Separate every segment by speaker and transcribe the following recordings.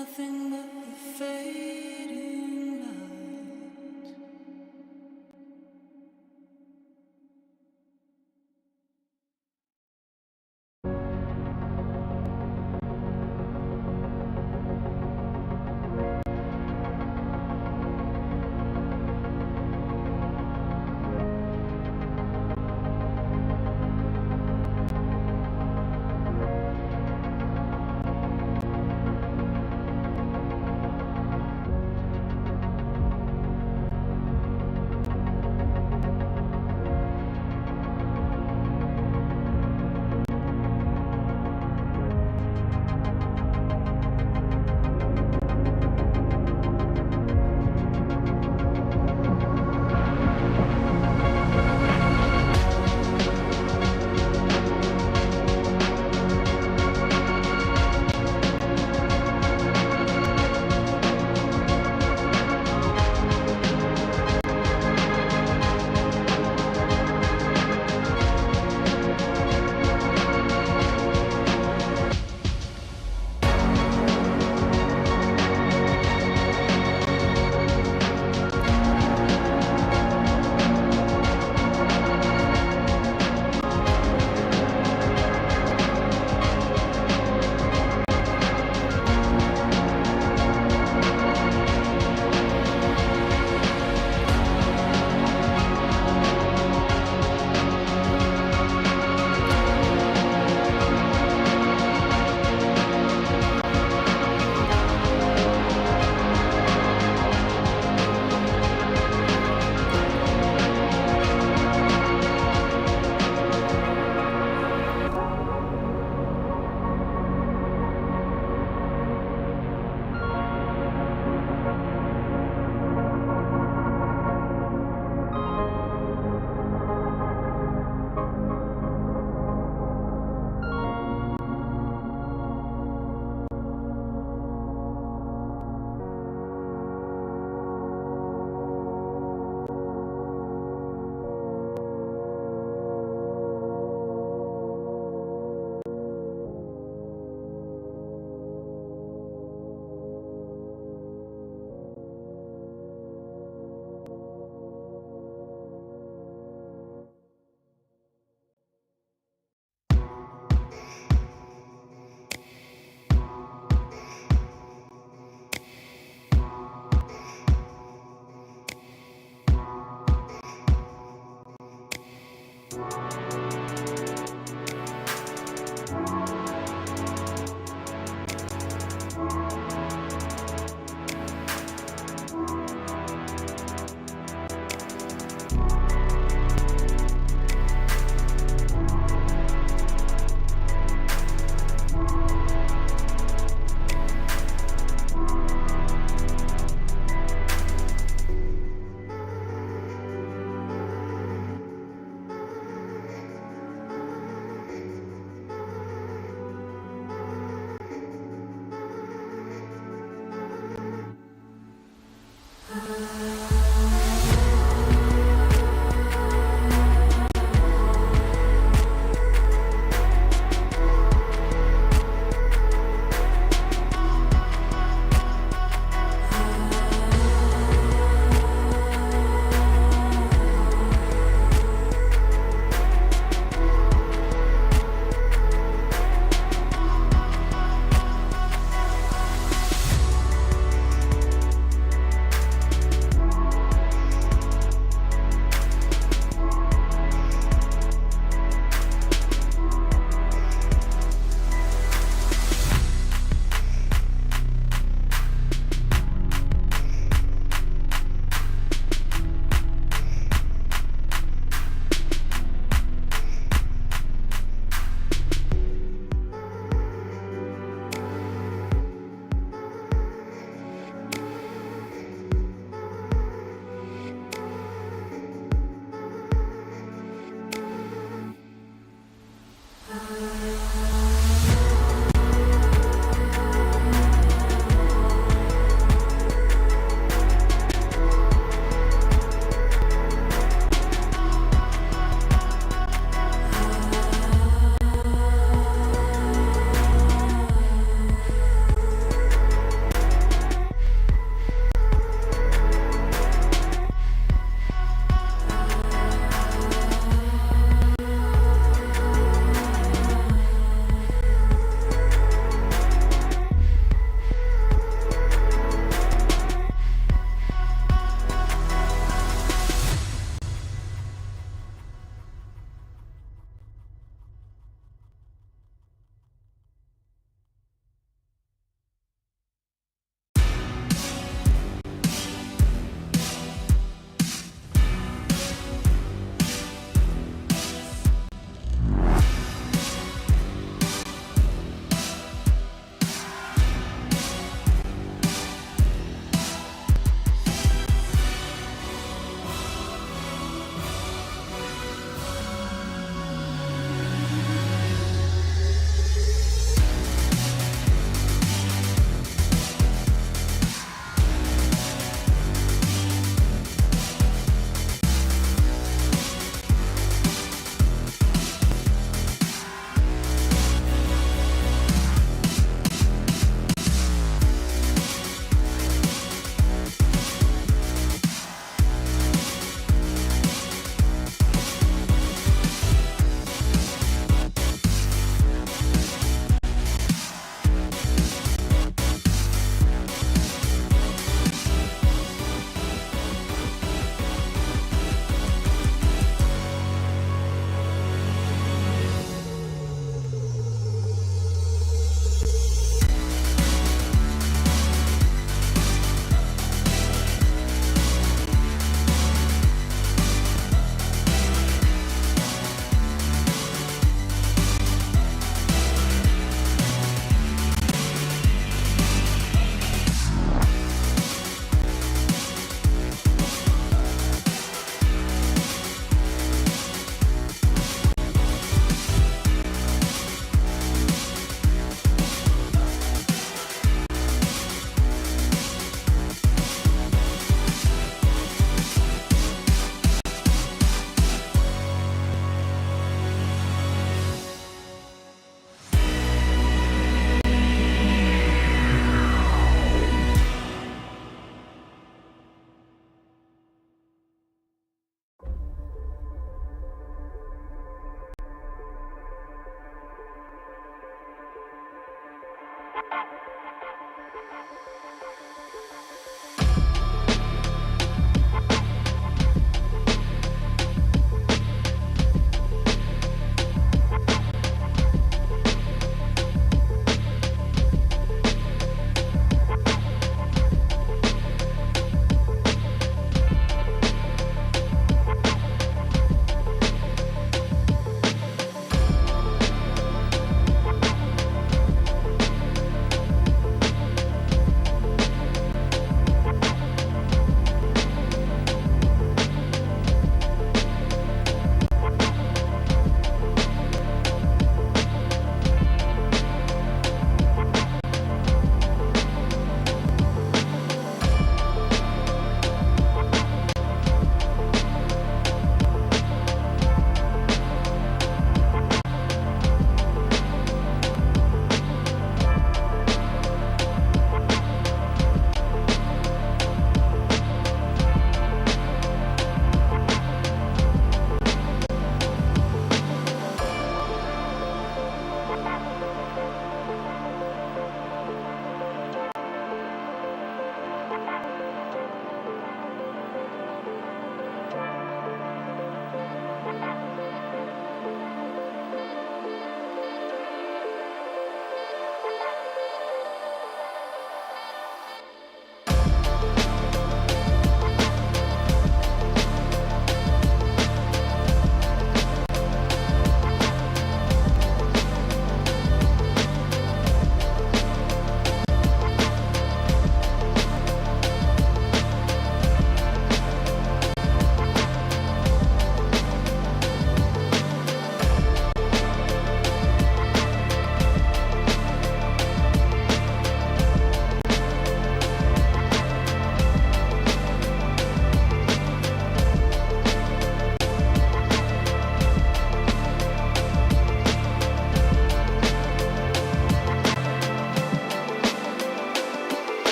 Speaker 1: Nothing but the fading light.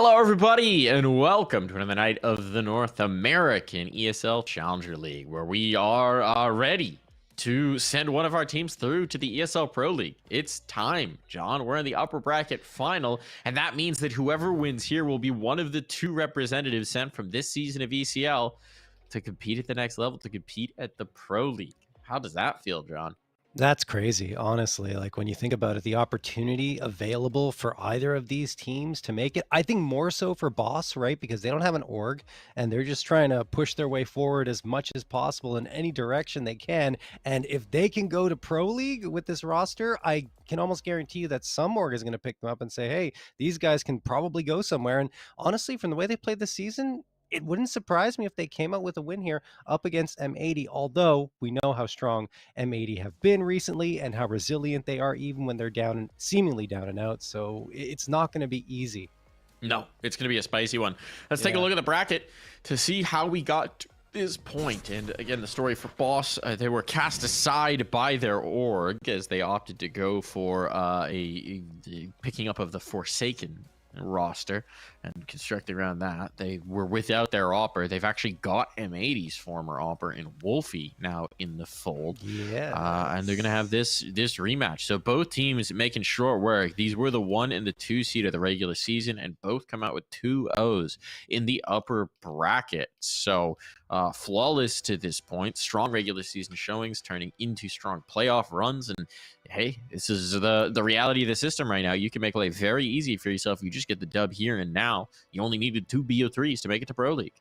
Speaker 2: Hello, everybody, and welcome to another night of the North American ESL Challenger League, where we are ready to send one of our teams through to the ESL Pro League. It's time, John. We're in the upper bracket final, and that means that whoever wins here will be one of the two representatives sent from this season of ECL to compete at the next level, to compete at the Pro League. How does that feel, John?
Speaker 3: That's crazy, honestly. Like when you think about it, the opportunity available for either of these teams to make it, I think more so for Boss, right? Because they don't have an org and they're just trying to push their way forward as much as possible in any direction they can. And if they can go to Pro League with this roster, I can almost guarantee you that some org is going to pick them up and say, hey, these guys can probably go somewhere. And honestly, from the way they played this season, it wouldn't surprise me if they came out with a win here up against M80, although we know how strong M80 have been recently and how resilient they are even when they're down, seemingly down and out. So it's not going to be easy.
Speaker 2: No, it's going to be a spicy one. Let's take a look at the bracket to see how we got to this point. And again, the story for Boss, they were cast aside by their org as they opted to go for a picking up of the Forsaken roster and constructing around that. They were without their opper. They've actually got M80's former opper in Wolfie now in the fold.
Speaker 3: Yeah.
Speaker 2: And they're going to have this rematch. So both teams making short work. These were the 1 and the 2 seed of the regular season, and both come out with 2 O's in the upper bracket. So flawless to this point. Strong regular season showings turning into strong playoff runs. And hey, this is the reality of the system right now. You can make life very easy for yourself. You just get the dub here and now. You only needed 2 BO3s to make it to Pro League.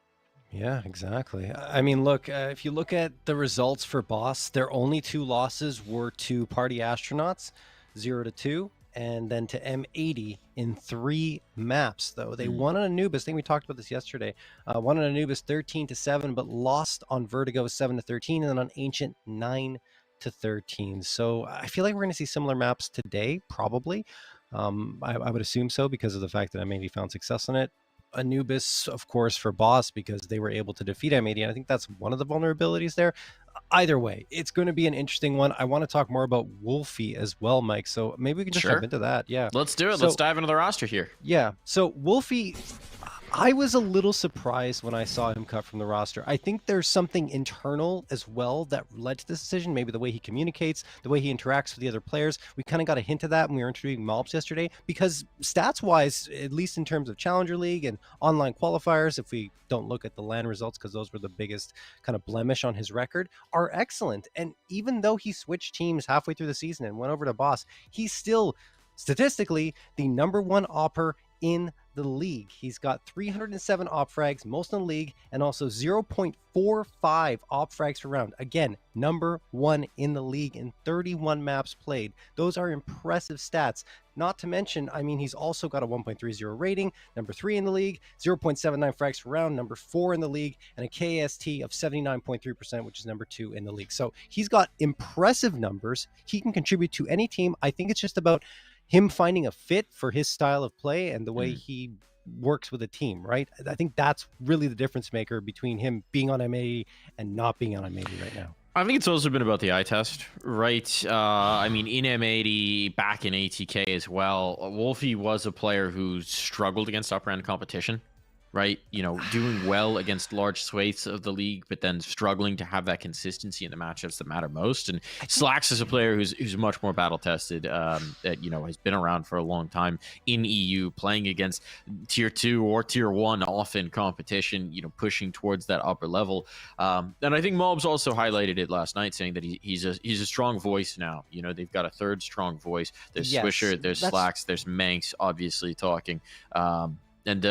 Speaker 3: Yeah, exactly. I mean, look, if you look at the results for Boss, their only 2 losses were to Party Astronauts, 0-2, and then to M80 in 3 maps, though. They won on Anubis. I think we talked about this yesterday. Won on Anubis 13-7, but lost on Vertigo 7-13, and then on Ancient 9-13. So I feel like we're going to see similar maps today, probably. I would assume so because of the fact that M80 found success on it. Anubis, of course, for Boss because they were able to defeat M80. And I think that's one of the vulnerabilities there. Either way, it's going to be an interesting one. I want to talk more about Wolfie as well, Mike. So maybe we can just jump into that. Yeah.
Speaker 2: Let's do it. Let's dive into the roster here.
Speaker 3: Yeah. So Wolfie, I was a little surprised when I saw him cut from the roster. I think there's something internal as well that led to this decision. Maybe the way he communicates, the way he interacts with the other players. We kind of got a hint of that when we were interviewing Mobs yesterday, because stats-wise, at least in terms of Challenger League and online qualifiers, if we don't look at the LAN results, because those were the biggest kind of blemish on his record, are excellent. And even though he switched teams halfway through the season and went over to Boss, he's still statistically the #1 opper in the league. He's got 307 op frags, most in the league, and also 0.45 op frags per round. Again, #1 in the league in 31 maps played. Those are impressive stats. Not to mention, I mean, he's also got a 1.30 rating, #3 in the league, 0.79 frags per round, #4 in the league, and a KST of 79.3%, which is #2 in the league. So he's got impressive numbers. He can contribute to any team. I think it's just about him finding a fit for his style of play and the way he works with a team, right? I think that's really the difference maker between him being on M80 and not being on M80 right now.
Speaker 2: I think it's also been about the eye test, right? I mean, in M80, back in ATK as well, Wolfie was a player who struggled against upper-end competition, right? You know, doing well against large swathes of the league, but then struggling to have that consistency in the matchups that matter most. And Slacks is a player who's much more battle tested, that, you know, has been around for a long time in EU, playing against tier 2 or tier 1 often competition, you know, pushing towards that upper level. And I think Mobs also highlighted it last night, saying that he's a strong voice now. You know, they've got a third strong voice. There's Swisher, there's Slacks, there's Manx, obviously talking. And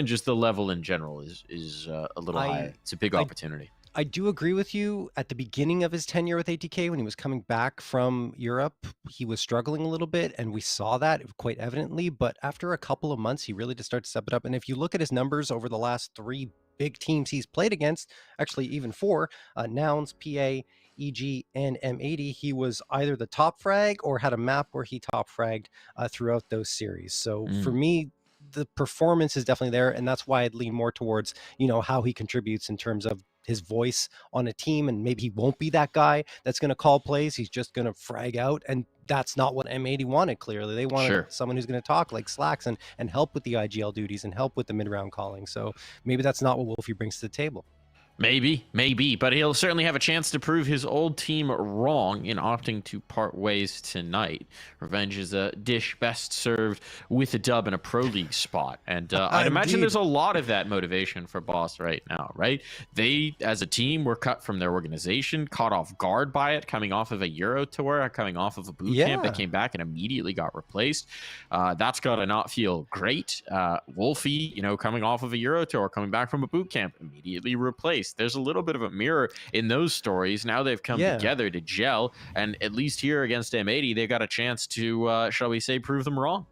Speaker 2: just the level in general is a little higher. It's a big opportunity.
Speaker 3: I do agree with you. At the beginning of his tenure with ATK, when he was coming back from Europe, he was struggling a little bit, and we saw that quite evidently. But after a couple of months, he really did start to step it up. And if you look at his numbers over the last 3 big teams he's played against, actually even 4, Nouns, PA, EG, and M80, he was either the top frag or had a map where he top fragged throughout those series. So for me, the performance is definitely there, and that's why I'd lean more towards, you know, how he contributes in terms of his voice on a team, and maybe he won't be that guy that's going to call plays. He's just going to frag out, and that's not what M80 wanted. Clearly, they wanted
Speaker 2: Sure.
Speaker 3: someone who's going to talk like Slacks and help with the IGL duties and help with the mid-round calling. So maybe that's not what Wolfie brings to the table.
Speaker 2: Maybe, but he'll certainly have a chance to prove his old team wrong in opting to part ways tonight. Revenge is a dish best served with a dub and a Pro League spot. And I'd imagine there's a lot of that motivation for Boss right now, right? They, as a team, were cut from their organization, caught off guard by it, coming off of a Euro tour, coming off of a boot camp that came back and immediately got replaced. That's got to not feel great. Wolfie, coming off of a Euro tour, coming back from a boot camp, immediately replaced. There's a little bit of a mirror in those stories. Now they've come together to gel, and at least here against M80, they got a chance to, shall we say, prove them wrong.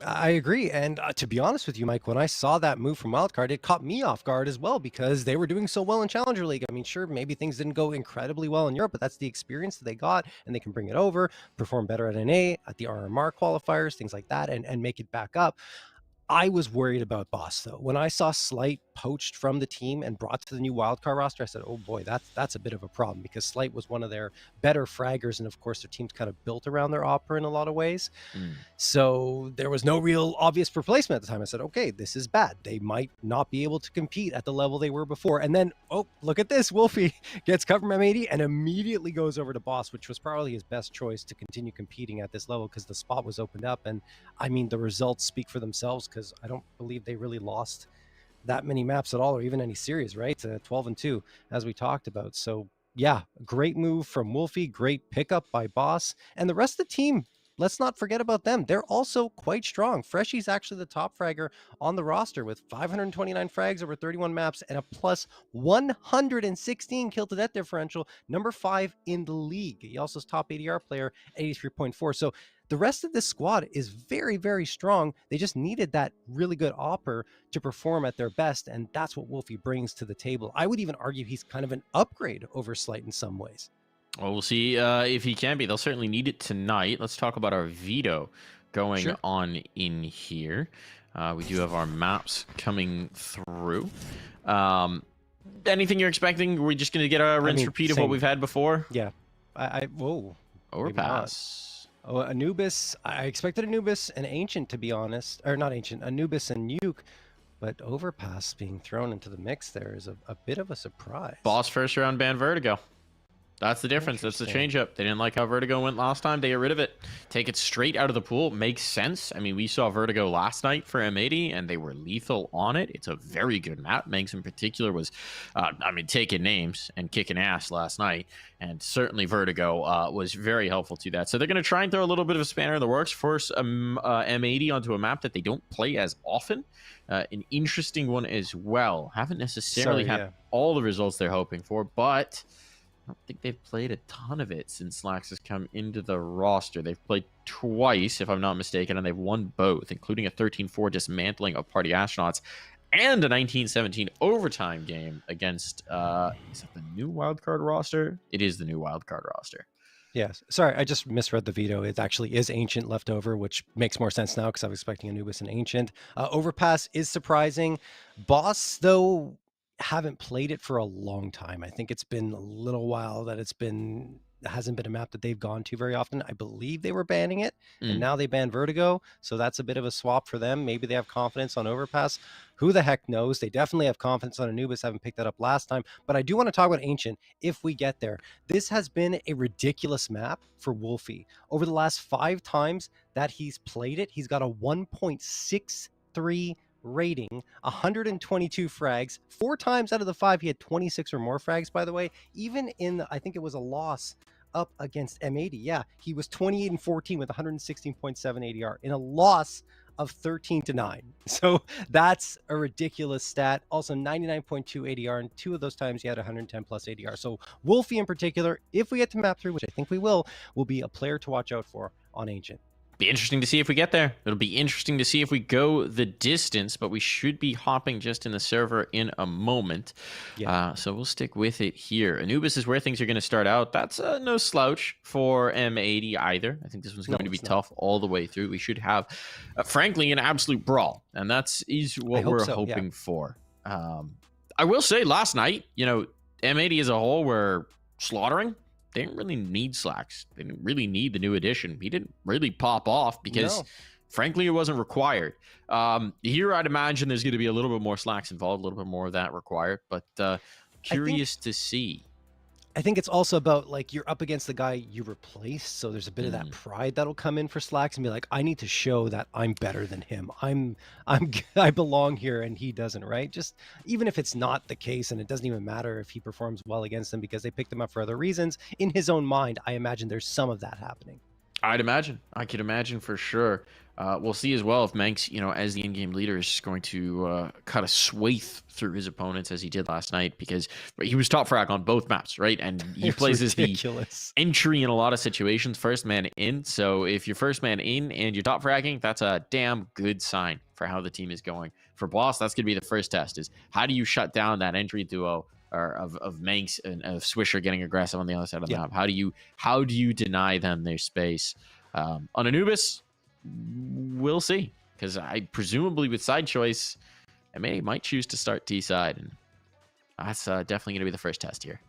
Speaker 3: I agree. And to be honest with you, Mike, when I saw that move from Wildcard, it caught me off guard as well, because they were doing so well in Challenger League. I mean, sure, maybe things didn't go incredibly well in Europe, but that's the experience that they got, and they can bring it over, perform better at NA, at the RMR qualifiers, things like that, and make it back up. I was worried about Boss, though. When I saw Slight poached from the team and brought to the new wildcard roster, I said, oh boy, that's a bit of a problem, because Slight was one of their better fraggers, and of course their team's kind of built around their Opera in a lot of ways. So there was no real obvious replacement at the time. I said, okay, this is bad. They might not be able to compete at the level they were before. And then, oh, look at this. Wolfie gets cut from M80 and immediately goes over to Boss, which was probably his best choice to continue competing at this level, because the spot was opened up. And I mean, the results speak for themselves, because I don't believe they really lost that many maps at all, or even any series, right? 12-2, as we talked about. So yeah, great move from Wolfie, great pickup by Boss, and the rest of the team, let's not forget about them. They're also quite strong. Freshy's actually the top fragger on the roster with 529 frags over 31 maps and a plus 116 kill to death differential, number 5 in the league. He also is top ADR player, 83.4. So the rest of this squad is very, very strong. They just needed that really good opper to perform at their best, and that's what Wolfie brings to the table. I would even argue he's kind of an upgrade over Slight in some ways.
Speaker 2: Well, we'll see if he can be. They'll certainly need it tonight. Let's talk about our veto going on in here. We do have our maps coming through. Anything you're expecting? Are we just going to get a rinse repeat of what we've had before?
Speaker 3: Yeah. Whoa.
Speaker 2: Overpass.
Speaker 3: Oh, Anubis. I expected Anubis and Ancient, to be honest. Or not Ancient, Anubis and Nuke. But Overpass being thrown into the mix there is a bit of a surprise.
Speaker 2: Boss first round ban Vertigo. That's the difference. That's the change up. They didn't like how Vertigo went last time. They get rid of it. Take it straight out of the pool. Makes sense. I mean, we saw Vertigo last night for M80, and they were lethal on it. It's a very good map. Manx in particular was, taking names and kicking ass last night. And certainly Vertigo was very helpful to that. So they're going to try and throw a little bit of a spanner in the works. Force M80 onto a map that they don't play as often. An interesting one as well. Haven't necessarily had all the results they're hoping for, but I don't think they've played a ton of it since Slacks has come into the roster. They've played twice, if I'm not mistaken, and they've won both, including a 13-4 dismantling of Party Astronauts and a 19-17 overtime game against, is that the new wildcard roster? It is the new wildcard roster.
Speaker 3: Yes. Sorry, I just misread the veto. It actually is Ancient left over, which makes more sense now because I was expecting Anubis and Ancient. Overpass is surprising. Boss, though, haven't played it for a long time. I think it's been a little while that it hasn't been a map that they've gone to very often. I believe they were banning it, and now they ban Vertigo, so that's a bit of a swap for them. Maybe they have confidence on Overpass. Who the heck knows? They definitely have confidence on Anubis, having picked that up last time. But I do want to talk about Ancient if we get there. This has been a ridiculous map for Wolfie. Over the last 5 times that he's played it, he's got a 1.63 rating, 122 frags. 4 times out of the 5 he had 26 or more frags, by the way. Even in I think it was a loss up against M80, yeah, he was 28-14 with 116.7 ADR in a loss of 13-9. So that's a ridiculous stat. Also 99.2 ADR, and 2 of those times he had 110 plus ADR. So Wolfie in particular, if we get to map 3, which I think we will be a player to watch out for on Ancient.
Speaker 2: Be interesting to see if we get there. It'll be interesting to see if we go the distance, but we should be hopping just in the server in a moment. So we'll stick with it here. Anubis is where things are going to start out. That's no slouch for M80 either. I think this one's going to be tough all the way through. We should have, frankly, an absolute brawl, and is what we're hoping for. I will say last night, M80 as a whole were slaughtering. They didn't really need Slacks. They didn't really need the new addition. He didn't really pop off because, frankly, it wasn't required. Here, I'd imagine there's going to be a little bit more Slacks involved, a little bit more of that required, but curious to see.
Speaker 3: I think it's also about, like, you're up against the guy you replaced, so there's a bit of that pride that'll come in for Slacks and be like, I need to show that I'm better than him. I belong here and he doesn't, right? Just even if it's not the case, and it doesn't even matter if he performs well against them because they picked him up for other reasons, in his own mind, I imagine there's some of that happening.
Speaker 2: I'd imagine. I could imagine for sure. We'll see as well if Manx, as the in-game leader, is going to cut a swathe through his opponents as he did last night, because he was top frag on both maps, right? And he plays as the entry in a lot of situations, first man in. So if you're first man in and you're top fragging, that's a damn good sign for how the team is going. For Boss, that's going to be the first test, is how do you shut down that entry duo of Manx and of Swisher getting aggressive on the other side of the map? How do you deny them their space? On Anubis, we'll see, because I presumably with side choice, M80 might choose to start T side, and that's definitely going to be the first test here.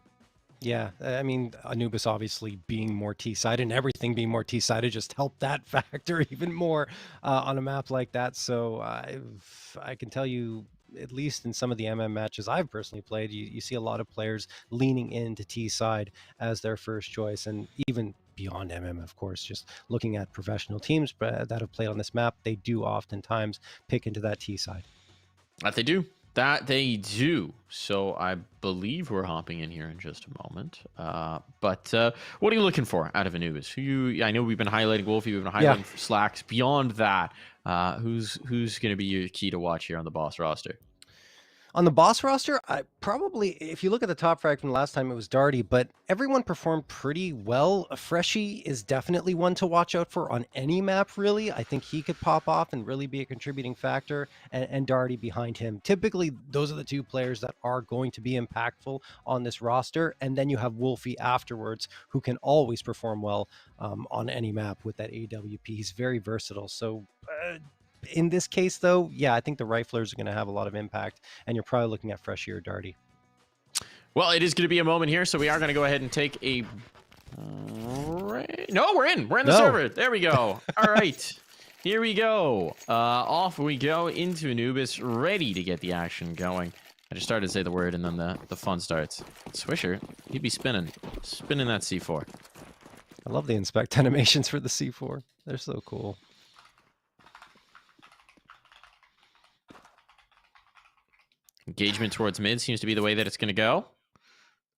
Speaker 2: Yeah,
Speaker 3: I mean, Anubis obviously being more T-sided and everything being more T-sided just helped that factor even more on a map like that. So I can tell you, at least in some of the MM matches I've personally played, you see a lot of players leaning into T-side as their first choice. And even beyond MM, of course, just looking at professional teams that have played on this map, they do oftentimes pick into that T-side.
Speaker 2: That they do. So I believe we're hopping in here in just a moment. But what are you looking for out of Anubis? I know we've been highlighting Wolfie, we've been highlighting Slacks. Beyond that, who's going to be your key to watch here on the Boss roster?
Speaker 3: On the Boss roster, I probably, if you look at the top frag from the last time, it was Darty, but everyone performed pretty well. Freshie is definitely one to watch out for on any map, really. I think he could pop off and really be a contributing factor, and Darty behind him. Typically, those are the two players that are going to be impactful on this roster, and then you have Wolfie afterwards, who can always perform well on any map with that AWP. He's very versatile, so... in this case, though, yeah, I think the riflers are going to have a lot of impact, and you're probably looking at Freshie or Darty.
Speaker 2: Well, it is going to be a moment here, so we are going to go ahead and take a... No, we're in the server. There we go. All right, here we go. Off we go into Anubis, ready to get the action going. I just started to say the word, and then the fun starts. Swisher, he'd be spinning that C4.
Speaker 3: I love the inspect animations for the C4. They're so cool.
Speaker 2: Engagement towards mid seems to be the way that it's going to go.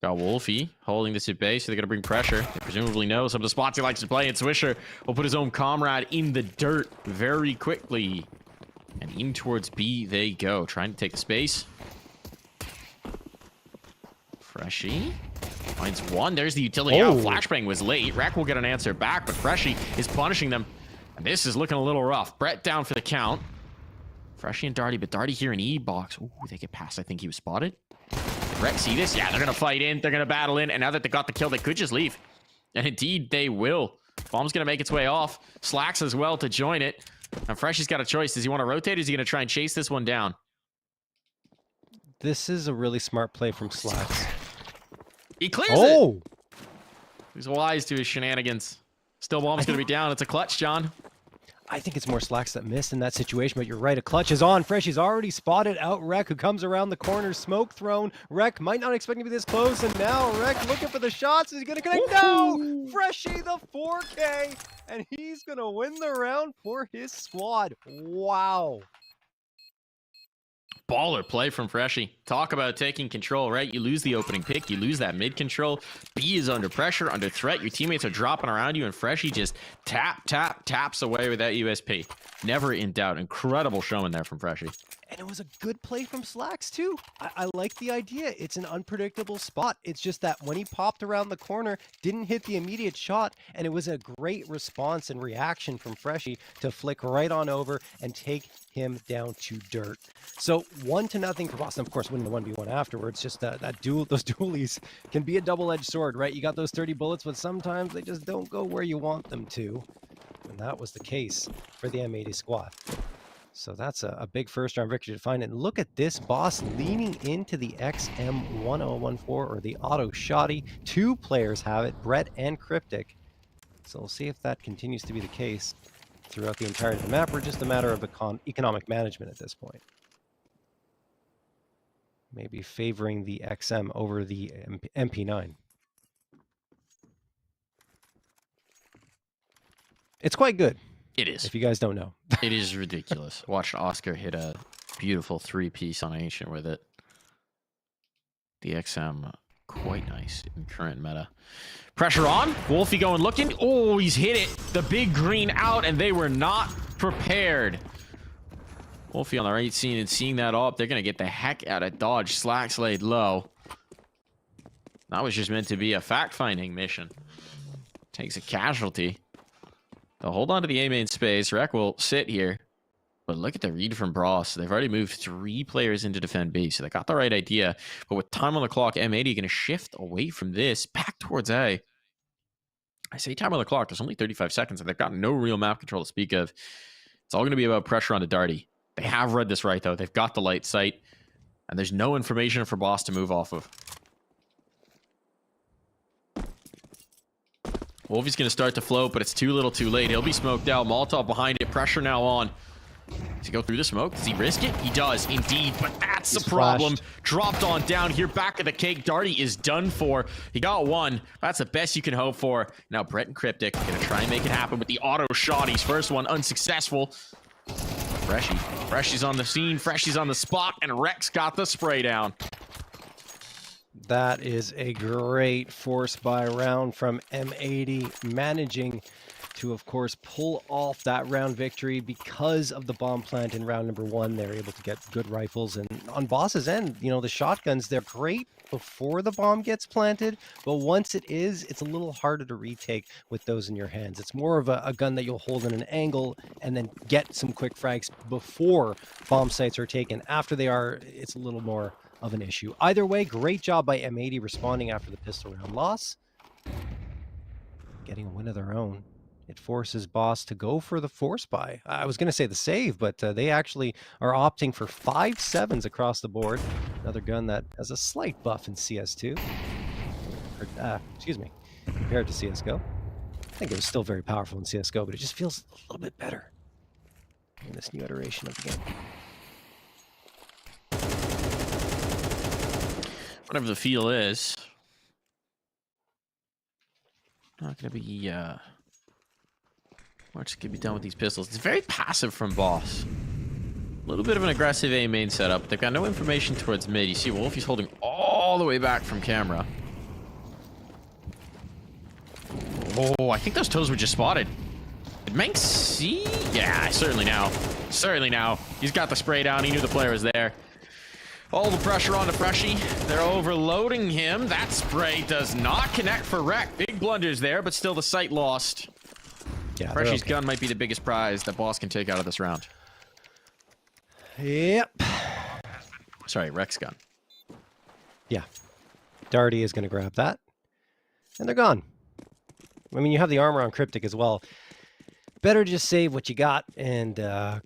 Speaker 2: Got Wolfie holding this at base, so they're going to bring pressure. They presumably know some of the spots he likes to play, and Swisher will put his own comrade in the dirt very quickly. And in towards B they go, trying to take the space. Freshie finds one. There's the utility out. Flashbang was late. Rek will get an answer back, but Freshie is punishing them. And this is looking a little rough. Brett down for the count. Freshie and Darty, but Darty here in E box. Ooh, they get past. I think he was spotted. Rek see this? Yeah, they're going to fight in. They're going to battle in. And now that they got the kill, they could just leave. And indeed, they will. Bomb's going to make its way off. Slacks as well to join it. And Freshie's got a choice. Does he want to rotate? Or is he going to try and chase this one down?
Speaker 3: This is a really smart play from Slacks.
Speaker 2: He clears it. He's wise to his shenanigans. Still, bomb's going to be down. It's a clutch, John.
Speaker 3: I think it's more Slacks that missed in that situation, but you're right. A clutch is on. Freshie's already spotted out Rek, who comes around the corner. Smoke thrown. Rek might not expect to be this close, and now Rek looking for the shots. Is he going to connect? No! Freshie, the 4K, and he's going to win the round for his squad. Wow.
Speaker 2: Baller play from Freshie. Talk about taking control, right? You lose the opening pick. You lose that mid control. B is under pressure, under threat. Your teammates are dropping around you, and Freshie just taps away with that USP. Never in doubt. Incredible showing there from Freshie.
Speaker 3: And it was a good play from Slacks, too. I like the idea. It's an unpredictable spot. It's just that when he popped around the corner, didn't hit the immediate shot, and it was a great response and reaction from Freshie to flick right on over and take him down to dirt. So 1-0 for Boston. Of course, winning the 1v1 afterwards. Just those dualies can be a double-edged sword, right? You got those 30 bullets, but sometimes they just don't go where you want them to. And that was the case for the M80 squad. So that's a big first-round victory to find. And look at this boss leaning into the XM1014 or the auto shoddy. 2 players have it, Brett and Cryptic. So we'll see if that continues to be the case throughout the entirety of the map, or just a matter of economic management at this point. Maybe favoring the XM over the MP9. It's quite good.
Speaker 2: It is.
Speaker 3: If you guys don't know.
Speaker 2: It is ridiculous. Watched Oscar hit a beautiful 3-piece on Ancient with it. The XM, quite nice in current meta. Pressure on. Wolfie going looking. Oh, he's hit it. The big green out, and they were not prepared. Wolfie on the right scene and seeing that up. They're going to get the heck out of dodge. Slacks laid low. That was just meant to be a fact-finding mission. Takes a casualty. They'll hold on to the A main space. Rek will sit here. But look at the read from Bros. They've already moved 3 players into defend B, so they got the right idea. But with time on the clock, M80 going to shift away from this, back towards A. I say time on the clock. There's only 35 seconds, and they've got no real map control to speak of. It's all going to be about pressure on the Darty. They have read this right, though. They've got the light sight, and there's no information for Boss to move off of. Wolfie's going to start to float, but it's too little too late. He'll be smoked out. Molotov behind it. Pressure now on. Does he go through the smoke? Does he risk it? He does, indeed. But that's the problem. Dropped on down here. Back of the cake. Darty is done for. He got 1. That's the best you can hope for. Now Brett and Cryptic going to try and make it happen with the auto shotties. First one unsuccessful. Freshy's on the scene. Freshy's on the spot. And Rex got the spray down.
Speaker 3: That is a great force buy round from M80, managing to, of course, pull off that round victory because of the bomb plant in round number 1. They're able to get good rifles, and on Boss's end, you know, the shotguns, they're great before the bomb gets planted, but once it is, it's a little harder to retake with those in your hands. It's more of a gun that you'll hold in an angle and then get some quick frags before bomb sites are taken. After they are, it's a little more of an issue. Either way, great job by M80 responding after the pistol round loss. Getting a win of their own. It forces Boss to go for the force buy. I was going to say the save, but they actually are opting for 5 7s across the board. Another gun that has a slight buff in CS2. Excuse me, compared to CSGO. I think it was still very powerful in CSGO, but it just feels a little bit better in this new iteration of the game.
Speaker 2: Whatever the feel is. Not going to be... We're just going to be done with these pistols. It's very passive from Boss. A little bit of an aggressive A main setup. They've got no information towards mid. You see Wolfie's holding all the way back from camera. Oh, I think those toes were just spotted. Did Manx see? Yeah, certainly now. Certainly now. He's got the spray down. He knew the player was there. All the pressure on the Freshy. They're overloading him. That spray does not connect for Rek. Big blunders there, but still the sight lost.
Speaker 3: Yeah,
Speaker 2: Freshy's gun might be the biggest prize that Boss can take out of this round.
Speaker 3: Yep.
Speaker 2: Sorry, Rek's gun.
Speaker 3: Yeah. Darty is going to grab that. And they're gone. I mean, you have the armor on Cryptic as well. Better just save what you got and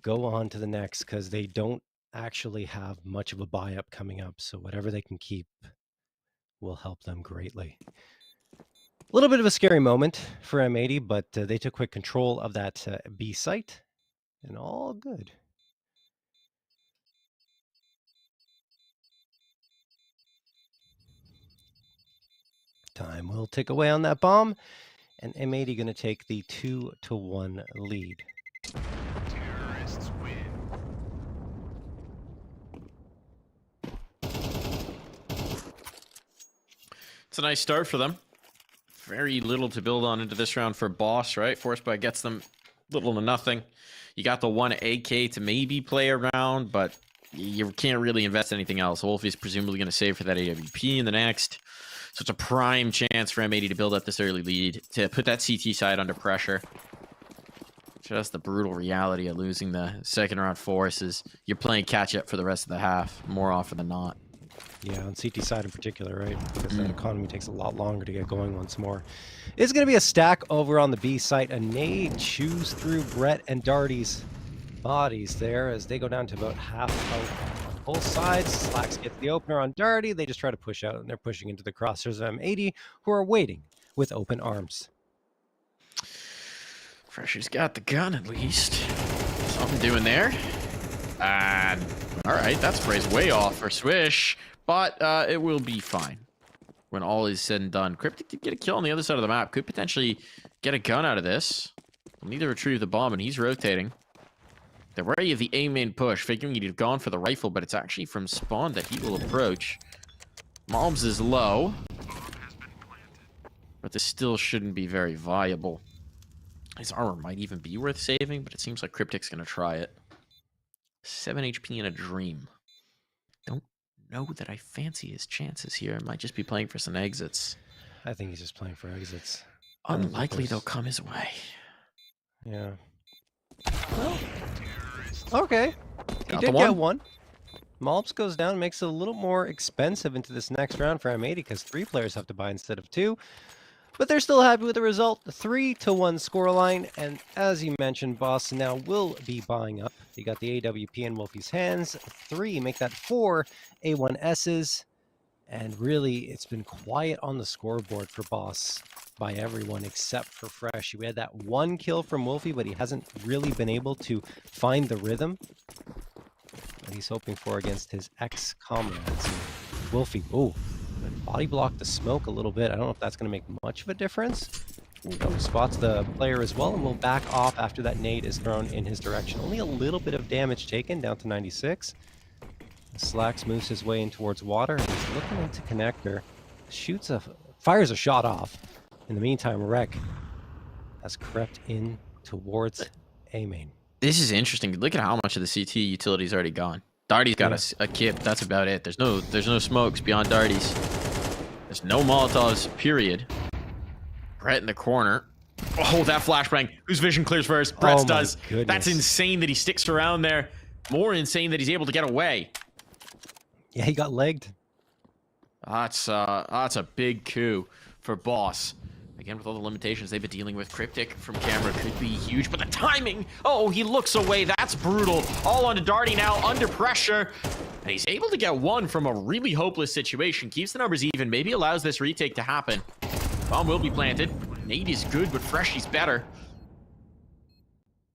Speaker 3: go on to the next, because they don't actually have much of a buy up coming up, so whatever they can keep will help them greatly. A little bit of a scary moment for M80, but they took quick control of that B site, and all good. Time will tick away on that bomb, and M80 going to take the 2-1 lead.
Speaker 4: Terrorists win.
Speaker 2: It's a nice start for them. Very little to build on into this round for Boss, right? Force buy gets them little to nothing. You got the 1 AK to maybe play around, but you can't really invest anything else. Wolfie's presumably going to save for that AWP in the next. So it's a prime chance for M80 to build up this early lead, to put that CT side under pressure. Just the brutal reality of losing the second round force is you're playing catch up for the rest of the half, more often than not.
Speaker 3: Yeah, on CT side in particular, right? Because that economy takes a lot longer to get going once more. It's going to be a stack over on the B site. A nade chews through Brett and Darty's bodies there as they go down to about half health on both sides. Slacks gets the opener on Darty. They just try to push out, and they're pushing into the crosshairs of M80, who are waiting with open arms.
Speaker 2: Freshy's got the gun at least. Something doing there. And all right, that spray's way off for Swish, but it will be fine when all is said and done. Cryptic did get a kill on the other side of the map. Could potentially get a gun out of this. We'll need to retrieve the bomb, and he's rotating. They're ready of the A main push, figuring he'd have gone for the rifle, but it's actually from spawn that he will approach. Moms is low, but this still shouldn't be very viable. His armor might even be worth saving, but it seems like Cryptic's going to try it. 7 HP in a dream. Don't know that I fancy his chances here. Might just be playing for some exits.
Speaker 3: I think he's just playing for exits.
Speaker 2: Unlikely they'll come his way.
Speaker 3: Yeah. Well, okay. He
Speaker 2: Got
Speaker 3: did
Speaker 2: the
Speaker 3: get
Speaker 2: one.
Speaker 3: one. Malps goes down, makes it a little more expensive into this next round for M80 because 3 players have to buy instead of 2. But they're still happy with the result. 3-1 scoreline. And as you mentioned, Boss now will be buying up. You got the AWP in Wolfie's hands. 3, make that 4 A1Ss. And really, it's been quiet on the scoreboard for Boss by everyone except for Fresh. We had that 1 kill from Wolfie, but he hasn't really been able to find the rhythm that he's hoping for against his ex-comrades. Wolfie, oh, body blocked the smoke a little bit. I don't know if that's going to make much of a difference. Spots the player as well and will back off after that nade is thrown in his direction. Only a little bit of damage taken, down to 96. Slacks moves his way in towards water. He's looking into connector. Fires a shot off. In the meantime, Rek has crept in towards A main.
Speaker 2: This is interesting. Look at how much of the CT utility's already gone. Darty's got a kit. That's about it. There's no smokes beyond Darty's. There's no Molotovs, period. Brett in the corner. Oh, that flashbang. Whose vision clears first? Brett's does.
Speaker 3: Goodness.
Speaker 2: That's insane that he sticks around there. More insane that he's able to get away.
Speaker 3: Yeah, he got legged.
Speaker 2: That's a big coup for Boss. Again, with all the limitations they've been dealing with, Cryptic from camera could be huge, but the timing! Oh, he looks away. That's brutal. All onto Darty now, under pressure. And he's able to get one from a really hopeless situation. Keeps the numbers even, maybe allows this retake to happen. Bomb will be planted. Nade is good, but Freshy's better.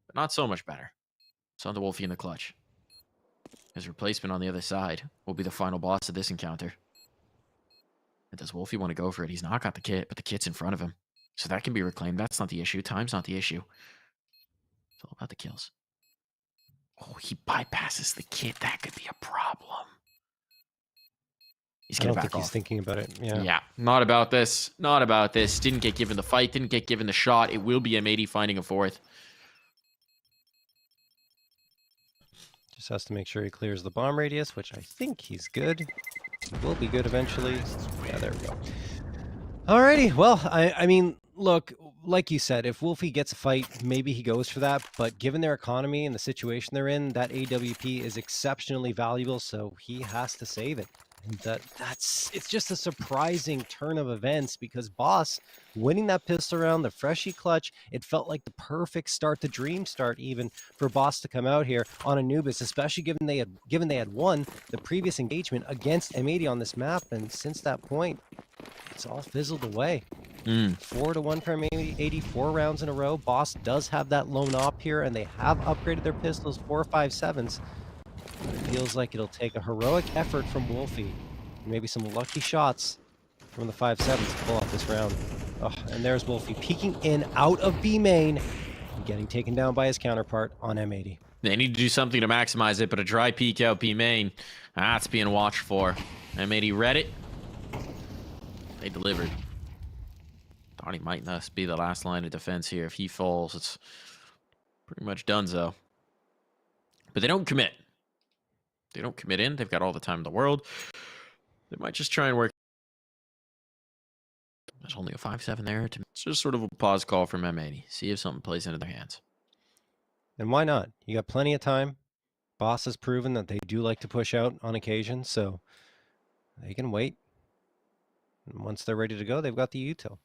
Speaker 2: But not so much better. It's on the Wolfie in the clutch. His replacement on the other side will be the final boss of this encounter. And does Wolfie want to go for it? He's not got the kit, but the kit's in front of him. So that can be reclaimed. That's not the issue. Time's not the issue. It's all about the kills. Oh, he bypasses the kit. That could be a problem. He's going to back off.
Speaker 3: He's thinking about it. Yeah.
Speaker 2: Yeah, not about this. Not about this. Didn't get given the fight. Didn't get given the shot. It will be M80 finding a 4th.
Speaker 3: Just has to make sure he clears the bomb radius, which I think he's good. Will be good eventually. Yeah, there we go. Alrighty, well, I mean, look, like you said, if Wolfie gets a fight, maybe he goes for that. But given their economy and the situation they're in, that AWP is exceptionally valuable, so he has to save it. And it's just a surprising turn of events because Boss winning that pistol round, the Freshie clutch, it felt like the perfect start, the dream start even for Boss to come out here on Anubis, especially given they had won the previous engagement against M80 on this map, and since that point, it's all fizzled away. 4-1 for M80, 84 rounds in a row. Boss does have that lone op here, and they have upgraded their pistols 4.57s. It feels like it'll take a heroic effort from Wolfie, maybe some lucky shots from the 5.7s to pull off this round. Oh, and there's Wolfie peeking in out of B main and getting taken down by his counterpart on M80.
Speaker 2: They need to do something to maximize it, but a dry peek out B main, that's being watched for. M80 read it. They delivered. Thought he might not be the last line of defense here. If he falls, it's pretty much donezo. But they don't commit. They don't commit in. They've got all the time in the world. They might just try and work. There's only a 5.7 there. It's just sort of a pause call from M80. See if something plays into their hands.
Speaker 3: And why not? You got plenty of time. Boss has proven that they do like to push out on occasion, so they can wait. And once they're ready to go, they've got the util.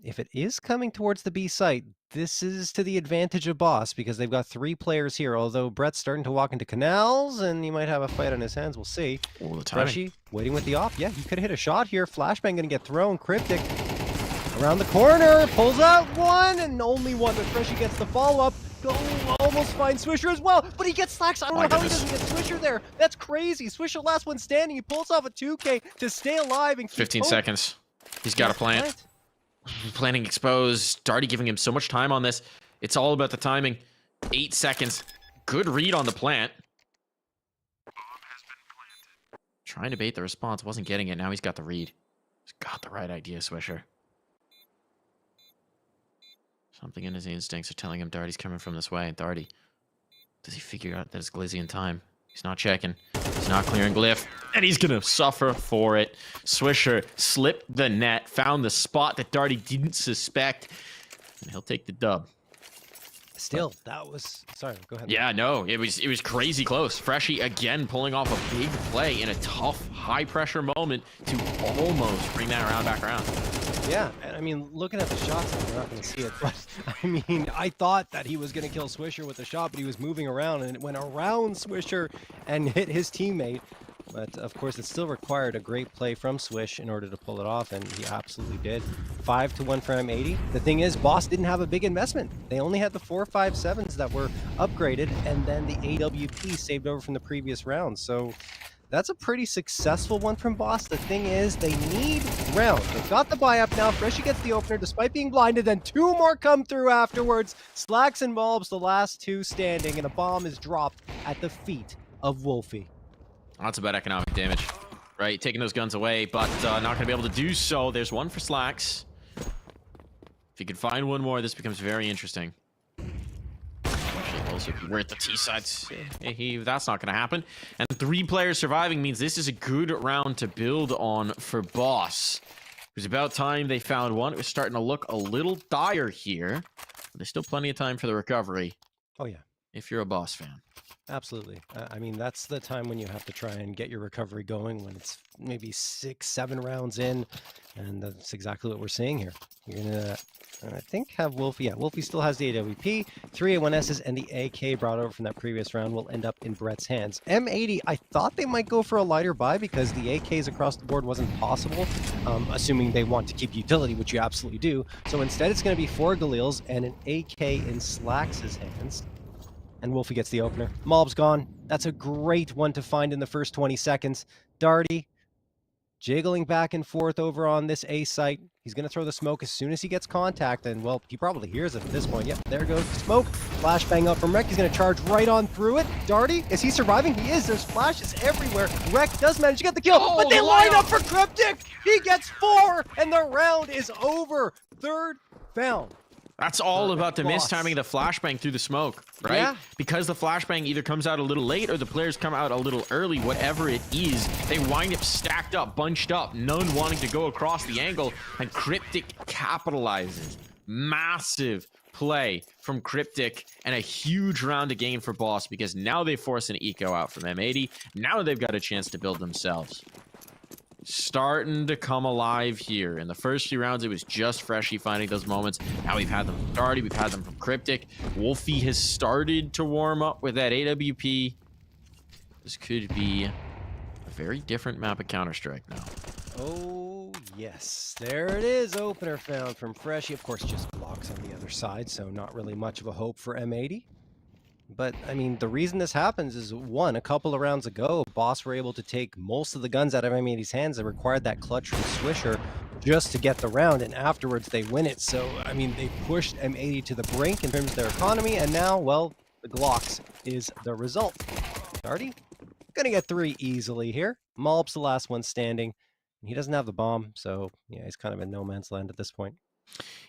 Speaker 3: If it is coming towards the B site, this is to the advantage of Boss because they've got 3 players here. Although Brett's starting to walk into canals and he might have a fight on his hands. We'll see.
Speaker 2: Oh, the timing.
Speaker 3: Freshy waiting with the op. Yeah, he could have hit a shot here. Flashbang going to get thrown. Cryptic around the corner. Pulls out one and only one. But Freshy gets the follow-up. Almost finds Swisher as well. But he gets Slacks. I don't know how he doesn't get Swisher there. That's crazy. Swisher last one standing. He pulls off a 2K to stay alive and keep
Speaker 2: 15
Speaker 3: hope.
Speaker 2: seconds. He's got a plant.
Speaker 3: Right.
Speaker 2: Planning exposed. Darty giving him so much time on this. It's all about the timing. 8 seconds. Good read on the plant. Trying to bait the response. Wasn't getting it. Now he's got the read. He's got the right idea, Swisher. Something in his instincts are telling him Darty's coming from this way. Darty, does he figure out that it's Glizzy in time? He's not checking. He's not clearing Glyph. And he's going to suffer for it. Swisher slipped the net, found the spot that Darty didn't suspect, and he'll take the dub.
Speaker 3: Still, that was... Sorry, go ahead.
Speaker 2: Yeah, no, it was crazy close. Freshie again pulling off a big play in a tough, high-pressure moment to almost bring that round back around.
Speaker 3: Yeah, and I mean, looking at the shots, we're not going to see it, but I mean, I thought that he was going to kill Swisher with the shot, but he was moving around, and it went around Swisher and hit his teammate. But of course, it still required a great play from Swish in order to pull it off, and he absolutely did. 5-1 for M80. The thing is, Boss didn't have a big investment. They only had the 4.57s that were upgraded, and then the AWP saved over from the previous round. So that's a pretty successful one from Boss. The thing is, they need rounds. They've got the buy up now. Freshy gets the opener despite being blinded. Then 2 more come through afterwards. Slacks and Bulbs, the last 2 standing, and a bomb is dropped at the feet of Wolfie.
Speaker 2: That's about economic damage, right? Taking those guns away, but not going to be able to do so. There's one for Slacks. If you can find one more, this becomes very interesting. Actually, also, we're at the T sides. That's not going to happen. And 3 players surviving means this is a good round to build on for Boss. It was about time they found one. It was starting to look a little dire here. But there's still plenty of time for the recovery.
Speaker 3: Oh, yeah.
Speaker 2: If you're a Boss fan.
Speaker 3: Absolutely. I mean, that's the time when you have to try and get your recovery going, when it's maybe 6-7 rounds in, and that's exactly what we're seeing here. You're gonna, I think, have Wolfie. Yeah, Wolfie still has the AWP, 3 A1Ss, and the AK brought over from that previous round will end up in Brett's hands. M80, I thought they might go for a lighter buy because the AKs across the board wasn't possible, assuming they want to keep utility, which you absolutely do. So instead, it's going to be 4 Galils and an AK in Slacks' hands. And Wolfie gets the opener. Mob's gone. That's a great one to find in the first 20 seconds. Darty jiggling back and forth over on this A site. He's going to throw the smoke as soon as he gets contact. And, well, he probably hears it at this point. Yep, there goes the smoke. Flashbang up from Rek. He's going to charge right on through it. Darty, is he surviving? He is. There's flashes everywhere. Rek does manage to get the kill.
Speaker 2: Oh,
Speaker 3: but they
Speaker 2: the
Speaker 3: line
Speaker 2: lineup!
Speaker 3: up for Cryptic. He gets 4. And the round is over. Third found.
Speaker 2: That's all about the
Speaker 3: Boss.
Speaker 2: mistiming of the flashbang through the smoke, right?
Speaker 3: Yeah.
Speaker 2: Because the flashbang either comes out a little late or the players come out a little early, whatever it is, they wind up stacked up, bunched up, none wanting to go across the angle, and Cryptic capitalizes. Massive play from Cryptic and a huge round of gain for Boss because now they force an eco out from M80. Now they've got a chance to build themselves. Starting to come alive here. In the first few rounds, it was just Freshie finding those moments. Now we've had them from Darty, we've had them from Cryptic. Wolfie has started to warm up with that AWP. This could be a very different map of Counter-Strike now.
Speaker 3: Oh, yes. There it is. Opener found from Freshie. Of course, just blocks on the other side, so not really much of a hope for M80. But, I mean, the reason this happens is, one, a couple of rounds ago, Boss were able to take most of the guns out of M80's hands that required that clutch from Swisher just to get the round, and afterwards they win it. So, I mean, they pushed M80 to the brink in terms of their economy, and now, well, the Glocks is the result. Darty, gonna get 3 easily here. Malp's the last one standing. He doesn't have the bomb, so, yeah, he's kind of in no man's land at this point.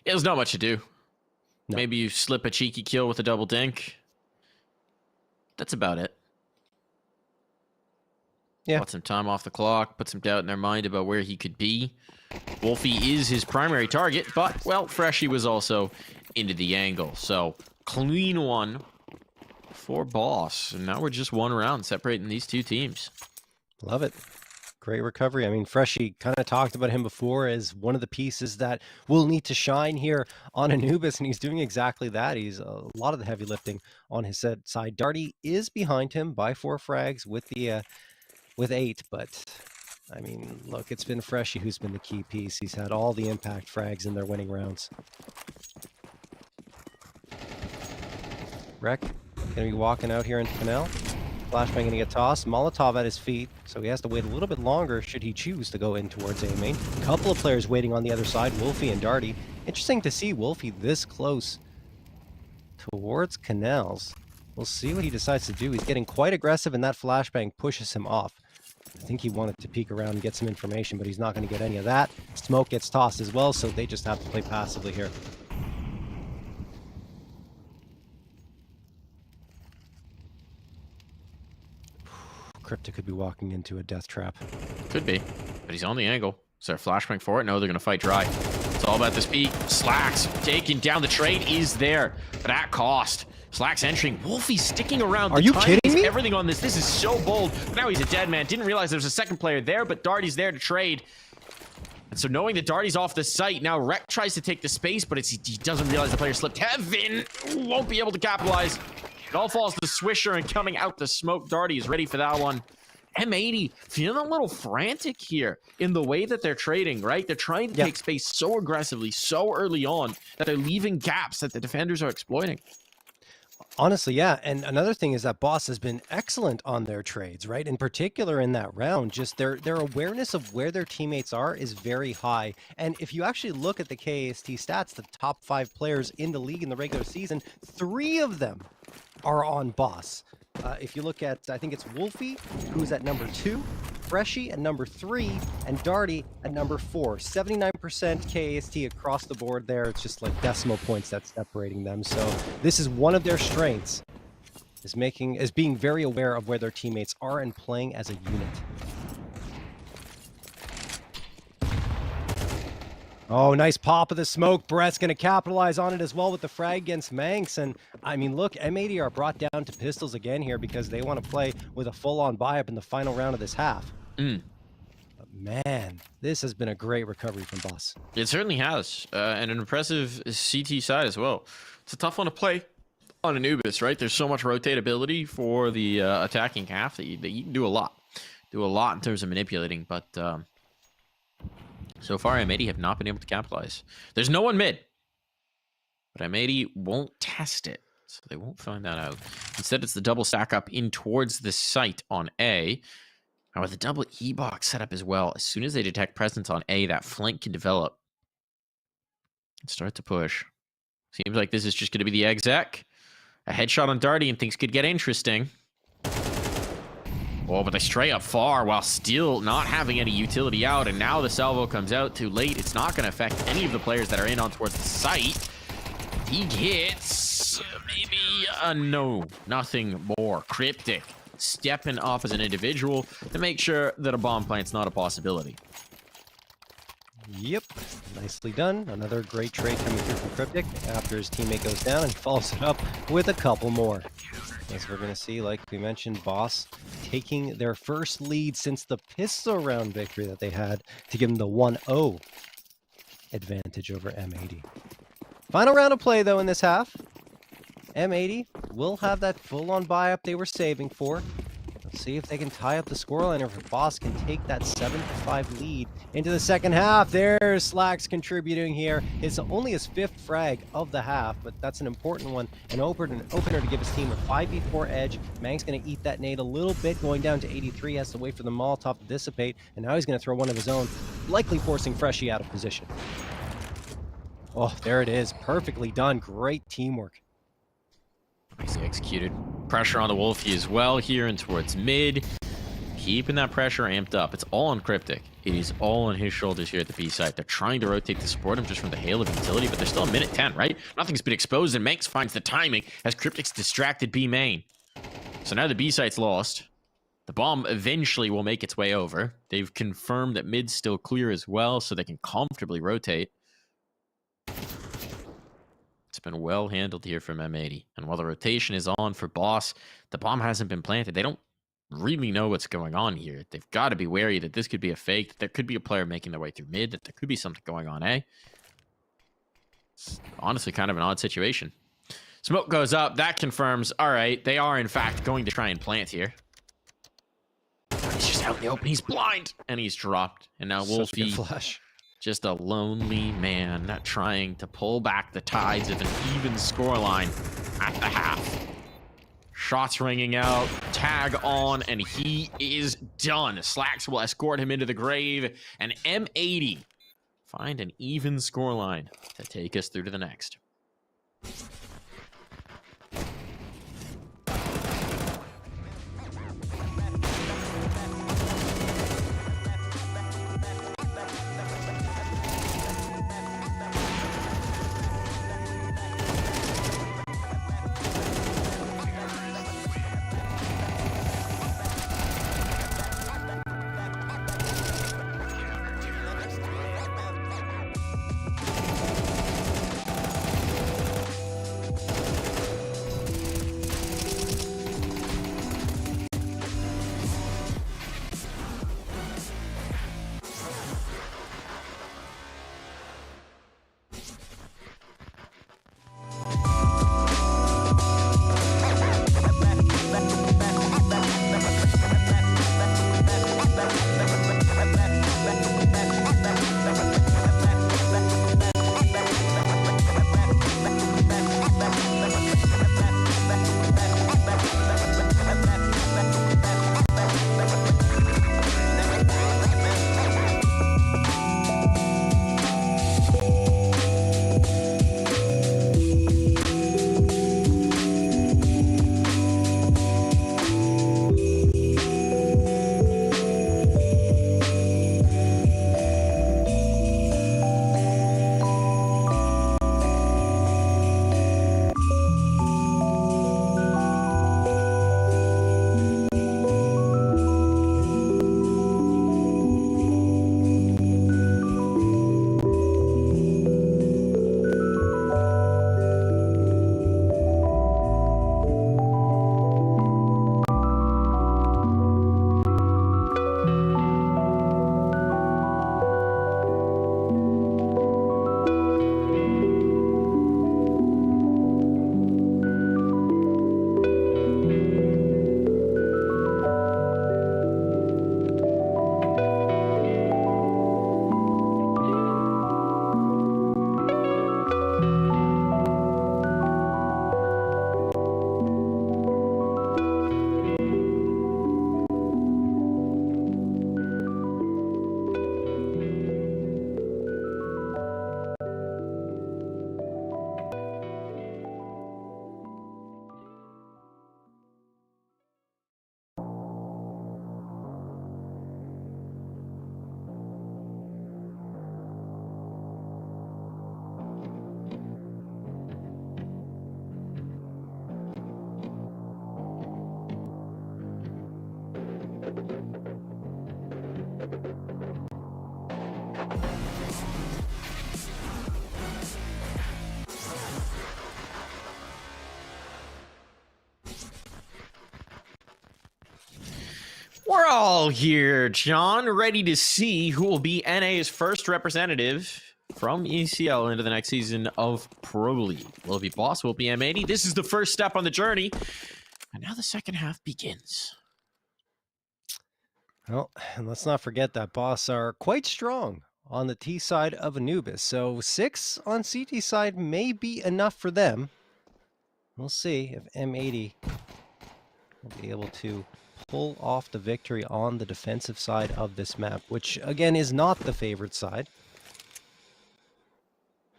Speaker 2: Yeah, there's not much to do.
Speaker 3: No.
Speaker 2: Maybe you slip a cheeky kill with a double dink. That's about it.
Speaker 3: Yeah.
Speaker 2: Got some time off the clock, put some doubt in their mind about where he could be. Wolfie is his primary target, but, well, Freshie was also into the angle. So, clean one for Boss. And now we're just 1 round separating these 2 teams.
Speaker 3: Love it. Great recovery. I mean, Freshie kind of talked about him before as one of the pieces that will need to shine here on Anubis, and he's doing exactly that. He's a lot of the heavy lifting on his side. Darty is behind him by 4 frags with 8, but I mean, look, it's been Freshie who's been the key piece. He's had all the impact frags in their winning rounds. Rek gonna be walking out here into Canal. Flashbang gonna get tossed. Molotov at his feet, so he has to wait a little bit longer should he choose to go in towards A main. Couple of players waiting on the other side, Wolfie and Darty. Interesting to see Wolfie this close towards Canals. We'll see what he decides to do. He's getting quite aggressive, and that flashbang pushes him off. I think he wanted to peek around and get some information, but he's not going to get any of that. Smoke gets tossed as well, so they just have to play passively here. Cryptic could be walking into a death trap.
Speaker 2: Could be, but he's on the angle. Is there a flashbang for it? No, they're going to fight dry. It's all about the speed. Slacks taking down. The trade is there, but at cost. Slacks entering. Wolfie sticking around.
Speaker 3: Are you kidding me?
Speaker 2: Everything on this. This is so bold. But now he's a dead man. Didn't realize there was a second player there, but Darty's there to trade. And so knowing that Darty's off the site, now Rek tries to take the space, but he doesn't realize the player slipped. Heaven won't be able to capitalize. It all falls to Swisher, and coming out the smoke, Darty is ready for that one. M80 feeling a little frantic here in the way that they're trading, right? They're trying to take space so aggressively, so early on, that they're leaving gaps that the defenders are exploiting.
Speaker 3: Honestly, yeah. And another thing is that Boss has been excellent on their trades, right? In particular in that round, just their awareness of where their teammates are is very high. And if you actually look at the KAST stats, the top 5 players in the league in the regular season, 3 of them are on Boss. If you look at, I think it's Wolfie, who's at number 2, Freshie at number 3, and Darty at number 4. 79% KAST across the board there. It's just like decimal points that's separating them. So this is one of their strengths, is being very aware of where their teammates are and playing as a unit. Oh, nice pop of the smoke. Brett's going to capitalize on it as well with the frag against Manx. And, I mean, look, M80 are brought down to pistols again here because they want to play with a full-on buy-up in the final round of this half. But, man, this has been a great recovery from Boss.
Speaker 2: It certainly has. And an impressive CT side as well. It's a tough one to play on Anubis, right? There's so much rotatability for the attacking half that you can do a lot. Do a lot in terms of manipulating, but... so far, M80 have not been able to capitalize. There's no one mid. But M80 won't test it. So they won't find that out. Instead, it's the double stack up in towards the site on A. Now with the double E-box set up as well, as soon as they detect presence on A, that flank can develop. And start to push. Seems like this is just going to be the exec. A headshot on Darty and things could get interesting. Oh, but they stray up far while still not having any utility out. And now the salvo comes out too late. It's not going to affect any of the players that are in on towards the site. He hits maybe no, nothing more. Cryptic stepping up as an individual to make sure that a bomb plant's not a possibility.
Speaker 3: Yep, nicely done. Another great trade coming through from Cryptic after his teammate goes down and follows it up with a couple more. As we're going to see, like we mentioned, Boss taking their first lead since the pistol round victory that they had to give them the 1-0 advantage over M80. Final round of play, though, in this half. M80 will have that full-on buy-up they were saving for. Let's see if they can tie up the scoreline, or if Boss can take that 7-5 lead into the second half. There's Slacks contributing here. It's only his 5th frag of the half, but that's an important one. An opener to give his team a 5v4 edge. Mang's going to eat that nade a little bit, going down to 83. Has to wait for the Molotov to dissipate, and now he's going to throw one of his own, likely forcing Freshie out of position. Oh, there it is. Perfectly done. Great teamwork.
Speaker 2: Nicely executed. Pressure on the Wolfie as well here and towards mid. Keeping that pressure amped up. It's all on Cryptic. It is all on his shoulders here at the B site. They're trying to rotate to support him just from the hail of utility, but they're still a minute 10, right? Nothing's been exposed, and Manx finds the timing as Cryptic's distracted B main. So now the B site's lost. The bomb eventually will make its way over. They've confirmed that mid's still clear as well, so they can comfortably rotate. It's been well handled here from M80. And while the rotation is on for Boss, the bomb hasn't been planted. They don't really know what's going on here. They've got to be wary that this could be a fake, that there could be a player making their way through mid, that there could be something going on, eh? It's honestly kind of an odd situation. Smoke goes up. That confirms, all right, they are, in fact, going to try and plant here. He's just out in the open. He's blind. And he's dropped. And now
Speaker 3: Such a good
Speaker 2: Wolfie,
Speaker 3: flash.
Speaker 2: just a lonely man, not trying to pull back the tides of an even scoreline at the half. Shots ringing out, tag on, and he is done. Slacks will escort him into the grave, and M80 find an even scoreline to take us through to the next. We're all here, John, ready to see who will be NA's first representative from ECL into the next season of Pro League. Will it be Boss? Will it be M80? This is the first step on the journey. And now the second half begins.
Speaker 3: Well, and let's not forget that Boss are quite strong on the T side of Anubis. So 6 on CT side may be enough for them. We'll see if M80 will be able to pull off the victory on the defensive side of this map, which again is not the favored side.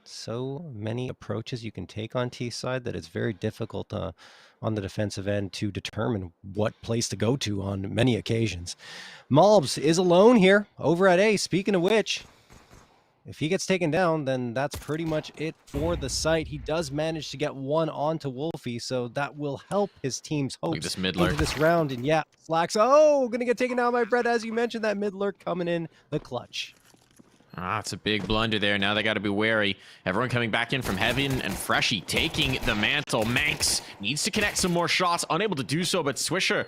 Speaker 3: So many approaches you can take on T side that it's very difficult on the defensive end to determine what place to go to on many occasions. Malbs is alone here over at A. Speaking of which, if he gets taken down, then that's pretty much it for the site. He does manage to get one onto Wolfie, so that will help his team's hopes
Speaker 2: This mid
Speaker 3: into
Speaker 2: lurk.
Speaker 3: this round. And yeah, Slacks, oh, gonna get taken down by Brett, as you mentioned, that mid lurk coming in the clutch.
Speaker 2: Ah, it's a big blunder there. Now they got to be wary. Everyone coming back in from heaven, and Freshy taking the mantle. Manx needs to connect some more shots. Unable to do so, but Swisher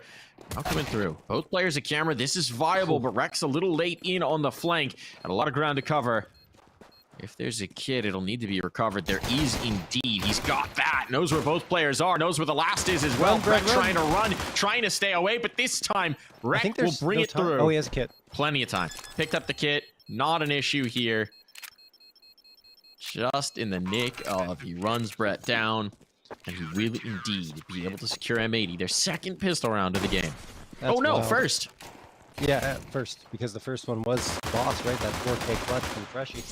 Speaker 2: now coming through. Both players at camera. This is viable, but Rex a little late in on the flank. And a lot of ground to cover. If there's a kid, it'll need to be recovered. There is indeed. He's got that. Knows where both players are. Knows where the last is as well. Brett trying to run, trying to stay away, but this time, Rex will bring it through.
Speaker 3: Oh, he has a kit.
Speaker 2: Plenty of time. Picked up the kit. Not an issue here. Just in the nick of he runs Brett down, and he will indeed be able to secure M80, their second pistol round of the game.
Speaker 3: That's
Speaker 2: oh no,
Speaker 3: wild.
Speaker 2: first.
Speaker 3: Yeah, first, because the first one was Boss, right? That 4K clutch from Freshy.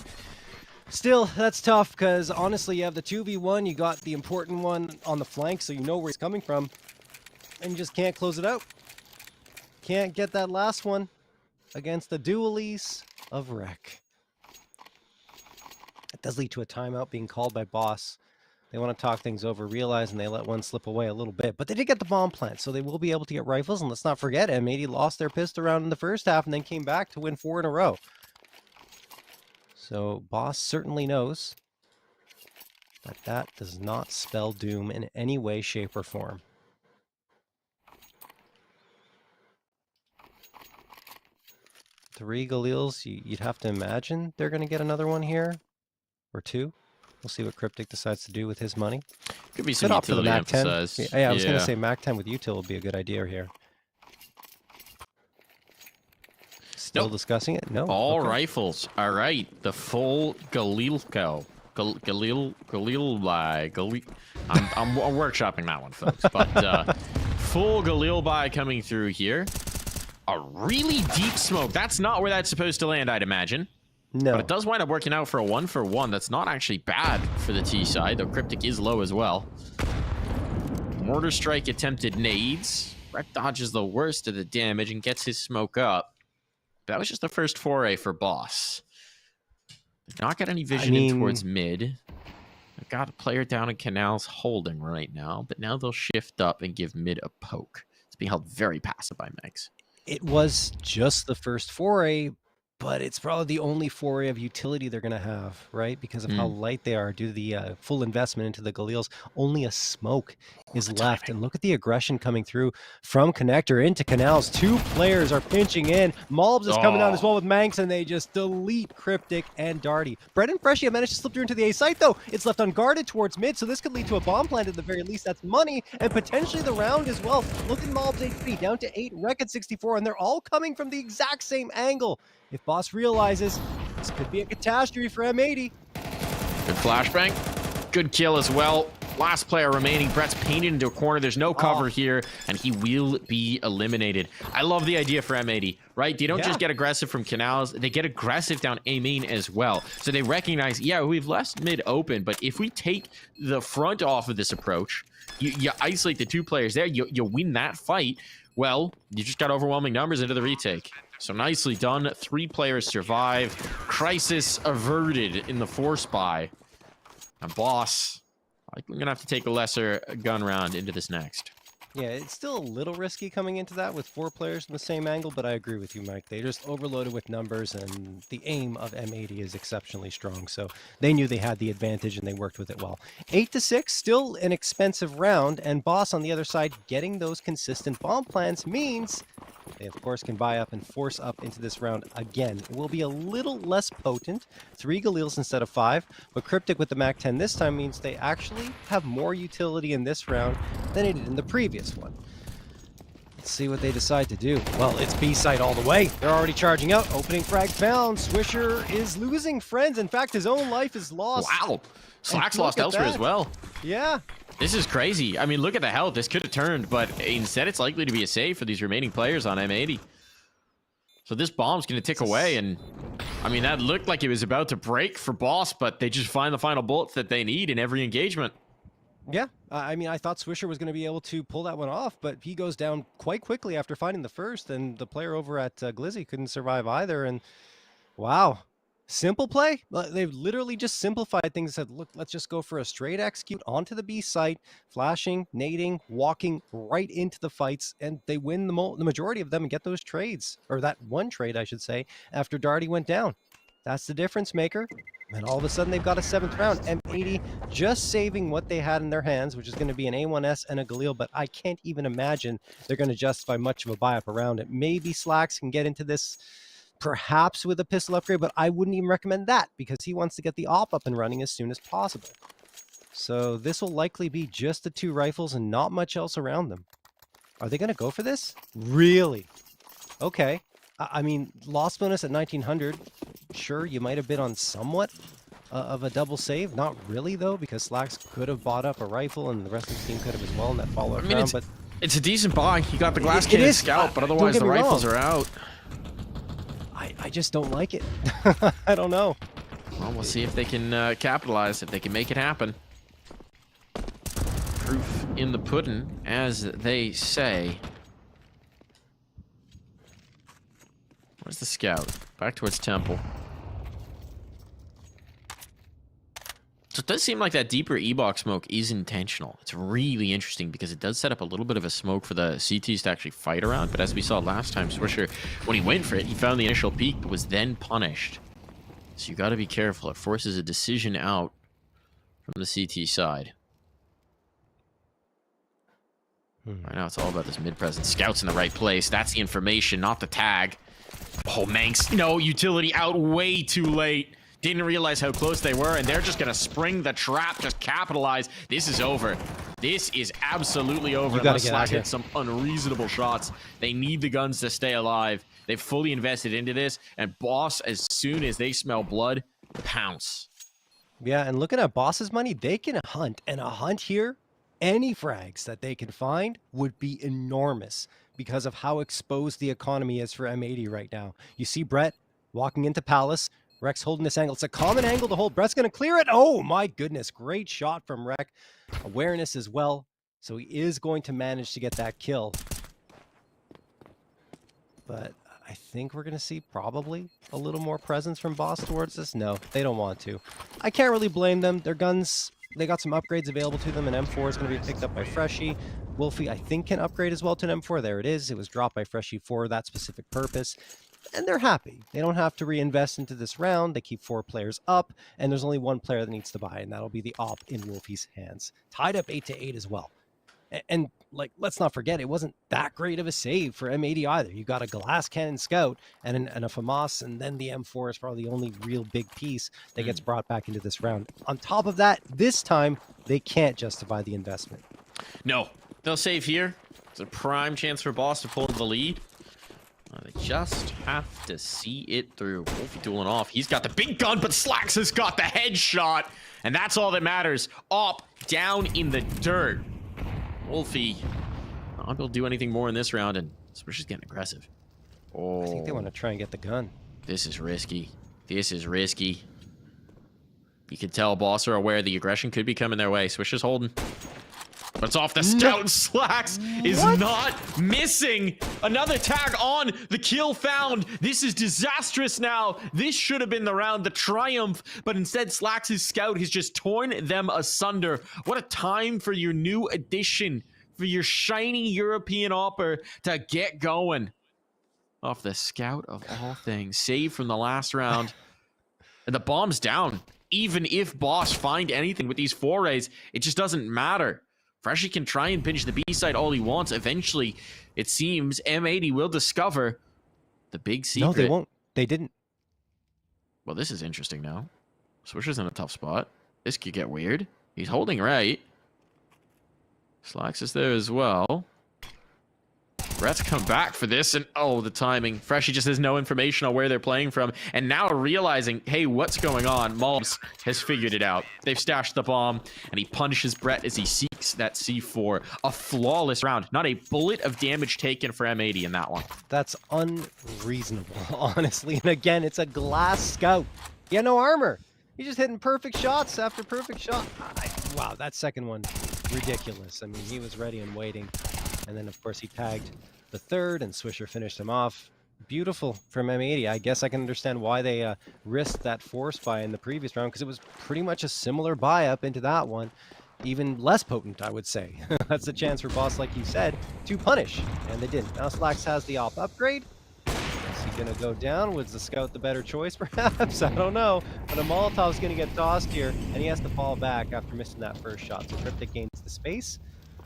Speaker 3: Still, that's tough, because honestly, you have the 2v1, you got the important one on the flank, so you know where he's coming from, and you just can't close it out. Can't get that last one against the dualies of Rec. It does lead to a timeout being called by Boss. They want to talk things over, realizing they let one slip away a little bit, but they did get the bomb plant, so they will be able to get rifles, and let's not forget, M80 lost their pistol round in the first half and then came back to win 4 in a row. So Boss certainly knows that that does not spell doom in any way, shape, or form. Three Galils, you'd have to imagine they're going to get another one here, or 2. We'll see what Cryptic decides to do with his money.
Speaker 2: Could be some
Speaker 3: opt for the
Speaker 2: utility
Speaker 3: Mac 10.
Speaker 2: emphasized.
Speaker 3: Yeah, I was going to say Mac 10 with util would be a good idea here. Still discussing it? No.
Speaker 2: All
Speaker 3: Okay.
Speaker 2: rifles. All right. The full Galilco. I'm workshopping that one, folks. But full Galilbai coming through here. A really deep smoke. That's not where that's supposed to land, I'd imagine.
Speaker 3: No.
Speaker 2: But it does wind up working out for a 1-for-1. That's not actually bad for the T side, though Cryptic is low as well. Mortar Strike attempted nades. Rec dodges the worst of the damage and gets his smoke up. That was just the first foray for Boss. Did not get any vision in towards mid. I've got a player down in Canals holding right now, but now they'll shift up and give mid a poke. It's being held very passive by Megs.
Speaker 3: It was just the first foray, but it's probably the only foray of utility they're going to have, right? Because of how light they are due to the full investment into the Galils. Only a smoke is left. And look at the aggression coming through from Connector into Canals. 2 players are pinching in. Malbs is coming out as well with Manx, and they just delete Cryptic and Darty. Brett and Freshie have managed to slip through into the A site, though. It's left unguarded towards mid, so this could lead to a bomb plant at the very least. That's money, and potentially the round as well. Look at Malbs HP, down to 8, Rec at 64, and they're all coming from the exact same angle. If Boss realizes, this could be a catastrophe for M80.
Speaker 2: Good flashbang. Good kill as well. Last player remaining. Brett's painted into a corner. There's no cover here, and he will be eliminated. I love the idea for M80, right? They don't just get aggressive from Canals. They get aggressive down A main as well. So they recognize, yeah, we've left mid open, but if we take the front off of this approach, you isolate the 2 players there, you win that fight. Well, you just got overwhelming numbers into the retake. So nicely done. 3 players survive. Crisis averted in the force buy. And Boss, I'm going to have to take a lesser gun round into this next.
Speaker 3: Yeah, it's still a little risky coming into that with 4 players in the same angle, but I agree with you, Mike. They just overloaded with numbers, and the aim of M80 is exceptionally strong. So they knew they had the advantage, and they worked with it well. 8-6, still an expensive round, and Boss on the other side getting those consistent bomb plans means they, of course, can buy up and force up into this round again. It will be a little less potent, 3 Galils instead of 5, but Cryptic with the Mac 10 this time means they actually have more utility in this round than they did in the previous one. Let's see what they decide to do. Well, it's B side all the way. They're already charging out. Opening frag found. Swisher is losing friends. In fact, his own life is lost.
Speaker 2: Wow. Slack's lost elsewhere as well.
Speaker 3: Yeah.
Speaker 2: This is crazy. I mean, look at the health. This could have turned, but instead it's likely to be a save for these remaining players on M80. So this bomb's going to tick away, and I mean, that looked like it was about to break for Boss, but they just find the final bullets that they need in every engagement.
Speaker 3: Yeah, I mean, I thought Swisher was going to be able to pull that one off, but he goes down quite quickly after finding the first, and the player over at Glizzy couldn't survive either, and wow. Simple play? They've literally just simplified things and said, look, let's just go for a straight execute onto the B site, flashing, nading, walking right into the fights, and they win the majority of them and get those trades, or that one trade, I should say, after Darty went down. That's the difference maker. And all of a sudden, they've got a 7th round. M80 just saving what they had in their hands, which is going to be an A1S and a Galil, but I can't even imagine they're going to justify much of a buy-up around it. Maybe Slacks can get into this perhaps with a pistol upgrade, but I wouldn't even recommend that because he wants to get the op up and running as soon as possible. So this will likely be just the 2 rifles and not much else around them. Are they going to go for this? Really? Okay. I mean, loss bonus at 1900. Sure, you might have bid on somewhat of a double save. Not really, though, because Slacks could have bought up a rifle and the rest of the team could have as well in that follow-up round. But
Speaker 2: it's a decent buy. You got the glass cannon scout, but otherwise the rifles are out.
Speaker 3: I just don't like it. I don't know.
Speaker 2: Well, we'll see if they can capitalize, if they can make it happen. Proof in the pudding, as they say. Where's the scout? Back towards Temple. So it does seem like that deeper E-box smoke is intentional. It's really interesting because it does set up a little bit of a smoke for the CTs to actually fight around. But as we saw last time, Swisher, when he went for it, he found the initial peak, but was then punished. So you got to be careful. It forces a decision out from the CT side. Right now, it's all about this mid-presence. Scout's in the right place. That's the information, not the tag. Oh, Manx. No, utility out way too late. Didn't realize how close they were, and they're just going to spring the trap, just capitalize. This is over. This is absolutely over.
Speaker 3: You got to get out here.
Speaker 2: Hit some unreasonable shots. They need the guns to stay alive. They've fully invested into this, and Boss, as soon as they smell blood, pounce.
Speaker 3: Yeah, and looking at Boss's money, they can hunt, and a hunt here, any frags that they can find would be enormous because of how exposed the economy is for M80 right now. You see Brett walking into Palace. Rex holding this angle. It's a common angle to hold. Brett's going to clear it. Oh, my goodness. Great shot from Rex. Awareness as well. So he is going to manage to get that kill. But I think we're going to see probably a little more presence from Boss towards this. No, they don't want to. I can't really blame them. Their guns, they got some upgrades available to them. An M4 is going to be picked up by Freshie. Wolfie, I think, can upgrade as well to an M4. There it is. It was dropped by Freshie for that specific purpose. And they're happy. They don't have to reinvest into this round. They keep 4 players up, and there's only 1 player that needs to buy, and that'll be the op in Wolfie's hands. Tied up 8-8 as well. And like, let's not forget, it wasn't that great of a save for M80 either. You got a glass cannon scout and a FAMAS, and then the M4 is probably the only real big piece that gets brought back into this round. On top of that, this time, they can't justify the investment.
Speaker 2: No, they'll save here. It's a prime chance for Boss to pull the lead. They just have to see it through. Wolfie dueling off. He's got the big gun, but Slacks has got the headshot. And that's all that matters. Op down in the dirt. Wolfie not able to do anything more in this round, and Swisher's getting aggressive. Oh,
Speaker 3: I think they want to try and get the gun.
Speaker 2: This is risky. This is risky. You can tell Boss are aware the aggression could be coming their way. Swisher's holding. But it's off the scout, and Slacks is not missing. Another tag on, the kill found. This is disastrous now. This should have been the round, the triumph, but instead Slacks' scout has just torn them asunder. What a time for your new addition, for your shiny European opper to get going. Off the scout of all things, save from the last round. And the bomb's down. Even if Boss find anything with these forays, it just doesn't matter. Freshie can try and pinch the B side all he wants. Eventually, it seems M80 will discover the big secret.
Speaker 3: No, they won't. They didn't.
Speaker 2: Well, this is interesting now. Swisher's in a tough spot. This could get weird. He's holding right. Slacks is there as well. Brett's come back for this, and oh, the timing. Freshie just has no information on where they're playing from, and now realizing, hey, what's going on? Malms has figured it out. They've stashed the bomb, and he punishes Brett as he seeks that C4. A flawless round. Not a bullet of damage taken for M80 in that one.
Speaker 3: That's unreasonable, honestly. And again, it's a glass scout. He had no armor. He's just hitting perfect shots after perfect shot. Wow, that second one, ridiculous. I mean, he was ready and waiting. And then, of course, he tagged the third, and Swisher finished him off. Beautiful from M80. I guess I can understand why they risked that force buy in the previous round, because it was pretty much a similar buy up into that one. Even less potent, I would say. That's a chance for Boss, like you said, to punish. And they didn't. Now Slacks has the op upgrade. As he gonna go down. Was the scout the better choice, perhaps? I don't know. But a Molotov's gonna get tossed here, and he has to fall back after missing that first shot. So Cryptic gains the space.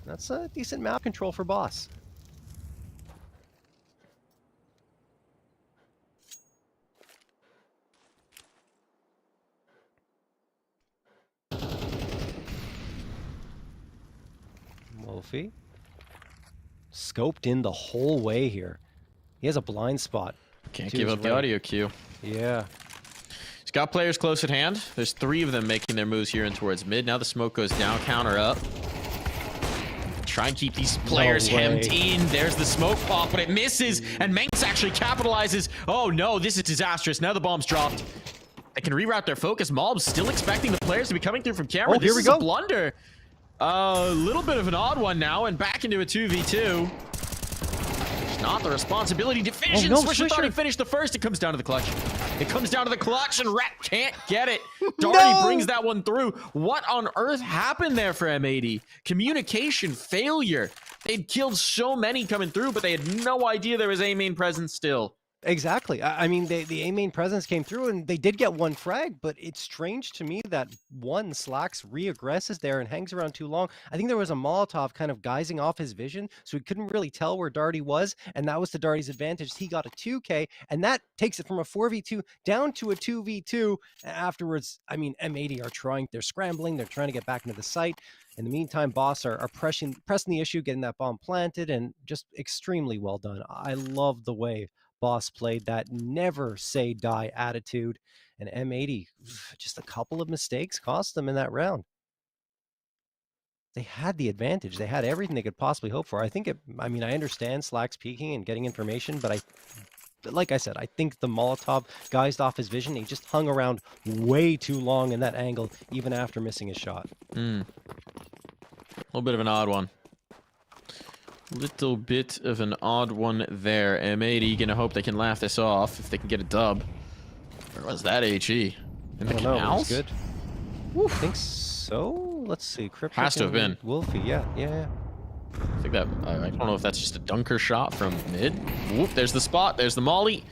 Speaker 3: That's a decent map control for Boss. Wolfie. Scoped in the whole way here. He has a blind spot.
Speaker 2: Can't
Speaker 3: to
Speaker 2: give
Speaker 3: his
Speaker 2: up the
Speaker 3: right.
Speaker 2: audio cue.
Speaker 3: Yeah.
Speaker 2: He's got players close at hand. There's 3 of them making their moves here in towards mid. Now the smoke goes down, counter up. Try and keep these players hemmed in. There's the smoke pop, but it misses. And Manx actually capitalizes. Oh no, this is disastrous. Now the bomb's dropped. They can reroute their focus. Mob's still expecting the players to be coming through from camera.
Speaker 3: Oh,
Speaker 2: This
Speaker 3: here we
Speaker 2: is
Speaker 3: go.
Speaker 2: a blunder. A little bit of an odd one now, and back into a 2v2. It's not the responsibility to finish.
Speaker 3: Oh, no,
Speaker 2: Swisher thought he
Speaker 3: Swisher.
Speaker 2: finished the first. It comes down to the clutch. It comes down to the clutch, and Rat can't get it. Darty brings that one through. What on earth happened there for M80? Communication failure. They'd killed so many coming through, but they had no idea there was a main presence still.
Speaker 3: Exactly. I mean, the A main presence came through and they did get one frag, but it's strange to me that one Slacks re-aggresses there and hangs around too long. I think there was a Molotov kind of guising off his vision, so he couldn't really tell where Darty was, and that was to Darty's advantage. He got a 2K, and that takes it from a 4v2 down to a 2v2. Afterwards, I mean, M80 are trying, they're scrambling, they're trying to get back into the site. In the meantime, Boss are pressing the issue, getting that bomb planted, and just extremely well done. I love the way Boss played that never say die attitude, and M80, just a couple of mistakes cost them in that round. They had the advantage. They had everything they could possibly hope for. I mean, I understand Slack's peeking and getting information, but like I said, I think the Molotov guised off his vision. He just hung around way too long in that angle, even after missing his shot.
Speaker 2: A little bit of an odd one. Little bit of an odd one there. M80 gonna hope they can laugh this off if they can get a dub. Where was that HE? In the
Speaker 3: I don't know, it was
Speaker 2: canals?
Speaker 3: good. I think so. Let's see. Cryptic
Speaker 2: Has to have
Speaker 3: and
Speaker 2: been.
Speaker 3: Wolfie, yeah.
Speaker 2: I think that, I don't know if that's just a dunker shot from mid. Whoop, there's the spot. There's the molly.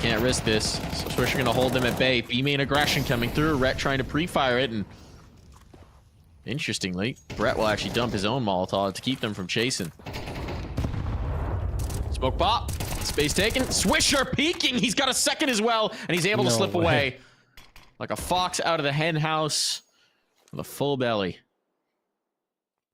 Speaker 2: Can't risk this. So Swisher gonna hold them at bay. B-main aggression coming through. Rhett trying to pre-fire it, and interestingly, Brett will actually dump his own Molotov to keep them from chasing. Smoke pop. Space taken. Swisher peeking. He's got a second as well, and he's able to slip away. Like a fox out of the hen house with a full belly.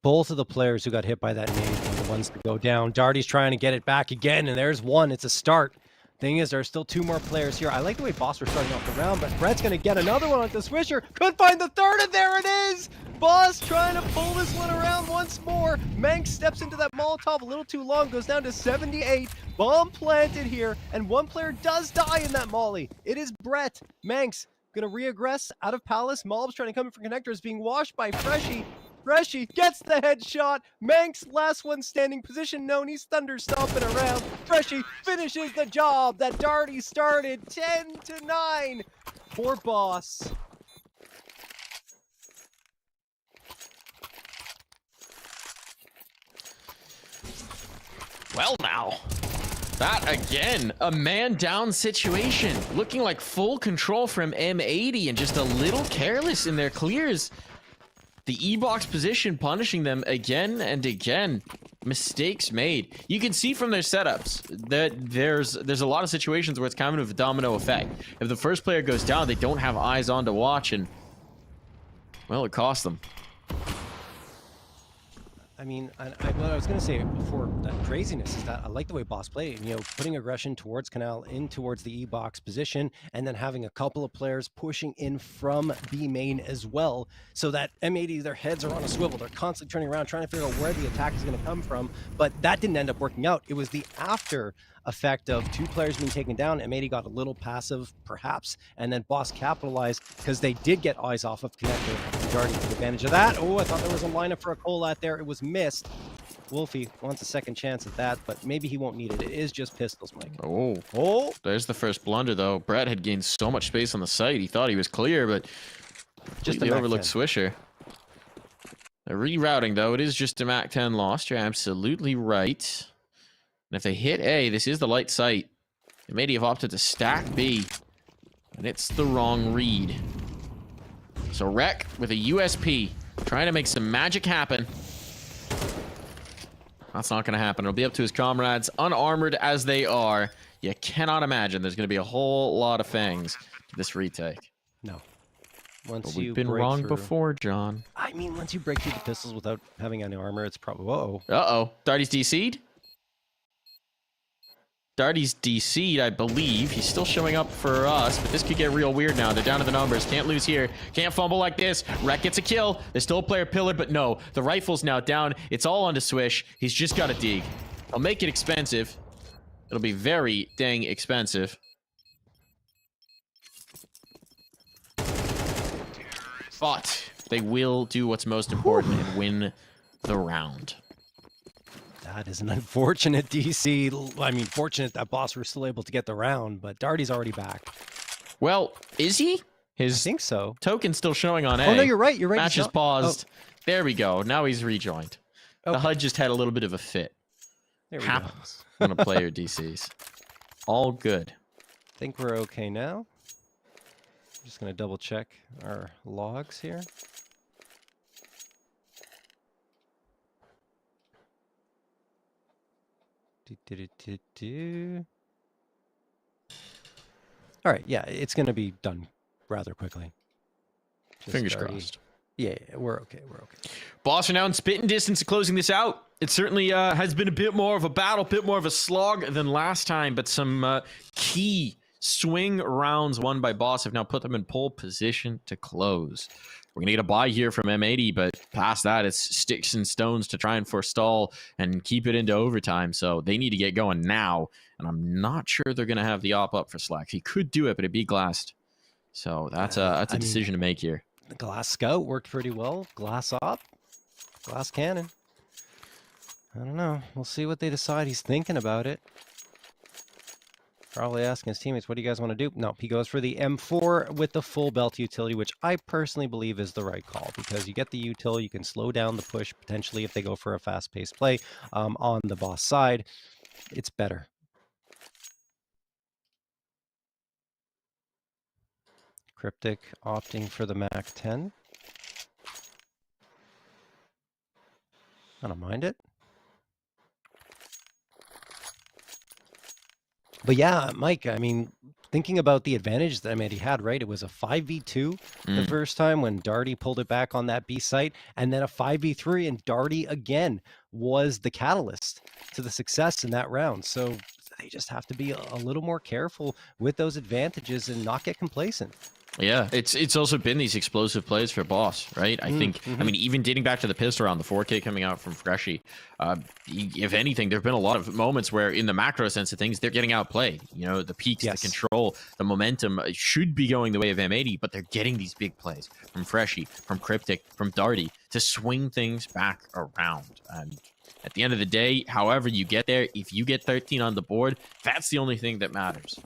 Speaker 3: Both of the players who got hit by that nade were the ones to go down. Darty's trying to get it back again, and there's one. It's a start. Thing is, there are still 2 more players here. I like the way Boss were starting off the round, but Brett's going to get another one onto Swisher. Could find the third, and there it is! Boss trying to pull this one around once more. Manx steps into that Molotov a little too long, goes down to 78. Bomb planted here, and one player does die in that molly. It is Brett. Manx going to reaggress out of Palace. Mob's trying to come in for connectors, being washed by Freshy. Freshy gets the headshot. Manx, last one standing, position known. He's thunder stomping around. Freshy finishes the job that Darty started. 10-9 for Boss.
Speaker 2: Well now, that again, a man down situation. Looking like full control from M80 and just a little careless in their clears. The E-box position punishing them again and again. Mistakes made. You can see from their setups that there's a lot of situations where it's kind of a domino effect. If the first player goes down, they don't have eyes on to watch, and well, it cost them.
Speaker 3: I mean, what I was going to say before that craziness is that I like the way Boss played. You know, putting aggression towards Canal, in towards the E-box position, and then having a couple of players pushing in from B main as well, so that M80, their heads are on a swivel. They're constantly turning around, trying to figure out where the attack is going to come from. But that didn't end up working out. It was the after effect of 2 players being taken down. M80 got a little passive, perhaps, and then Boss capitalized because they did get eyes off of Connector. Darty took advantage of that. Oh, I thought there was a lineup for a Colat there. It was missed. Wolfie wants a second chance at that, but maybe he won't need it. It is just pistols, Mike.
Speaker 2: Oh, there's the first blunder, though. Brett had gained so much space on the site. He thought he was clear, but just overlooked Swisher. The rerouting, though, it is just a MAC 10 loss. You're absolutely right. And if they hit A, this is the light site. M80 have opted to stack B, and it's the wrong read. So Rek with a USP, trying to make some magic happen. That's not going to happen. It'll be up to his comrades, unarmored as they are. You cannot imagine there's going to be a whole lot of fangs to this retake.
Speaker 3: No. Once
Speaker 2: But
Speaker 3: you
Speaker 2: we've been
Speaker 3: break
Speaker 2: wrong
Speaker 3: through,
Speaker 2: before, John.
Speaker 3: I mean, once you break through the pistols without having any armor, it's probably... Whoa.
Speaker 2: Uh-oh. Darty's DC'd? Darty's DC'd, I believe. He's still showing up for us, but this could get real weird now. They're down to the numbers. Can't lose here. Can't fumble like this. Rek gets a kill. There's still a player pillared, but no. The rifle's now down. It's all onto Swish. He's just got to dig. I'll make it expensive. It'll be very dang expensive. But they will do what's most important and win the round.
Speaker 3: That is an unfortunate DC. I mean, fortunate that Boss were still able to get the round, but Darty's already back.
Speaker 2: Well, is he?
Speaker 3: I
Speaker 2: His
Speaker 3: think so.
Speaker 2: token's still showing on A.
Speaker 3: Oh, no, you're right. You're right.
Speaker 2: Match
Speaker 3: he's
Speaker 2: is
Speaker 3: not-
Speaker 2: paused. There we go. Now he's rejoined. The
Speaker 3: Okay.
Speaker 2: HUD just had a little bit of a fit.
Speaker 3: There we go.
Speaker 2: Happens when a player DCs. All good.
Speaker 3: I think we're okay now. Just going to double check our logs here. All right, yeah, it's going to be done rather quickly. Just
Speaker 2: Fingers
Speaker 3: already-
Speaker 2: crossed.
Speaker 3: Yeah, we're okay. We're okay.
Speaker 2: Boss are now in spitting distance of closing this out. It certainly has been a bit more of a battle, bit more of a slog than last time, but some key swing rounds won by Boss have now put them in pole position to close. We're going to get a bye here from M80, but past that, it's sticks and stones to try and forestall and keep it into overtime. So they need to get going now, and I'm not sure they're going to have the op up for Slacks. He could do it, but it'd be glassed. So that's a decision to make here.
Speaker 3: The Glass Scout worked pretty well. Glass Op, Glass Cannon. I don't know. We'll see what they decide. He's thinking about it. Probably asking his teammates, what do you guys want to do? No, he goes for the M4 with the full belt utility, which I personally believe is the right call because you get the util, you can slow down the push potentially if they go for a fast-paced play on the Boss side. It's better. Cryptic opting for the Mac 10. I don't mind it. But yeah, Mike, I mean, thinking about the advantage that M80 had, right? It was a 5v2 the first time when Darty pulled it back on that B site, and then a 5v3, and Darty again was the catalyst to the success in that round. So they just have to be a little more careful with those advantages and not get complacent.
Speaker 2: Yeah, it's also been these explosive plays for Boss, right? I think, I mean, even dating back to the pistol round, the 4K coming out from Freshie, if anything, there have been a lot of moments where in the macro sense of things, they're getting outplayed. You know, the peaks,
Speaker 3: Yes.
Speaker 2: the control, the momentum should be going the way of M80, but they're getting these big plays from Freshie, from Cryptic, from Darty to swing things back around. And at the end of the day, however you get there, if you get 13 on the board, that's the only thing that matters.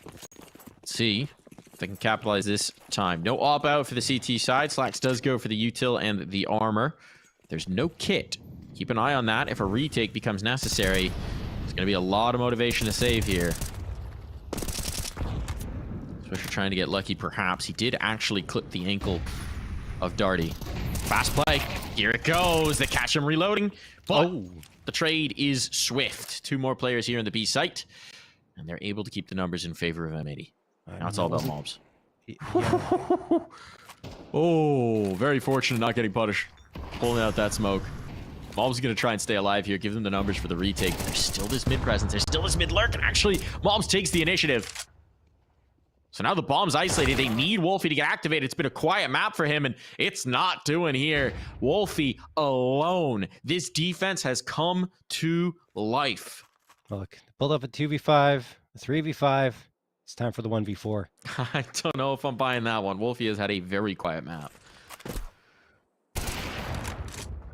Speaker 2: Let's see if they can capitalize this time. No op out for the CT side. Slacks does go for the util and the armor. There's no kit. Keep an eye on that. If a retake becomes necessary, there's going to be a lot of motivation to save here. Especially trying to get lucky, perhaps. He did actually clip the ankle of Darty. Fast play. Here it goes. They catch him reloading. But the trade is swift. 2 more players here in the B site. And they're able to keep the numbers in favor of M80. Now it's all about mobs.
Speaker 3: Yeah.
Speaker 2: Oh, very fortunate not getting punished. Pulling out that smoke. Mob's going to try and stay alive here. Give them the numbers for the retake. There's still this mid presence. There's still this mid lurk. And actually, Mobs takes the initiative. So now the bomb's isolated. They need Wolfie to get activated. It's been a quiet map for him, and it's not doing here. Wolfie alone. This defense has come to life.
Speaker 3: Look, pulled up a 2v5, a 3v5. It's time for the 1v4.
Speaker 2: I don't know if I'm buying that one. Wolfie has had a very quiet map.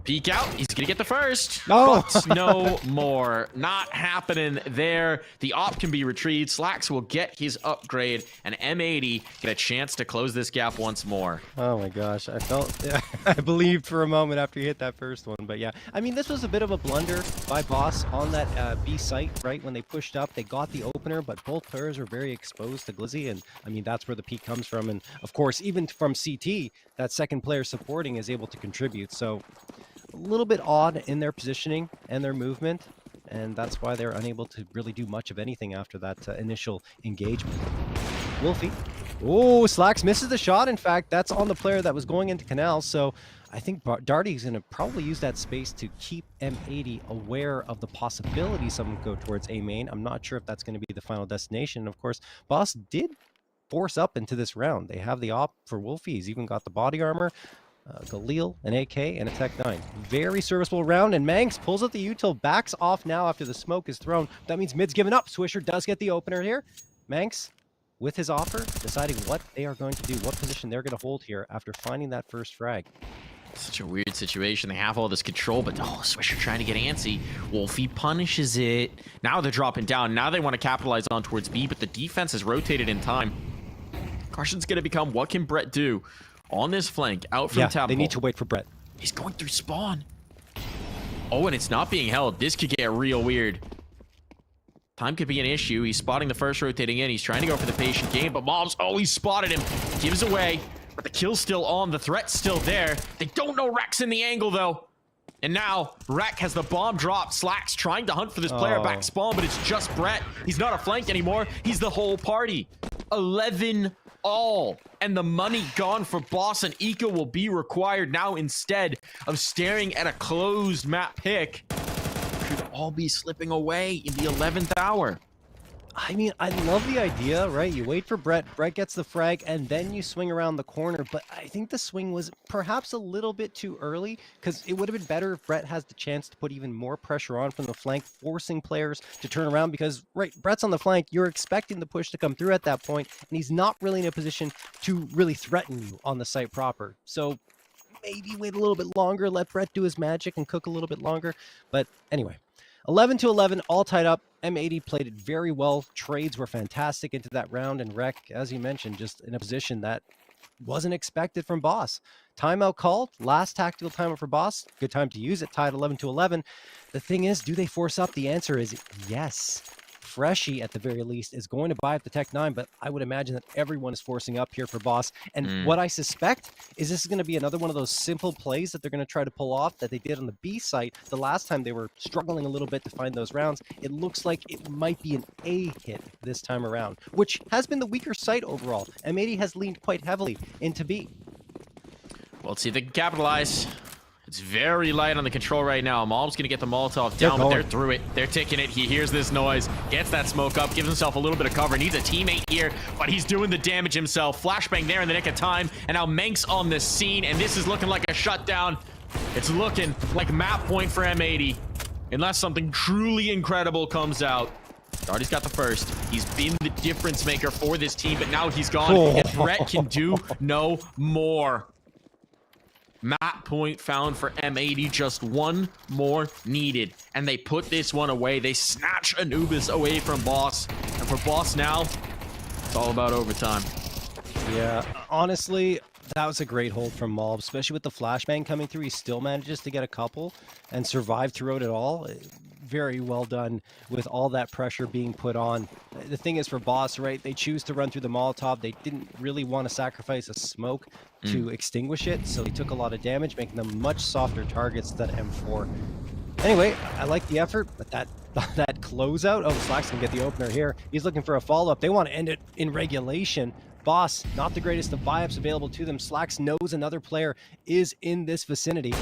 Speaker 2: Peek out. He's going to get the first.
Speaker 3: No.
Speaker 2: But no more. Not happening there. The op can be retrieved. Slacks will get his upgrade. And M80 get a chance to close this gap once more.
Speaker 3: Oh my gosh, I believed for a moment after he hit that first one, but yeah. I mean, this was a bit of a blunder by Boss on that B site, right? When they pushed up, they got the opener, but both players were very exposed to Glizzy, and I mean, that's where the peak comes from. And of course, even from CT, that second player supporting is able to contribute. So a little bit odd in their positioning and their movement, and that's why they're unable to really do much of anything after that initial engagement. Wolfie. Oh, Slacks misses the shot. In fact, that's on the player that was going into Canal. So I think Darty's going to probably use that space to keep M80 aware of the possibility someone go towards A main. I'm not sure if that's going to be the final destination. Of course, Boss did force up into this round. They have the op for Wolfie. He's even got the body armor, Galil, an AK, and a Tech 9. Very serviceable round, and Manx pulls out the util, backs off now after the smoke is thrown. That means mid's given up. Swisher does get the opener here. Manx, with his offer, deciding what they are going to do, what position they're going to hold here after finding that first frag.
Speaker 2: Such a weird situation. They have all this control, but Swisher trying to get antsy. Wolfie punishes it. Now they're dropping down. Now they want to capitalize on towards B, but the defense has rotated in time. Question's going to become, what can Brett do on this flank out from Tab?
Speaker 3: They need to wait for Brett.
Speaker 2: He's going through spawn. Oh, and it's not being held. This could get real weird. Time could be an issue. He's spotting the first rotating in. He's trying to go for the patient game, but Mobs, he spotted him. Gives away, but the kill's still on. The threat's still there. They don't know Rex in the angle, though. And now, Rek has the bomb dropped. Slacks trying to hunt for this player back spawn, but it's just Brett. He's not a flank anymore. He's the whole party. 11 all. And the money gone for Boss, and Eco will be required now instead of staring at a closed map pick. Should all be slipping away in the 11th hour.
Speaker 3: I mean, I love the idea, right? You wait for Brett, Brett gets the frag, and then you swing around the corner. But I think the swing was perhaps a little bit too early, because it would have been better if Brett has the chance to put even more pressure on from the flank, forcing players to turn around, because, right, Brett's on the flank, you're expecting the push to come through at that point, and he's not really in a position to really threaten you on the site proper. So maybe wait a little bit longer, let Brett do his magic and cook a little bit longer. But anyway, 11-11, all tied up. M80 played it very well. Trades were fantastic into that round, and Rek, as you mentioned, just in a position that wasn't expected from Boss. Timeout called, last tactical timeout for Boss. Good time to use it, tied 11-11. The thing is, do they force up? The answer is yes. Freshie, at the very least, is going to buy up the Tech 9, but I would imagine that everyone is forcing up here for Boss. And what I suspect is this is going to be another one of those simple plays that they're going to try to pull off that they did on the B site the last time they were struggling a little bit to find those rounds. It looks like it might be an A hit this time around, which has been the weaker site overall. M80 has leaned quite heavily into B.
Speaker 2: Well, let's see if they can capitalize. It's very light on the control right now. Mob's going to get the Molotov down, but they're through it. They're ticking it. He hears this noise, gets that smoke up, gives himself a little bit of cover. Needs a teammate here, but he's doing the damage himself. Flashbang there in the nick of time, and now Manx on the scene, and this is looking like a shutdown. It's looking like map point for M80, unless something truly incredible comes out. Darty's got the first. He's been the difference maker for this team, but now he's gone, and Brett can do no more. Map point found for M80, just one more needed, and they put this one away. They snatch Anubis away from Boss, and for Boss now, it's all about overtime.
Speaker 3: Yeah, honestly, that was a great hold from Mob, especially with the flashbang coming through. He still manages to get a couple and survive throughout it all. Very well done with all that pressure being put on. The thing is for Boss, right, they choose to run through the Molotov. They didn't really want to sacrifice a smoke to extinguish it, so they took a lot of damage, making them much softer targets than M4. Anyway, I like the effort, but that closeout, Slacks can get the opener here. He's looking for a follow-up. They want to end it in regulation. Boss, not the greatest of buy-ups available to them. Slacks knows another player is in this vicinity.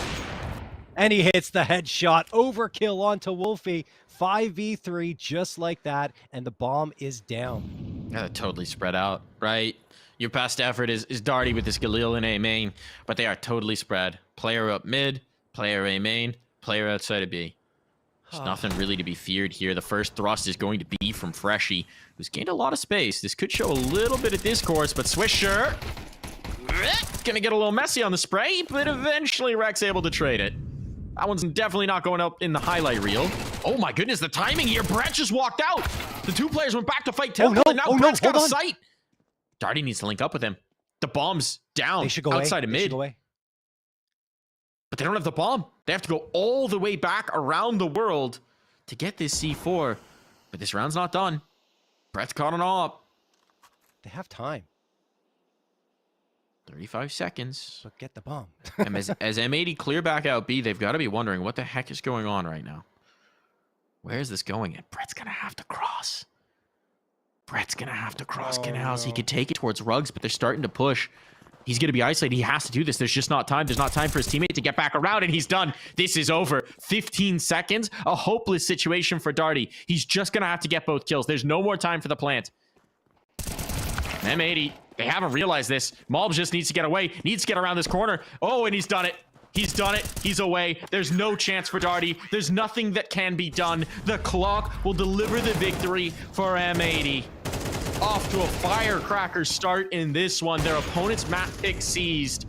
Speaker 3: And he hits the headshot. Overkill onto Wolfie. 5v3 just like that, and the bomb is down.
Speaker 2: Yeah, they're totally spread out, right? Your best effort is Darty with this Galil in A main, but they are totally spread. Player up mid, player A main, player outside of B. There's nothing really to be feared here. The first thrust is going to be from Freshie, who's gained a lot of space. This could show a little bit of discourse, but Swisher gonna get a little messy on the spray, but eventually Rek's able to trade it. That one's definitely not going up in the highlight reel. Oh my goodness, the timing here. Brett just walked out. The two players went back to fight Temple, and now Brett's got a sight. Darty needs to link up with him. The bomb's down
Speaker 3: They should go
Speaker 2: outside
Speaker 3: away.
Speaker 2: of
Speaker 3: They should
Speaker 2: mid.
Speaker 3: go away.
Speaker 2: But they don't have the bomb. They have to go all the way back around the world to get this C4. But this round's not done. Brett's caught on up.
Speaker 3: They have time.
Speaker 2: 35 seconds.
Speaker 3: So get the bomb.
Speaker 2: And as M80 clear back out B, they've got to be wondering what the heck is going on right now. Where is this going? And Brett's going to have to cross. Brett's going to have to cross canals. He could take it towards Ruggs, but they're starting to push. He's going to be isolated. He has to do this. There's just not time. There's not time for his teammate to get back around, and he's done. This is over. 15 seconds. A hopeless situation for Darty. He's just going to have to get both kills. There's no more time for the plant. M80, they haven't realized this. Mob just needs to get away. Needs to get around this corner. Oh, and he's done it. He's done it. He's away. There's no chance for Darty. There's nothing that can be done. The clock will deliver the victory for M80. Off to a firecracker start in this one. Their opponent's map pick seized.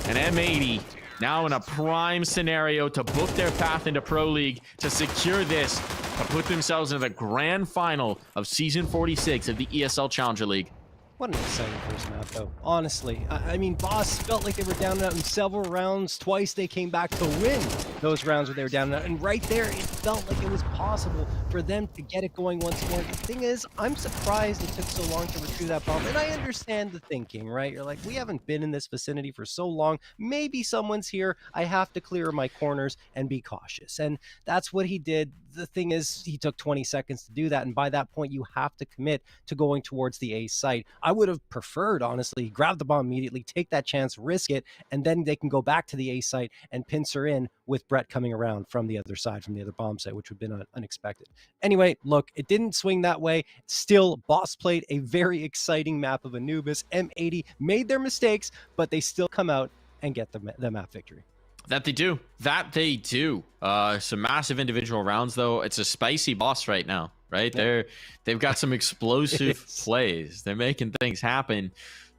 Speaker 2: And M80 now in a prime scenario to book their path into Pro League, to secure this, to put themselves into the grand final of Season 46 of the ESL Challenger League.
Speaker 3: What an exciting first map, though. Honestly, I mean, Boss felt like they were down and out in several rounds. Twice they came back to win those rounds where they were down and out. And right there, it felt like it was possible for them to get it going once more. The thing is, I'm surprised it took so long to retrieve that bomb. And I understand the thinking, right? You're like, we haven't been in this vicinity for so long. Maybe someone's here. I have to clear my corners and be cautious. And that's what he did. The thing is, he took 20 seconds to do that. And by that point, you have to commit to going towards the A site. I would have preferred, honestly, grab the bomb immediately, take that chance, risk it, and then they can go back to the A site and pincer in with Brett coming around from the other side, from the other bomb site, which would have been unexpected. Anyway, look, it didn't swing that way. Still, Boss played a very exciting map of Anubis. M80 made their mistakes, but they still come out and get the map victory.
Speaker 2: That they do. That they do. Some massive individual rounds, though. It's a spicy Boss right now, right?
Speaker 3: Yeah.
Speaker 2: They've got some explosive plays. They're making things happen.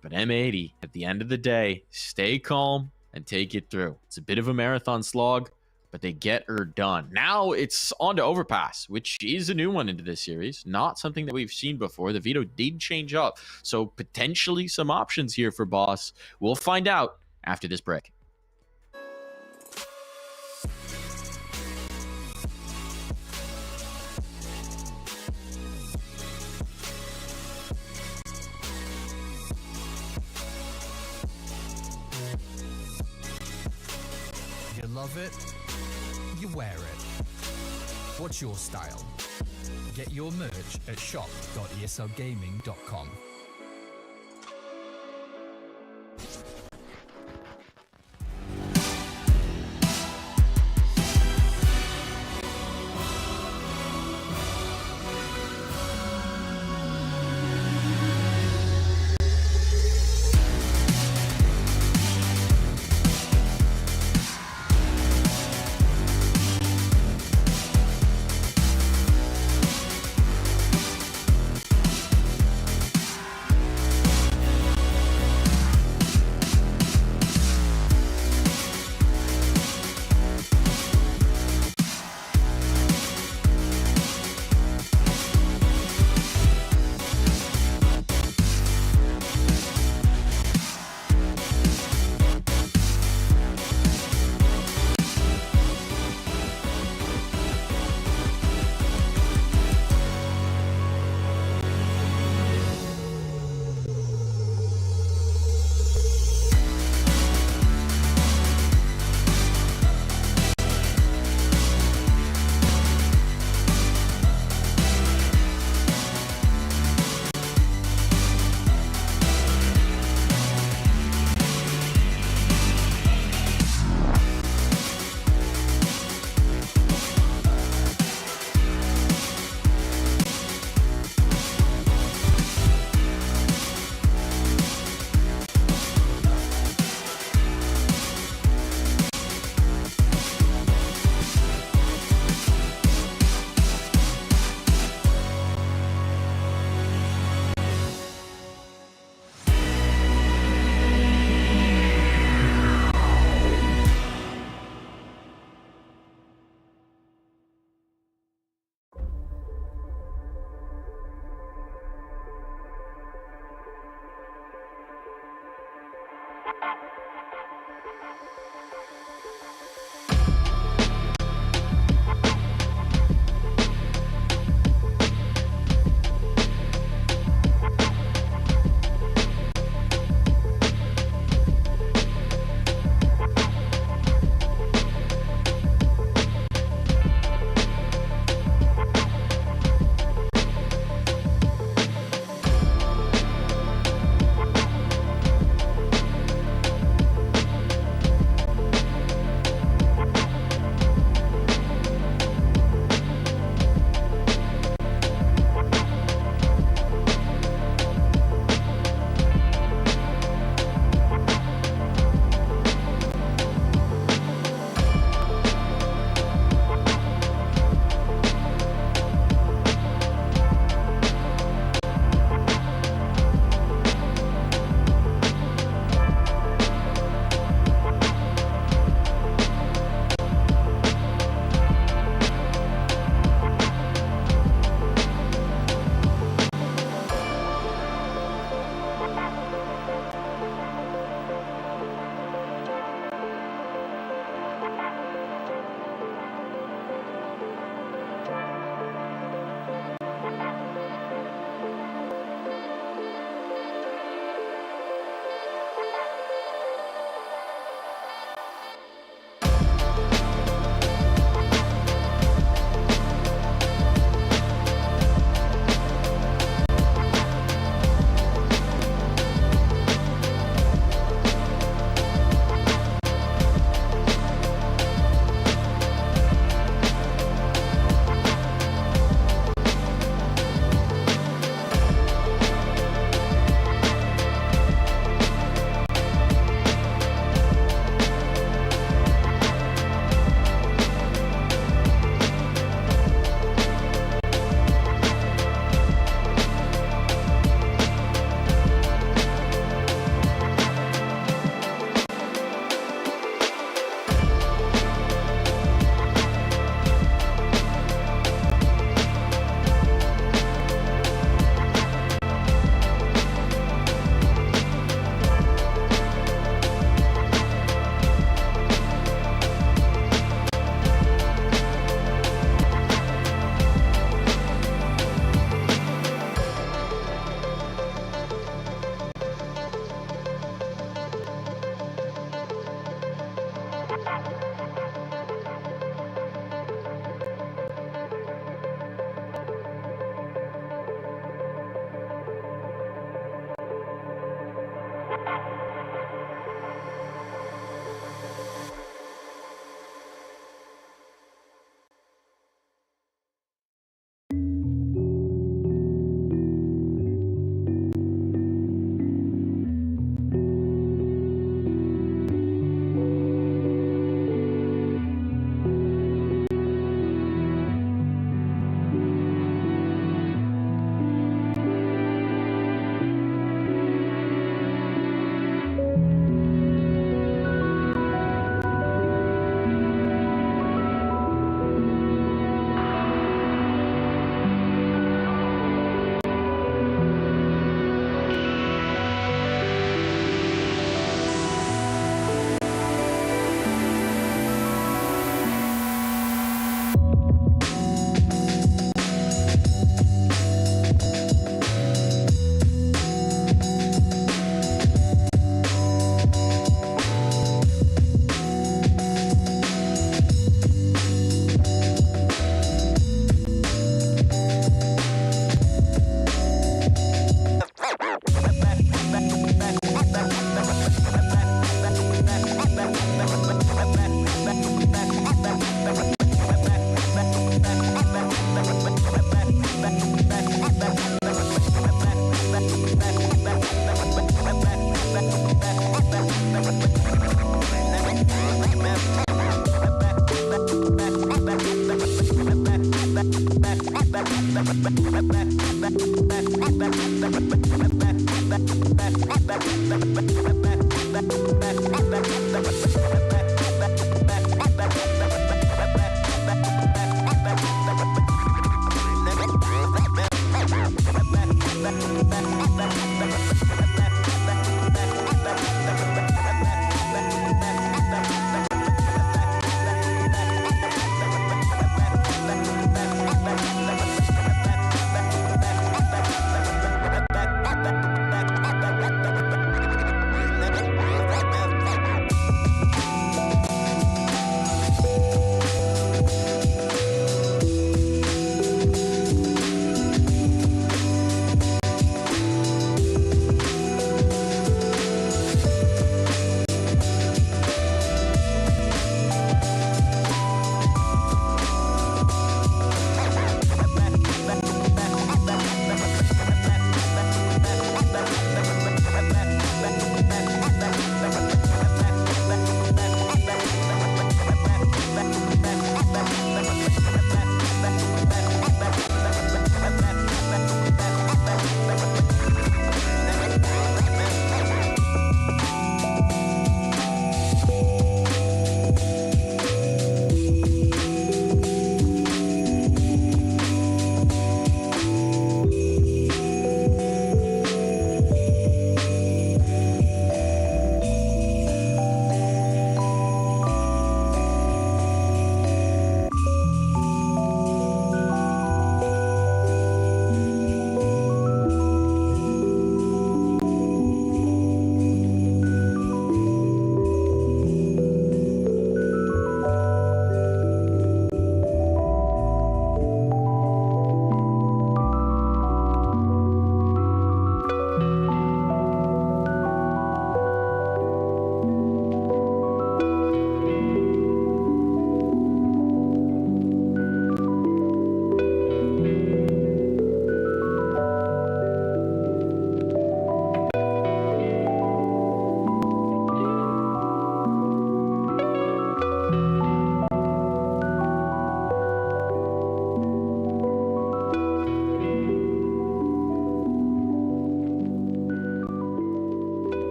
Speaker 2: But M80, at the end of the day, stay calm and take it through. It's a bit of a marathon slog, but they get her done. Now it's on to Overpass, which is a new one into this series. Not something that we've seen before. The veto did change up, so potentially some options here for Boss. We'll find out after this break.
Speaker 5: You love it, you wear it. What's your style? Get your merch at shop.eslgaming.com.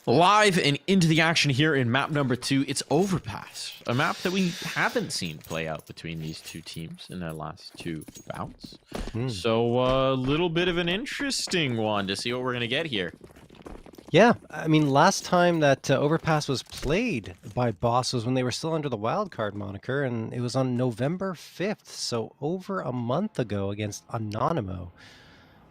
Speaker 2: Live and into the action here in map number 2. It's Overpass, a map that we haven't seen play out between these two teams in their last 2 bouts. So a little bit of an interesting one to see what we're going to get here.
Speaker 3: Yeah, I mean, last time that Overpass was played by Boss was when they were still under the wildcard moniker, and it was on November 5th, so over a month ago against Anonymous.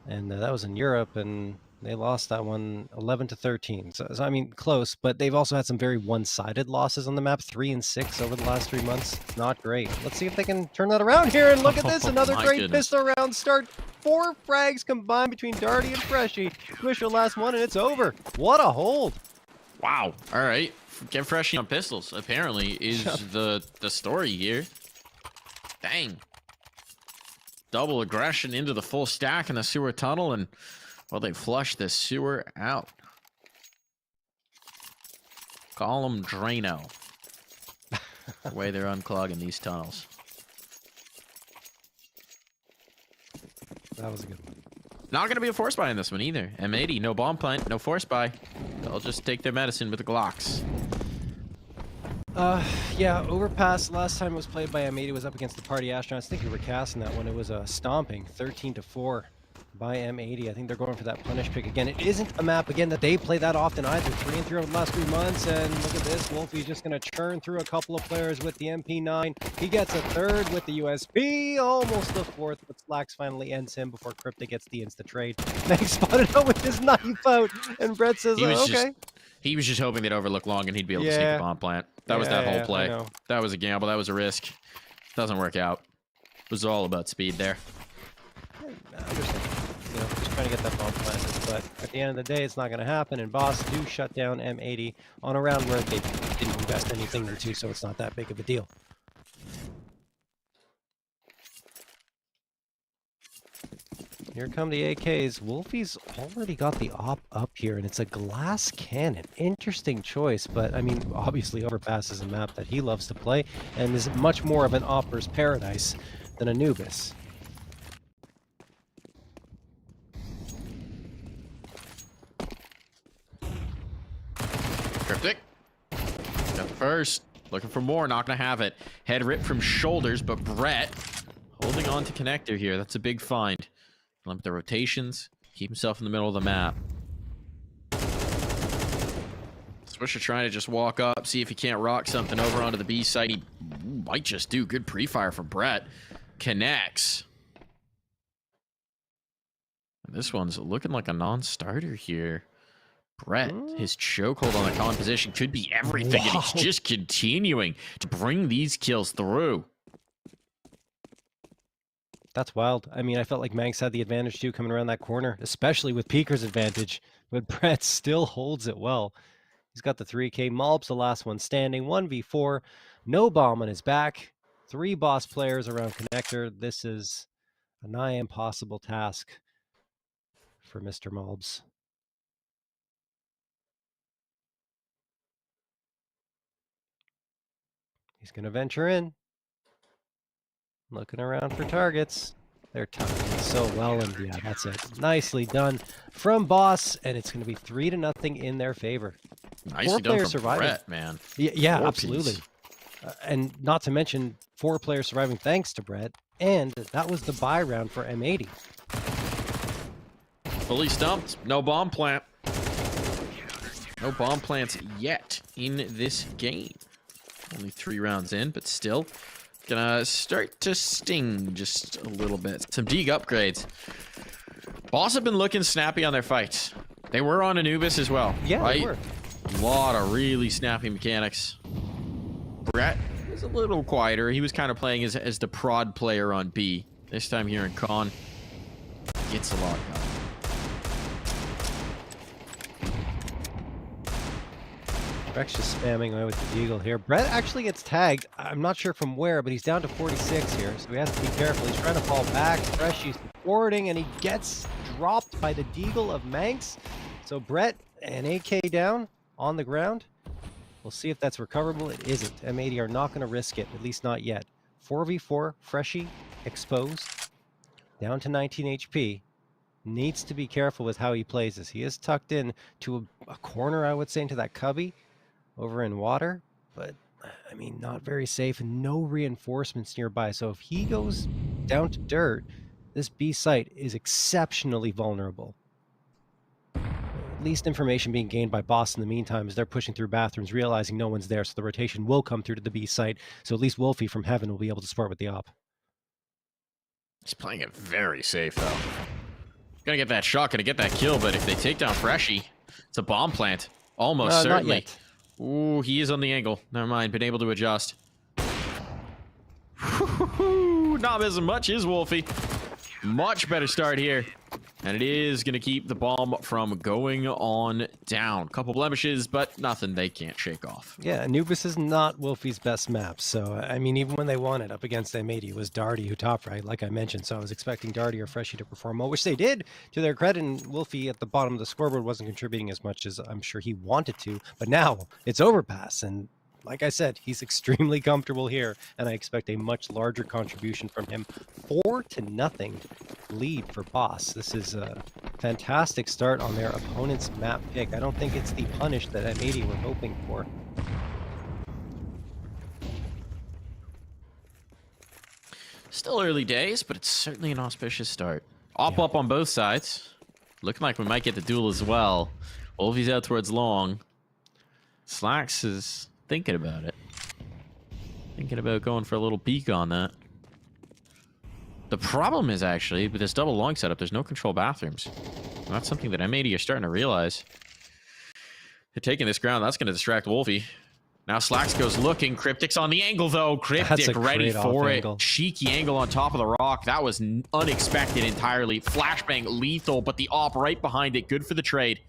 Speaker 3: And that was in Europe, and they lost that one 11-13. So, I mean, close, but they've also had some very one-sided losses on the map, 3 and 6 over the last 3 months. Not great. Let's see if they can turn that around here, and look at this, another
Speaker 2: My
Speaker 3: great
Speaker 2: goodness.
Speaker 3: pistol round start. 4 frags combined between Darty and Freshy. Swisher last one, and it's over. What a hold.
Speaker 2: Wow. All right. Get Freshy on pistols, apparently, is the story here. Dang. Double aggression into the full stack in the sewer tunnel, and, well, they flush the sewer out. Call them Drano. The way they're unclogging these tunnels.
Speaker 3: That was a good one.
Speaker 2: Not going to be a force buy in this one either. M80, no bomb plant, no force buy. They'll just take their medicine with the Glocks.
Speaker 3: Yeah, Overpass last time it was played by M80 was up against the Party Astronauts. I think we were casting that one. It was a stomping, 13-4 by M80. I think they're going for that punish pick again. It isn't a map, again, that they play that often either. 3 and 3 over the last 3 months, and look at this. Wolfie's just going to churn through a couple of players with the MP9. He gets a 3rd with the USP, almost the 4th, but Slacks finally ends him before Crypta gets the insta-trade. Meg spotted out with his knife out, and Brett says, okay.
Speaker 2: He was just hoping they'd overlook long and he'd be able to sneak
Speaker 3: Yeah.
Speaker 2: the bomb plant. That was that whole
Speaker 3: I
Speaker 2: play.
Speaker 3: know.
Speaker 2: That was a gamble. That was a risk. Doesn't work out. It was all about speed there.
Speaker 3: I understand. You know, just trying to get that bomb planted, but at the end of the day, it's not going to happen. And Boss do shut down M80 on a round where they didn't invest anything or two, so it's not that big of a deal. Here come the AKs. Wolfie's already got the op up here, and it's a glass cannon. Interesting choice, but I mean, obviously Overpass is a map that he loves to play, and is much more of an opper's paradise than Anubis.
Speaker 2: Cryptic. Got the first. Looking for more. Not going to have it. Head ripped from shoulders, but Brett holding on to connector here. That's a big find. Limit the rotations. Keep himself in the middle of the map. Swisher trying to just walk up, see if he can't rock something over onto the B side. He might just do. Good pre-fire from Brett. Connects. And this one's looking like a non-starter here. Brett, his chokehold on the con position could be everything, and he's just continuing to bring these kills through.
Speaker 3: That's wild. I mean, I felt like Manx had the advantage too coming around that corner, especially with Peeker's advantage, but Brett still holds it well. He's got the 3K. Malb's the last one standing. 1v4. No bomb on his back. 3 boss players around connector. This is a nigh impossible task for Mr. Malbs. He's going to venture in. Looking around for targets. They're timing it so well, and yeah, that's it. Nicely done from Boss, and it's going to be 3-0 in their favor.
Speaker 2: Nicely done from Brett, man.
Speaker 3: Yeah,
Speaker 2: 4
Speaker 3: absolutely.
Speaker 2: piece.
Speaker 3: And not to mention 4 players surviving thanks to Brett, and that was the buy round for M80.
Speaker 2: Fully stumped. No bomb plant. No bomb plants yet in this game. Only 3 rounds in, but still gonna start to sting just a little bit. Some Deeg upgrades. Boss have been looking snappy on their fights. They were on Anubis as well.
Speaker 3: Yeah,
Speaker 2: right?
Speaker 3: they were.
Speaker 2: A lot of really snappy mechanics. Brett was a little quieter. He was kind of playing as the prod player on B. This time here in Con, gets a lot done.
Speaker 3: Rex just spamming away with the Deagle here. Brett actually gets tagged. I'm not sure from where, but he's down to 46 here, so he has to be careful. He's trying to fall back. Freshy's supporting, and he gets dropped by the Deagle of Manx. So Brett, an AK down on the ground. We'll see if that's recoverable. It isn't. M80 are not going to risk it, at least not yet. 4v4, Freshy exposed, down to 19 HP. needs to be careful with how he plays this. He is tucked in to a corner, I would say, into that cubby over in water, but I mean, not very safe and no reinforcements nearby. So if he goes down to dirt, this B site is exceptionally vulnerable. At least information being gained by Boss in the meantime as they're pushing through bathrooms, realizing no one's there, so the rotation will come through to the B site. So at least Wolfie from Heaven will be able to support with the op.
Speaker 2: He's playing it very safe, though. Gonna get that shot, gonna get that kill, but if they take down Freshy, it's a bomb plant. Almost certainly.
Speaker 3: Not yet.
Speaker 2: Ooh, he is on the angle. Never mind, been able to adjust. Not missing much is Wolfie. Much better start here. And it is going to keep the bomb from going on down. Couple blemishes, but nothing they can't shake off.
Speaker 3: Yeah, Anubis is not Wolfie's best map. So, I mean, even when they won it up against M80, it was Darty who top right, like I mentioned. So I was expecting Darty or Freshy to perform well, which they did to their credit. And Wolfie at the bottom of the scoreboard wasn't contributing as much as I'm sure he wanted to. But now it's Overpass. And like I said, he's extremely comfortable here. And I expect a much larger contribution from him. 4-0 lead for Boss. This is a fantastic start on their opponent's map pick. I don't think it's the punish that M80 were hoping for.
Speaker 2: Still early days, but it's certainly an auspicious start. Up on both sides. Looking like we might get the duel as well. Wolfie's out towards long. Slacks is thinking about it. Thinking about going for a little peek on that. The problem is actually, with this double long setup, there's no control bathrooms. And that's something that M80 are starting to realize. They're taking this ground, that's going to distract Wolfie. Now Slacks goes looking. Cryptic's on the angle, though. Cryptic ready for it.
Speaker 3: Angle.
Speaker 2: Cheeky angle on top of the rock. That was unexpected entirely. Flashbang lethal, but the op right behind it. Good for the trade.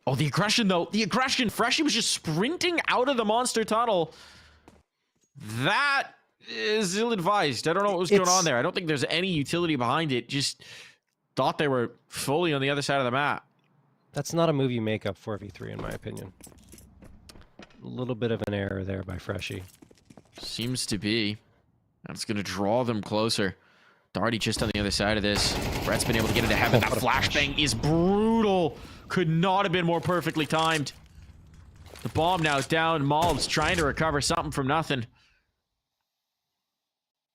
Speaker 2: Oh, the aggression, though. The aggression. Freshy was just sprinting out of the monster tunnel. That is ill-advised. I don't know what was going on there. I don't think there's any utility behind it. Just thought they were fully on the other side of the map.
Speaker 3: That's not a move you make up 4v3, in my opinion. A little bit of an error there by Freshy.
Speaker 2: Seems to be. That's going to draw them closer. Darty just on the other side of this. Brett's been able to get into heaven. That flashbang is brutal. Could not have been more perfectly timed. The bomb now is down. Malb's trying to recover something from nothing.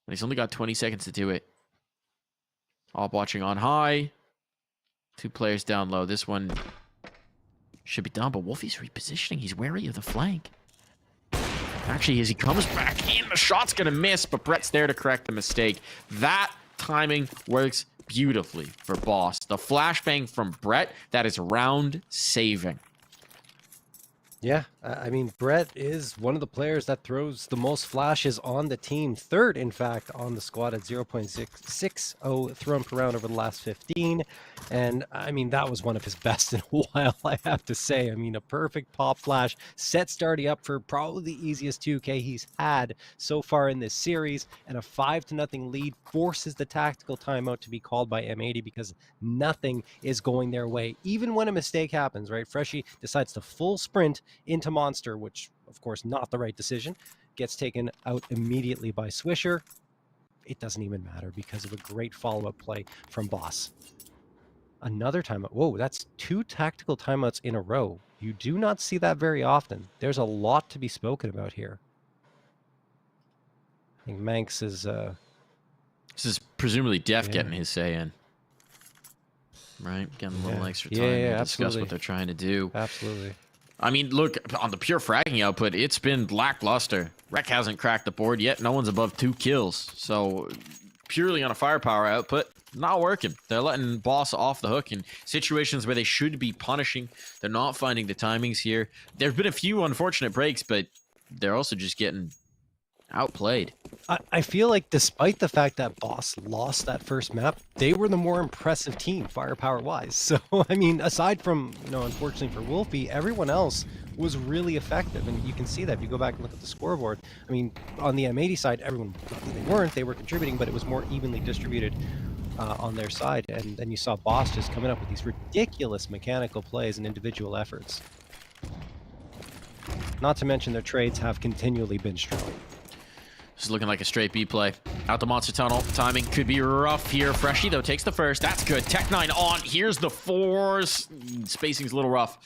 Speaker 2: But he's only got 20 seconds to do it. Op watching on high. 2 players down low. This one should be done, but Wolfie's repositioning. He's wary of the flank. Actually, as he comes back in, the shot's going to miss, but Brett's there to correct the mistake. That timing works beautifully for Boss. The flashbang from Brett, that is round saving.
Speaker 3: Yeah, I mean, Brett is one of the players that throws the most flashes on the team. Third, in fact, on the squad at 0.660 thrown per round over the last 15. And, I mean, that was one of his best in a while, I have to say. I mean, a perfect pop flash sets Darty up for probably the easiest 2K he's had so far in this series. And a 5-0 lead forces the tactical timeout to be called by M80 because nothing is going their way. Even when a mistake happens, right? Freshy decides to full sprint into Monster, which of course not the right decision, gets taken out immediately by Swisher. It doesn't even matter because of a great follow-up play from Boss. Another timeout. Whoa, that's 2 tactical timeouts in a row. You do not see that very often. There's a lot to be spoken about here. I think Manx is
Speaker 2: This is presumably Def getting his say in. Right? Getting a little extra time to discuss what they're trying to do.
Speaker 3: Absolutely.
Speaker 2: I mean, look, on the pure fragging output, it's been lackluster. Rec hasn't cracked the board yet. No one's above 2 kills. So, purely on a firepower output, not working. They're letting Boss off the hook in situations where they should be punishing. They're not finding the timings here. There have been a few unfortunate breaks, but they're also just getting outplayed.
Speaker 3: I feel like despite the fact that Boss lost that first map, they were the more impressive team firepower-wise. So, I mean, aside from, you know, unfortunately for Wolfie, everyone else was really effective. And you can see that if you go back and look at the scoreboard. I mean, on the M80 side, everyone, they were contributing, but it was more evenly distributed on their side. And then you saw Boss just coming up with these ridiculous mechanical plays and individual efforts. Not to mention their trades have continually been strong.
Speaker 2: This is looking like a straight B play. Out the monster tunnel. Timing could be rough here. Freshie, though, takes the first. That's good. Tech9 on. Here's the fours. Spacing's a little rough.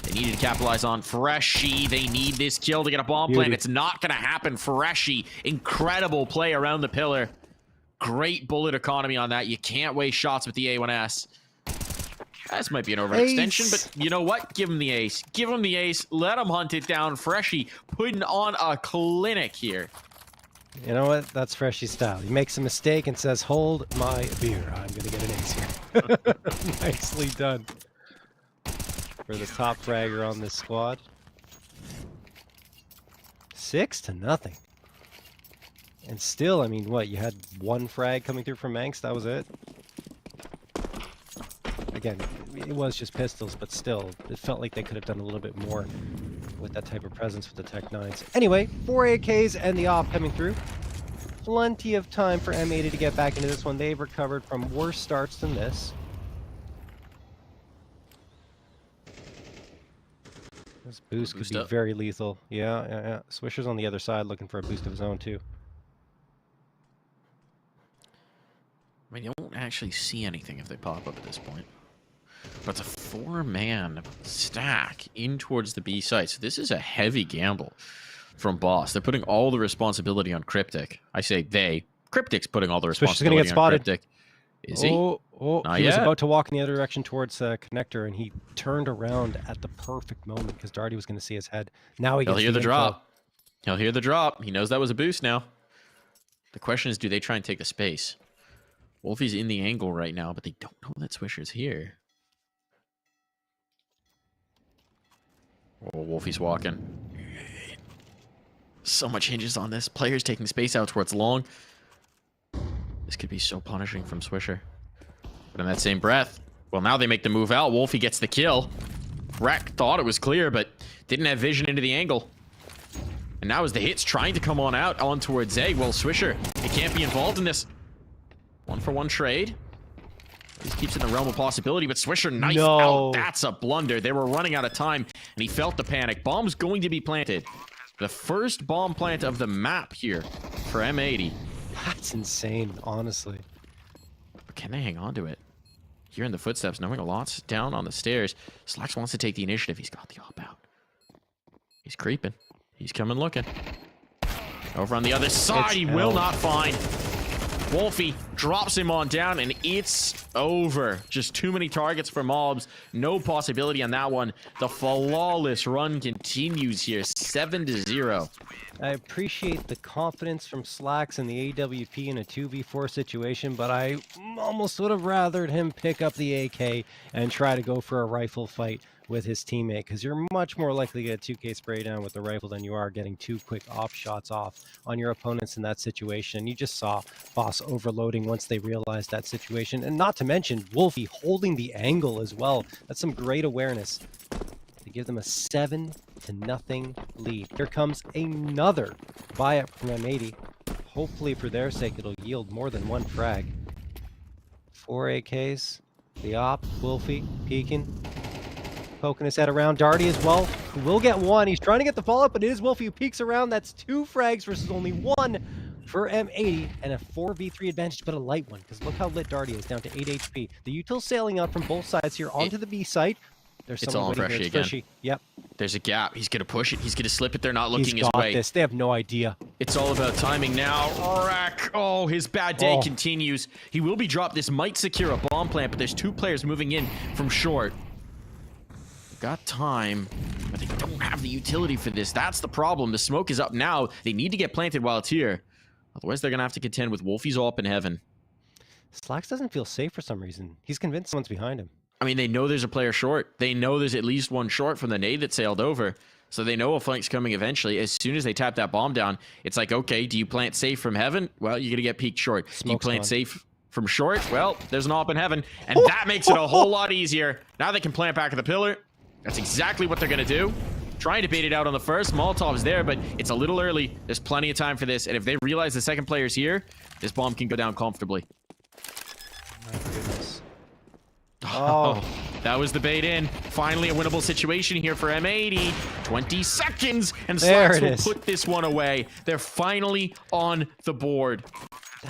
Speaker 2: They needed to capitalize on Freshie. They need this kill to get a bomb plant. It's not going to happen. Freshie, incredible play around the pillar. Great bullet economy on that. You can't waste shots with the A1S. This might be an overextension, but you know what? Give him the ace. Give him the ace. Let him hunt it down. Freshie putting on a clinic here.
Speaker 3: You know what? That's Freshie's style. He makes a mistake and says, hold my beer. I'm going to get an ace here. Nicely done. For the top fragger on this squad. 6-0. And still, I mean, what? You had one frag coming through from Manx. That was it. Again, it was just pistols, but still, it felt like they could have done a little bit more with that type of presence with the Tech 9s. Anyway, 4 AKs and the op coming through. Plenty of time for M80 to get back into this one. They've recovered from worse starts than this. This boost could be very lethal. Yeah. Swisher's on the other side looking for a boost of his own, too.
Speaker 2: I mean, you won't actually see anything if they pop up at this point. But it's a 4-man stack in towards the B site. So this is a heavy gamble from Boss. They're putting all the responsibility on Cryptic. I say they. Cryptic's putting all the responsibility on Cryptic. Is he?
Speaker 3: Oh,
Speaker 2: Not
Speaker 3: he
Speaker 2: yet.
Speaker 3: was about to walk in the other direction towards Connector, and he turned around at the perfect moment because Darty was going to see his head. Now
Speaker 2: He'll
Speaker 3: gets
Speaker 2: hear the
Speaker 3: info.
Speaker 2: drop. He'll hear the drop. He knows that was a boost now. The question is, do they try and take the space? Wolfie's in the angle right now, but they don't know that Swisher's here. Oh, Wolfie's walking. So much hinges on this. Players taking space out towards long. This could be so punishing from Swisher. But in that same breath, well, now they make the move out. Wolfie gets the kill. Wreck thought it was clear, but didn't have vision into the angle. And now as the hit's trying to come on out on towards Egg, well, Swisher, he can't be involved in this. 1-for-1 trade. This keeps it in the realm of possibility, but Swisher knifed out. That's a blunder. They were running out of time, and he felt the panic. Bomb's going to be planted. The first bomb plant of the map here for M80.
Speaker 3: That's insane, honestly.
Speaker 2: But can they hang on to it? Hearing the footsteps, knowing a lot's down on the stairs. Slacks wants to take the initiative. He's got the op out. He's creeping. He's coming looking. Over on the other side, he will not find. Wolfie drops him on down, and it's over. Just too many targets for mobs. No possibility on that one. The flawless run continues here. 7-0.
Speaker 3: I appreciate the confidence from Slacks in the AWP in a 2v4 situation, but I almost would have rathered him pick up the AK and try to go for a rifle fight with his teammate, because you're much more likely to get a 2K spray down with the rifle than you are getting 2 quick off shots off on your opponents in that situation. You just saw Boss overloading once they realized that situation, and not to mention Wolfie holding the angle as well. That's some great awareness to give them a 7-0 lead. Here comes another buy-up from M80. Hopefully for their sake it'll yield more than 1 frag. 4 AKs, the op, Wolfie, peeking. Poking his head around. Darty as well, who will get 1. He's trying to get the follow-up, but it is Wolfie who peeks around. That's 2 frags versus only 1 for M80, and a 4v3 advantage, but a light one, because look how lit Darty is, down to 8 HP. The util sailing out from both sides here onto the B site. There's
Speaker 2: It's all on Freshie again.
Speaker 3: Yep.
Speaker 2: There's a gap. He's going to push it. He's going to slip it. They're not looking
Speaker 3: He's
Speaker 2: his
Speaker 3: got
Speaker 2: way.
Speaker 3: this. They have no idea.
Speaker 2: It's all about timing now. Rack. Oh, his bad day continues. He will be dropped. This might secure a bomb plant, but there's 2 players moving in from short. Got time, but they don't have the utility for this. That's the problem. The smoke is up now. They need to get planted while it's here. Otherwise, they're going to have to contend with Wolfie's up in heaven.
Speaker 3: Slacks doesn't feel safe for some reason. He's convinced someone's behind him.
Speaker 2: I mean, they know there's a player short. They know there's at least 1 short from the nade that sailed over. So they know a flank's coming eventually. As soon as they tap that bomb down, it's like, okay, do you plant safe from heaven? Well, you're going to get peeked short. Do you plant safe from short? Well, there's an op in heaven. And that makes it a whole lot easier. Now they can plant back at the pillar. That's exactly what they're going to do. Trying to bait it out on the first. Molotov's there, but it's a little early. There's plenty of time for this. And if they realize the second player's here, this bomb can go down comfortably.
Speaker 3: My goodness.
Speaker 2: Oh, that was the bait in. Finally a winnable situation here for M80. 20 seconds, and Slacks will put this one away. They're finally on the board.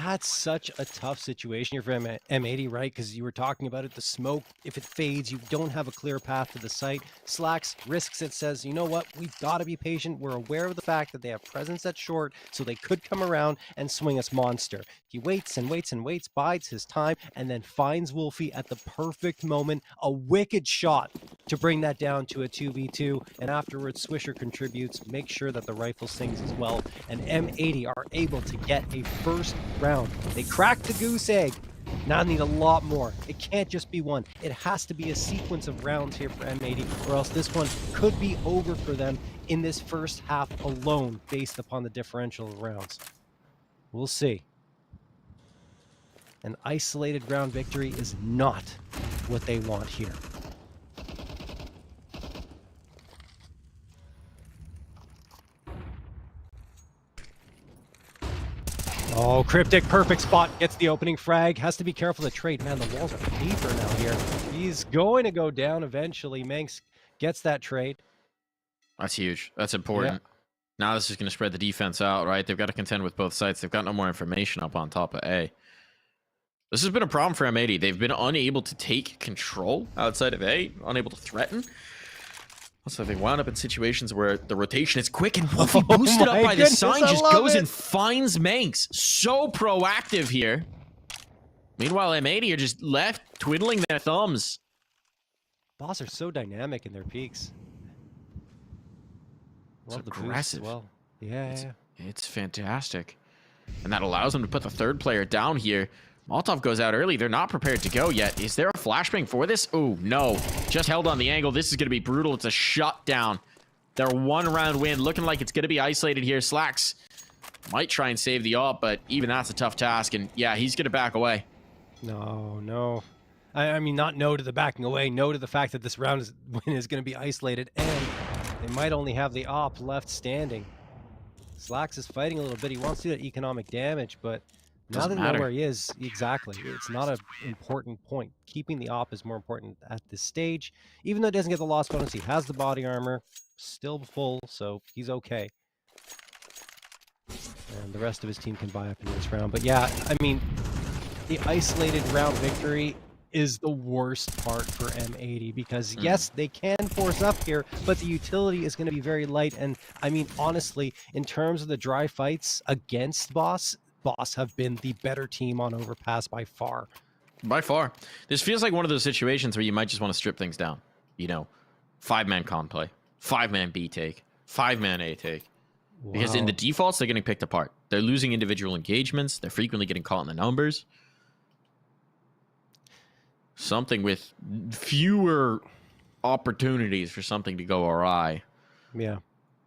Speaker 3: That's such a tough situation here for M80, right? Because you were talking about it, the smoke, if it fades, you don't have a clear path to the site. Slacks risks it, says, you know what, we've got to be patient. We're aware of the fact that they have presence at short, so they could come around and swing us monster. He waits and waits and waits, bides his time, and then finds Wolfie at the perfect moment. A wicked shot to bring that down to a 2v2, and afterwards Swisher contributes, makes sure that the rifle sings as well, and M80 are able to get a first round. They cracked the goose egg. Now need a lot more. It can't just be one. It has to be a sequence of rounds here for M80, or else this one could be over for them in this first half alone, based upon the differential of rounds. We'll see. An isolated round victory is not what they want here. Oh, Cryptic, perfect spot, gets the opening frag, has to be careful to trade. Man, the walls are deeper now here. He's going to go down eventually. Manx gets that trade.
Speaker 2: That's huge. That's important. Yeah. Now this is going to spread the defense out, right? They've got to contend with both sides. They've got no more information up on top of A. This has been a problem for M80. They've been unable to take control outside of A, unable to threaten. So they wound up in situations where the rotation is quick, and Wolfie boosted up by the sign just goes and finds Manx. So proactive here. Meanwhile, M80 are just left twiddling their thumbs.
Speaker 3: Boss are so dynamic in their peaks.
Speaker 2: It's aggressive.
Speaker 3: Well, yeah,
Speaker 2: it's fantastic. And that allows them to put the third player down here. Molotov goes out early. They're not prepared to go yet. Is there a flashbang for this? Oh, no. Just held on the angle. This is going to be brutal. It's a shutdown. Their one-round win. Looking like it's going to be isolated here. Slacks might try and save the op, but even that's a tough task. And, yeah, he's going to back away.
Speaker 3: No. I mean, not no to the backing away. No to the fact that this round win is going to be isolated. And they might only have the op left standing. Slacks is fighting a little bit. He wants to do that economic damage, but... Now that they know where he is, exactly. It's not an important point. Keeping the op is more important at this stage. Even though he doesn't get the loss bonus, he has the body armor, still full, so he's okay. And the rest of his team can buy up into this round. But yeah, I mean, the isolated round victory is the worst part for M80 because, yes, they can force up here, but the utility is going to be very light. And, I mean, honestly, in terms of the dry fights against Boss have been the better team on Overpass by far.
Speaker 2: By far. This feels like one of those situations where you might just want to strip things down. You know, 5-man con play, 5-man B take, 5-man A take. Wow. Because in the defaults, they're getting picked apart. They're losing individual engagements. They're frequently getting caught in the numbers. Something with fewer opportunities for something to go awry.
Speaker 3: Yeah.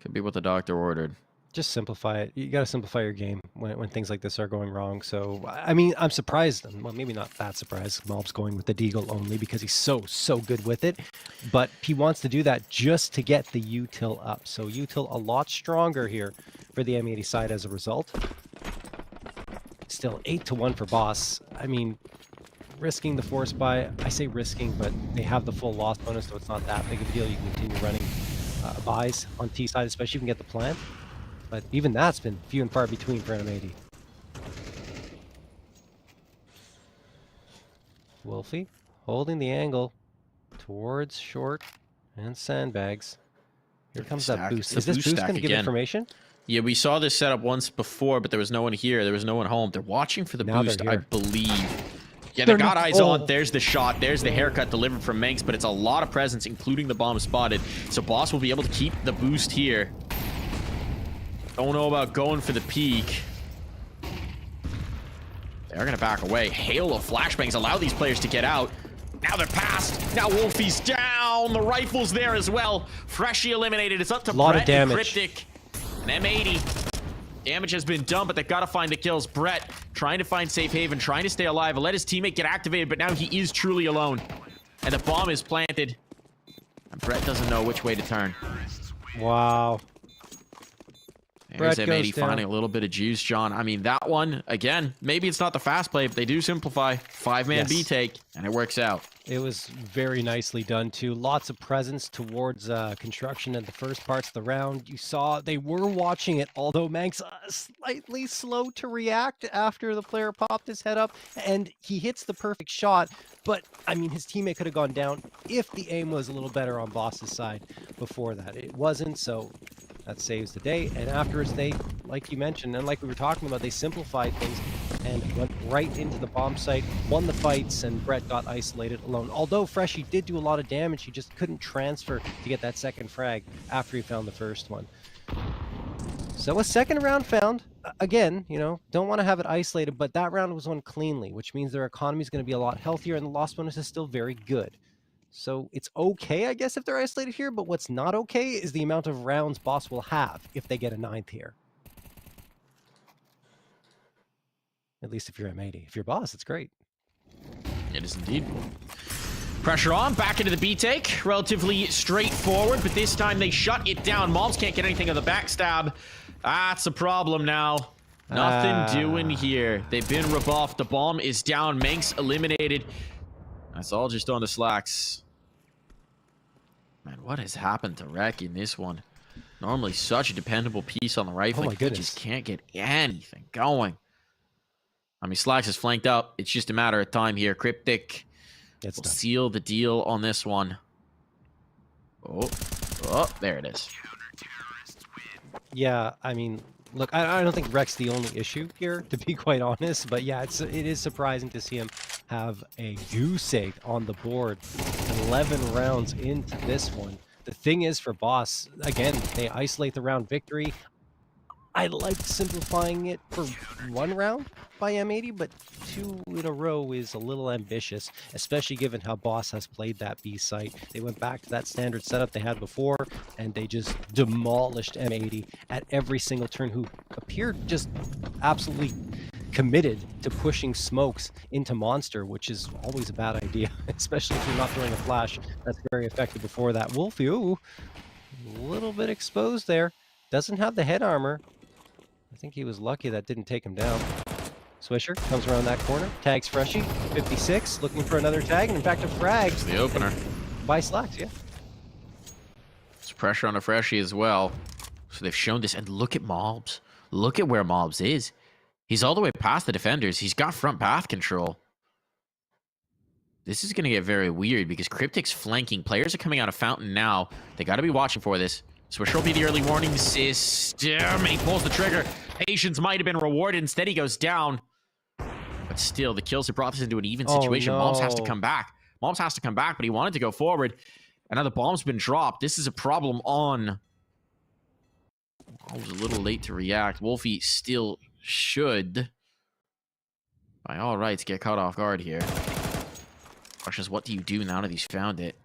Speaker 2: Could be what the doctor ordered.
Speaker 3: Just simplify it. You got to simplify your game when things like this are going wrong. So, I mean, I'm surprised. Well, maybe not that surprised. Mob's going with the Deagle only because he's so good with it. But he wants to do that just to get the util up. So util a lot stronger here for the M80 side as a result. Still 8-1 for Boss. I mean, risking the force buy. I say risking, but they have the full loss bonus, so it's not that big of a deal. You can continue running buys on T side, especially if you can get the plant. But even that's been few and far between for M80. Wolfie holding the angle towards short and sandbags. Here comes that boost. Is this boost going to give information?
Speaker 2: Yeah, we saw this setup once before, but there was no one here. There was no one home. They're watching for the boost, I believe. Yeah, they got eyes on. There's the shot. There's the haircut delivered from Manx, but it's a lot of presence, including the bomb spotted. So Boss will be able to keep the boost here. Don't know about going for the peak. They're going to back away. Hail of flashbangs allow these players to get out. Now they're past. Now Wolfie's down. The rifle's there as well. Freshly eliminated. It's up to Brett and Cryptic. And M80. Damage has been done, but they've got to find the kills. Brett trying to find safe haven, trying to stay alive. Let his teammate get activated, but now he is truly alone. And the bomb is planted. And Brett doesn't know which way to turn.
Speaker 3: Wow.
Speaker 2: There's
Speaker 3: Brett
Speaker 2: M80
Speaker 3: goes down.
Speaker 2: finding a little bit of juice, John. I mean, that one, again, maybe it's not the fast play, but they do simplify. 5-man
Speaker 3: Yes.
Speaker 2: B take, and it works out.
Speaker 3: It was very nicely done, too. Lots of presence towards construction in the first parts of the round. You saw they were watching it, although Manx slightly slow to react after the player popped his head up, and he hits the perfect shot. But, I mean, his teammate could have gone down if the aim was a little better on Boss's side before that. It wasn't, so that saves the day. And afterwards, they, like you mentioned, and like we were talking about, they simplified things and went right into the bomb site, won the fights, and Brett got isolated alone. Although Freshie did do a lot of damage, he just couldn't transfer to get that second frag after he found the first one. So a second round found. Again, you know, don't want to have it isolated, but that round was won cleanly, which means their economy is going to be a lot healthier, and the loss bonus is still very good. So it's okay, I guess, if they're isolated here, but what's not okay is the amount of rounds Boss will have if they get a 9th here. At least if you're M80. If you're Boss, it's great.
Speaker 2: It is indeed. Pressure on, back into the B take. Relatively straightforward, but this time they shut it down. Mobs can't get anything of the backstab. That's a problem now. Nothing doing here. They've been rebuffed. The bomb is down. Manx eliminated. That's all just on the slacks. Man, what has happened to Rek in this one? Normally such a dependable piece on the right flank.
Speaker 3: my goodness.
Speaker 2: Just can't get anything going. I mean, Slacks is flanked up. It's just a matter of time here. Cryptic
Speaker 3: It's
Speaker 2: will
Speaker 3: done.
Speaker 2: seal the deal on this one. Oh, there it is.
Speaker 3: Yeah, I mean, look, I don't think Rek's the only issue here, to be quite honest. But yeah, it is surprising to see him have a goose egg on the board 11 rounds into this one. The thing is for Boss, again, they isolate the round victory. I liked simplifying it for 1 round by M80, but 2 in a row is a little ambitious, especially given how Boss has played that B site. They went back to that standard setup they had before, and they just demolished M80 at every single turn, who appeared just absolutely committed to pushing smokes into Monster, which is always a bad idea, especially if you're not throwing a flash. That's very effective before that. Wolfie, ooh, a little bit exposed there. Doesn't have the head armor. I think he was lucky that didn't take him down. Swisher comes around that corner, tags Freshie, 56, looking for another tag, and in fact a frag
Speaker 2: It's the opener.
Speaker 3: by Slacks, yeah.
Speaker 2: There's pressure on a Freshie as well. So they've shown this, and look at Mobs. Look at where Mobs is. He's all the way past the defenders. He's got front path control. This is going to get very weird because Cryptic's flanking. Players are coming out of Fountain now. They got to be watching for this. Swisher will be the early warning system, and he pulls the trigger. Patience might have been rewarded. Instead, he goes down. But still, the kills have brought this into an even situation.
Speaker 3: Oh,
Speaker 2: Mobs has to
Speaker 3: no.
Speaker 2: come back. Mobs has to come back, but he wanted to go forward. And now the bomb's been dropped. This is a problem on... I was a little late to react. Wolfie still should, by all rights, get caught off guard here. Question is, what do you do now that he's found it?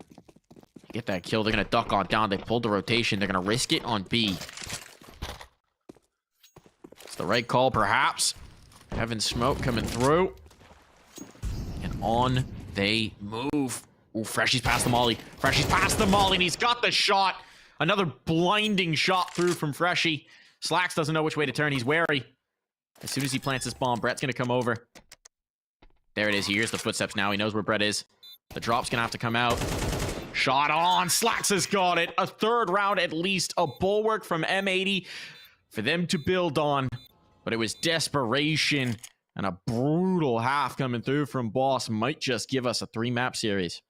Speaker 2: Get that kill. They're going to duck on down. They pulled the rotation. They're going to risk it on B. It's the right call, perhaps. Having smoke coming through. And on they move. Ooh, Freshie's past the molly. Freshie's past the molly, and he's got the shot. Another blinding shot through from Freshie. Slacks doesn't know which way to turn. He's wary. As soon as he plants this bomb, Brett's going to come over. There it is. He hears the footsteps now. He knows where Brett is. The drop's going to have to come out. Shot on. Slacks has got it. A 3rd round at least. A bulwark from M80 for them to build on. But it was desperation. And a brutal half coming through from Boss might just give us a 3-map series.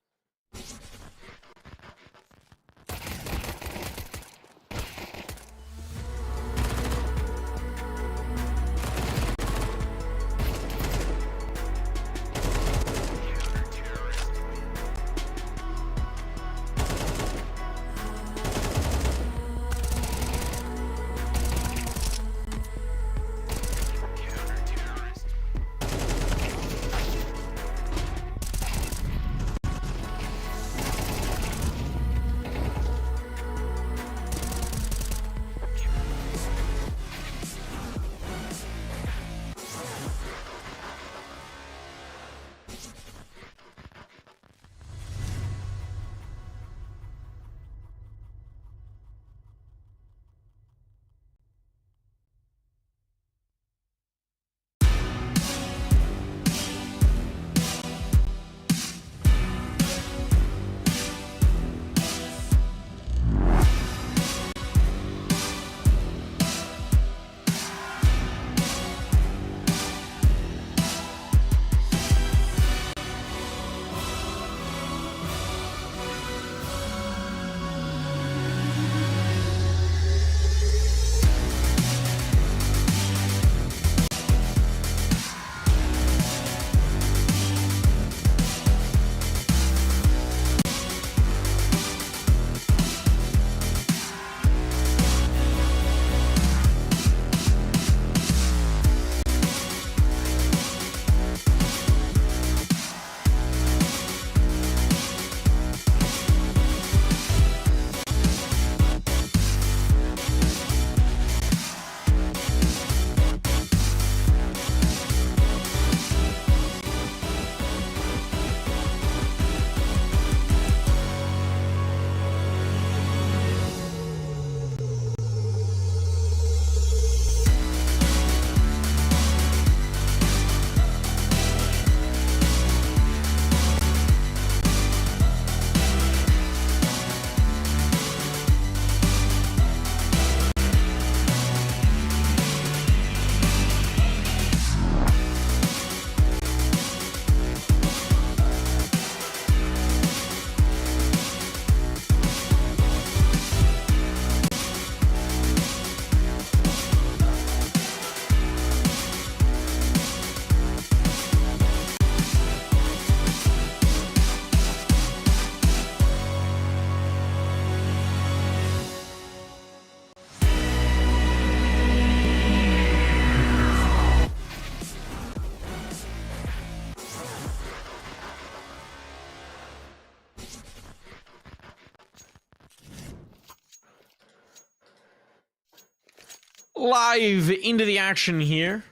Speaker 2: Live into the action here.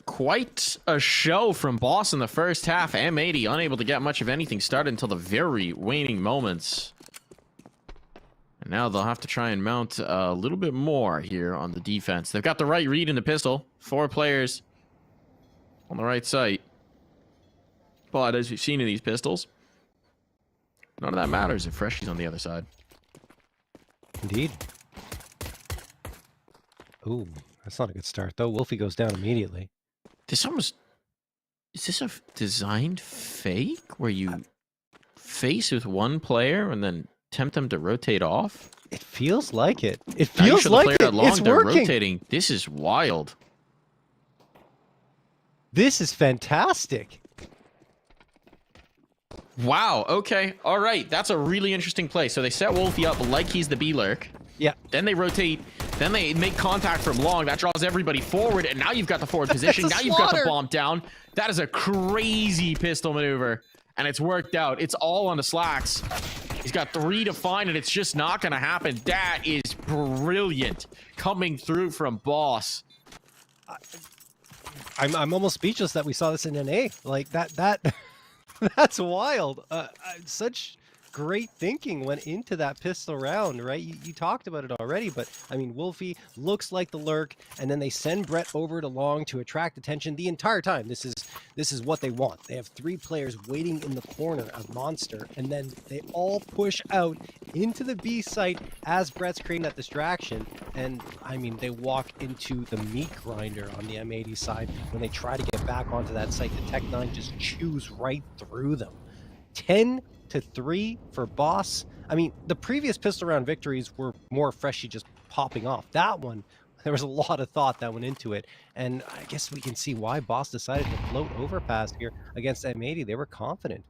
Speaker 2: Quite a show from Boss in the first half. M80 unable to get much of anything started until the very waning moments. And now they'll have to try and mount a little bit more here on the defense. They've got the right read in the pistol. 4 players on the right site. But as we've seen in these pistols, none of that matters if Freshy's on the other side.
Speaker 3: Indeed. Ooh, that's not a good start, though. Wolfie goes down immediately.
Speaker 2: This almost... Is this a designed fake where you face with one player and then tempt them to rotate off?
Speaker 3: It feels like it. It
Speaker 2: Now you
Speaker 3: feels
Speaker 2: show the
Speaker 3: like
Speaker 2: player
Speaker 3: it.
Speaker 2: that long,
Speaker 3: It's
Speaker 2: they're
Speaker 3: working.
Speaker 2: rotating. This is wild.
Speaker 3: This is fantastic.
Speaker 2: Wow, okay, all right. That's a really interesting play. So they set Wolfie up like he's the B-lurk.
Speaker 3: Yeah.
Speaker 2: Then they rotate. Then they make contact from long. That draws everybody forward. And now you've got the forward position. Now you've got the bomb down. That is a crazy pistol maneuver. And it's worked out. It's all on the slacks. He's got 3 to find, and it's just not going to happen. That is brilliant. Coming through from Boss.
Speaker 3: I'm almost speechless that we saw this in NA. Like, that that's wild. Such great thinking went into that pistol round, right? You talked about it already, but I mean, Wolfie looks like the lurk, and then they send Brett over to long to attract attention the entire time. This is what they want. They have 3 players waiting in the corner of Monster, and then they all push out into the B site as Brett's creating that distraction. And I mean, they walk into the meat grinder on the M80 side when they try to get back onto that site. The Tech 9 just chews right through them. 10-3 for Boss. I mean, the previous pistol round victories were more Freshy just popping off. That one, there was a lot of thought that went into it. And I guess we can see why Boss decided to float overpass here against M80. They were confident.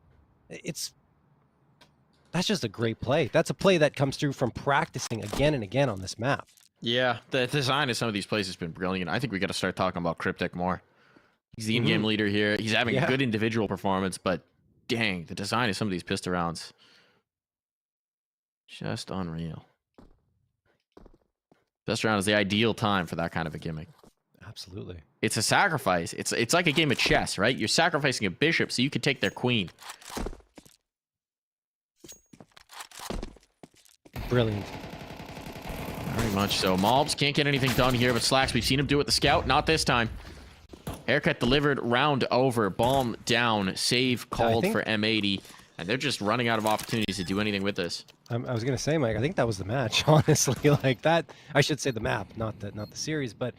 Speaker 3: That's just a great play. That's a play that comes through from practicing again and again on this map.
Speaker 2: Yeah, the design of some of these plays has been brilliant. I think we got to start talking about Cryptic more. He's the in-game leader here. He's having a good individual performance, but dang, the design of some of these pistol rounds, just unreal. Pistol round is the ideal time for that kind of a gimmick.
Speaker 3: Absolutely.
Speaker 2: It's a sacrifice. It's like a game of chess, right? You're sacrificing a bishop so you can take their queen.
Speaker 3: Brilliant.
Speaker 2: Very much so. Malbs can't get anything done here, but Slacks, we've seen him do it with the scout. Not this time. Haircut delivered, round over, bomb down, save called for M80, and they're just running out of opportunities to do anything with this.
Speaker 3: I was gonna say, Mike, I think that was the match. Honestly, like that. I should say the map, not the series, but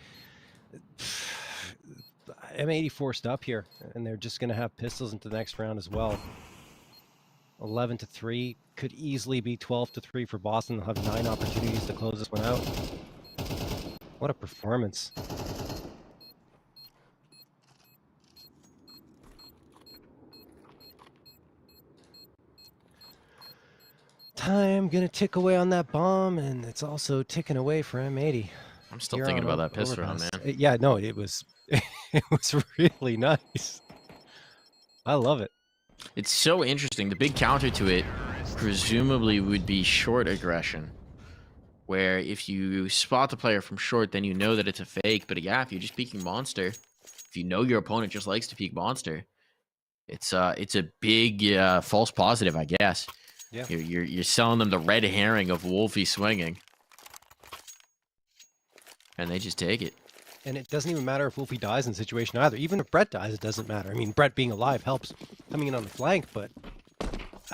Speaker 3: M80 forced up here, and they're just gonna have pistols into the next round as well. 11-3 could easily be 12-3 for Boston. They'll have 9 opportunities to close this one out. What a performance! Time gonna tick away on that bomb, and it's also ticking away for M80.
Speaker 2: I'm still thinking about that pistol round, man.
Speaker 3: Yeah, no, it was it was really nice. I love it.
Speaker 2: It's so interesting. The big counter to it presumably would be short aggression, where if you spot the player from short, then you know that it's a fake. But yeah, if you're just peeking monster, if you know your opponent just likes to peek monster, it's a big false positive, I guess.
Speaker 3: Yeah.
Speaker 2: You're selling them the red herring of Wolfie swinging, and they just take it.
Speaker 3: And it doesn't even matter if Wolfie dies in the situation either. Even if Brett dies, it doesn't matter. I mean, Brett being alive helps coming in on the flank, but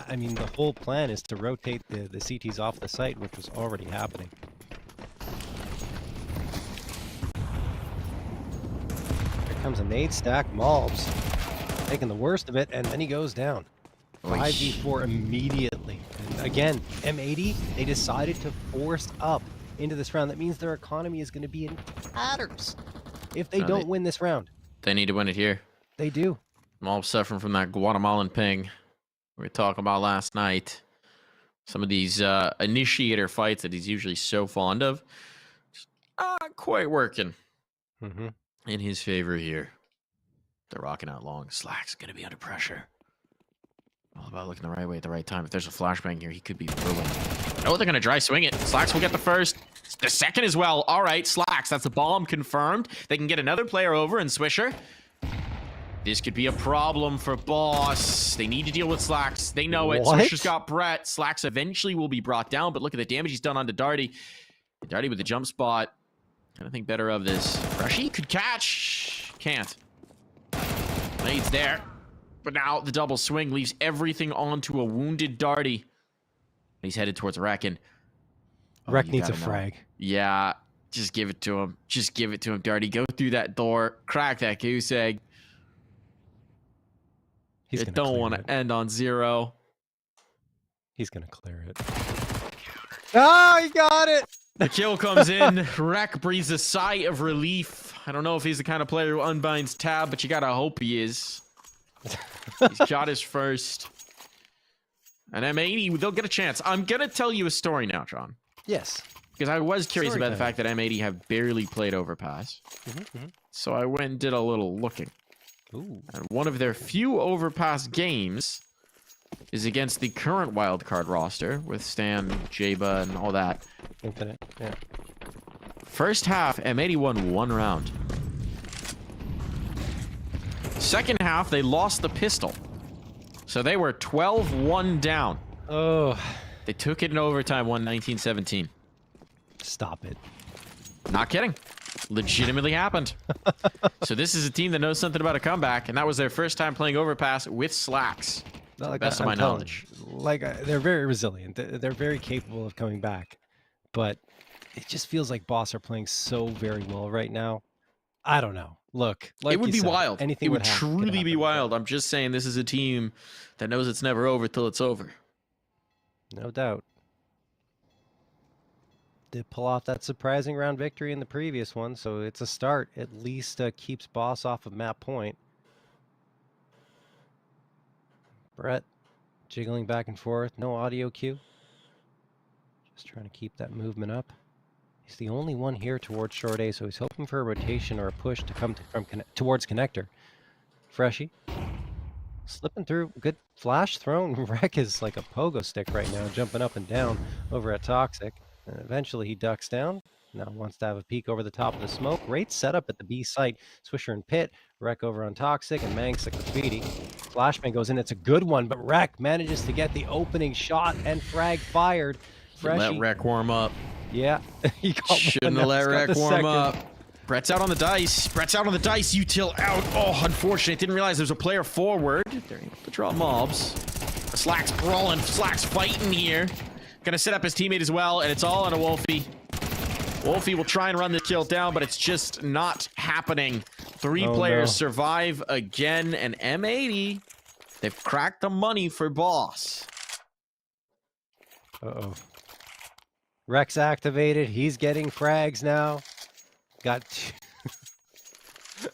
Speaker 3: I mean, the whole plan is to rotate the CTs off the site, which was already happening. Here comes a nade stack. Malbs taking the worst of it, and then he goes down. 5v4 immediately. And again, M80, they decided to force up into this round. That means their economy is going to be in tatters if they don't win this round.
Speaker 2: They need to win it here.
Speaker 3: They do.
Speaker 2: Malbs suffering from that Guatemalan ping we were talking about last night. Some of these initiator fights that he's usually so fond of, just not quite working in his favor here. They're rocking out long. Slack's going to be under pressure. All about looking the right way at the right time. If there's a flashbang here, he could be ruined. Oh, they're going to dry swing it. Slacks will get the first. The second as well. All right, Slacks. That's a bomb confirmed. They can get another player over and Swisher. This could be a problem for Boss. They need to deal with Slacks. They know it.
Speaker 3: What?
Speaker 2: Swisher's got Brett. Slacks eventually will be brought down, but look at the damage he's done onto Darty. Darty with the jump spot. Kind of think better of this. Freshie could catch. Can't. Nade's there. But now the double swing leaves everything onto a wounded Darty. He's headed towards Reckon.
Speaker 3: Rec
Speaker 2: you
Speaker 3: needs a
Speaker 2: gotta know.
Speaker 3: frag.
Speaker 2: Yeah, just give it to him. Just give it to him, Darty. Go through that door. Crack that goose egg.
Speaker 3: He's
Speaker 2: You
Speaker 3: gonna
Speaker 2: don't
Speaker 3: clear
Speaker 2: want
Speaker 3: it.
Speaker 2: to end on 0.
Speaker 3: He's gonna clear it. Oh, he got it!
Speaker 2: The kill comes in. Rec breathes a sigh of relief. I don't know if he's the kind of player who unbinds tab, but you gotta hope he is. He's got his first. And M80, they'll get a chance. I'm gonna tell you a story now, John.
Speaker 3: Yes.
Speaker 2: Because I was curious
Speaker 3: Story
Speaker 2: about the
Speaker 3: time.
Speaker 2: fact that M80 have barely played Overpass.
Speaker 3: Mm-hmm.
Speaker 2: So I went and did a little looking.
Speaker 3: Ooh.
Speaker 2: And one of their few Overpass games is against the current wildcard roster with Stan, Jaba, and all that.
Speaker 3: Infinite. Yeah.
Speaker 2: First half, M80 won 1 round. Second half, they lost the pistol. So they were 12-1 down.
Speaker 3: Oh,
Speaker 2: They took it in overtime, won 19-17.
Speaker 3: stop it.
Speaker 2: Not kidding. Legitimately happened. So this is a team that knows something about a comeback, and that was their first time playing Overpass with Slacks.
Speaker 3: Not like
Speaker 2: best of my
Speaker 3: telling
Speaker 2: knowledge.
Speaker 3: you, like they're very resilient. They're very capable of coming back, but it just feels like Boss are playing so very well right now. I don't know. Look, like
Speaker 2: It would
Speaker 3: you
Speaker 2: be
Speaker 3: said,
Speaker 2: wild.
Speaker 3: Anything
Speaker 2: It would
Speaker 3: could
Speaker 2: truly be
Speaker 3: happen.
Speaker 2: wild. I'm just saying this is a team that knows it's never over till it's over.
Speaker 3: No doubt. Did pull off that surprising round victory in the previous one, so it's a start. At least keeps Boss off of map point. Brett jiggling back and forth. No audio cue. Just trying to keep that movement up. He's the only one here towards short A, so he's hoping for a rotation or a push to come towards connector. Freshie. Slipping through. Good flash thrown. Wreck is like a pogo stick right now, jumping up and down over at Toxic. And eventually he ducks down. Now wants to have a peek over the top of the smoke. Great setup at the B site. Swisher and Pit. Wreck over on Toxic and Mangs like graffiti. Flashbang goes in. It's a good one, but Wreck manages to get the opening shot and frag fired.
Speaker 2: Let
Speaker 3: Freshie.
Speaker 2: Rec warm up.
Speaker 3: Yeah, he got
Speaker 2: Shouldn't
Speaker 3: one.
Speaker 2: have
Speaker 3: Now
Speaker 2: let
Speaker 3: he's got
Speaker 2: Rec
Speaker 3: the
Speaker 2: warm
Speaker 3: second.
Speaker 2: up. Brett's out on the dice. Brett's out on the dice. Util out. Oh, unfortunate. Didn't realize there was a player forward. They're able to draw mobs. Slack's brawling. Slack's fighting here. Gonna set up his teammate as well, and it's all on a Wolfie. Wolfie will try and run the kill down, but it's just not happening. 3
Speaker 3: Oh,
Speaker 2: players
Speaker 3: no.
Speaker 2: survive again, and M80, they've cracked the money for Boss.
Speaker 3: Uh-oh. Rex activated. He's getting frags now. Got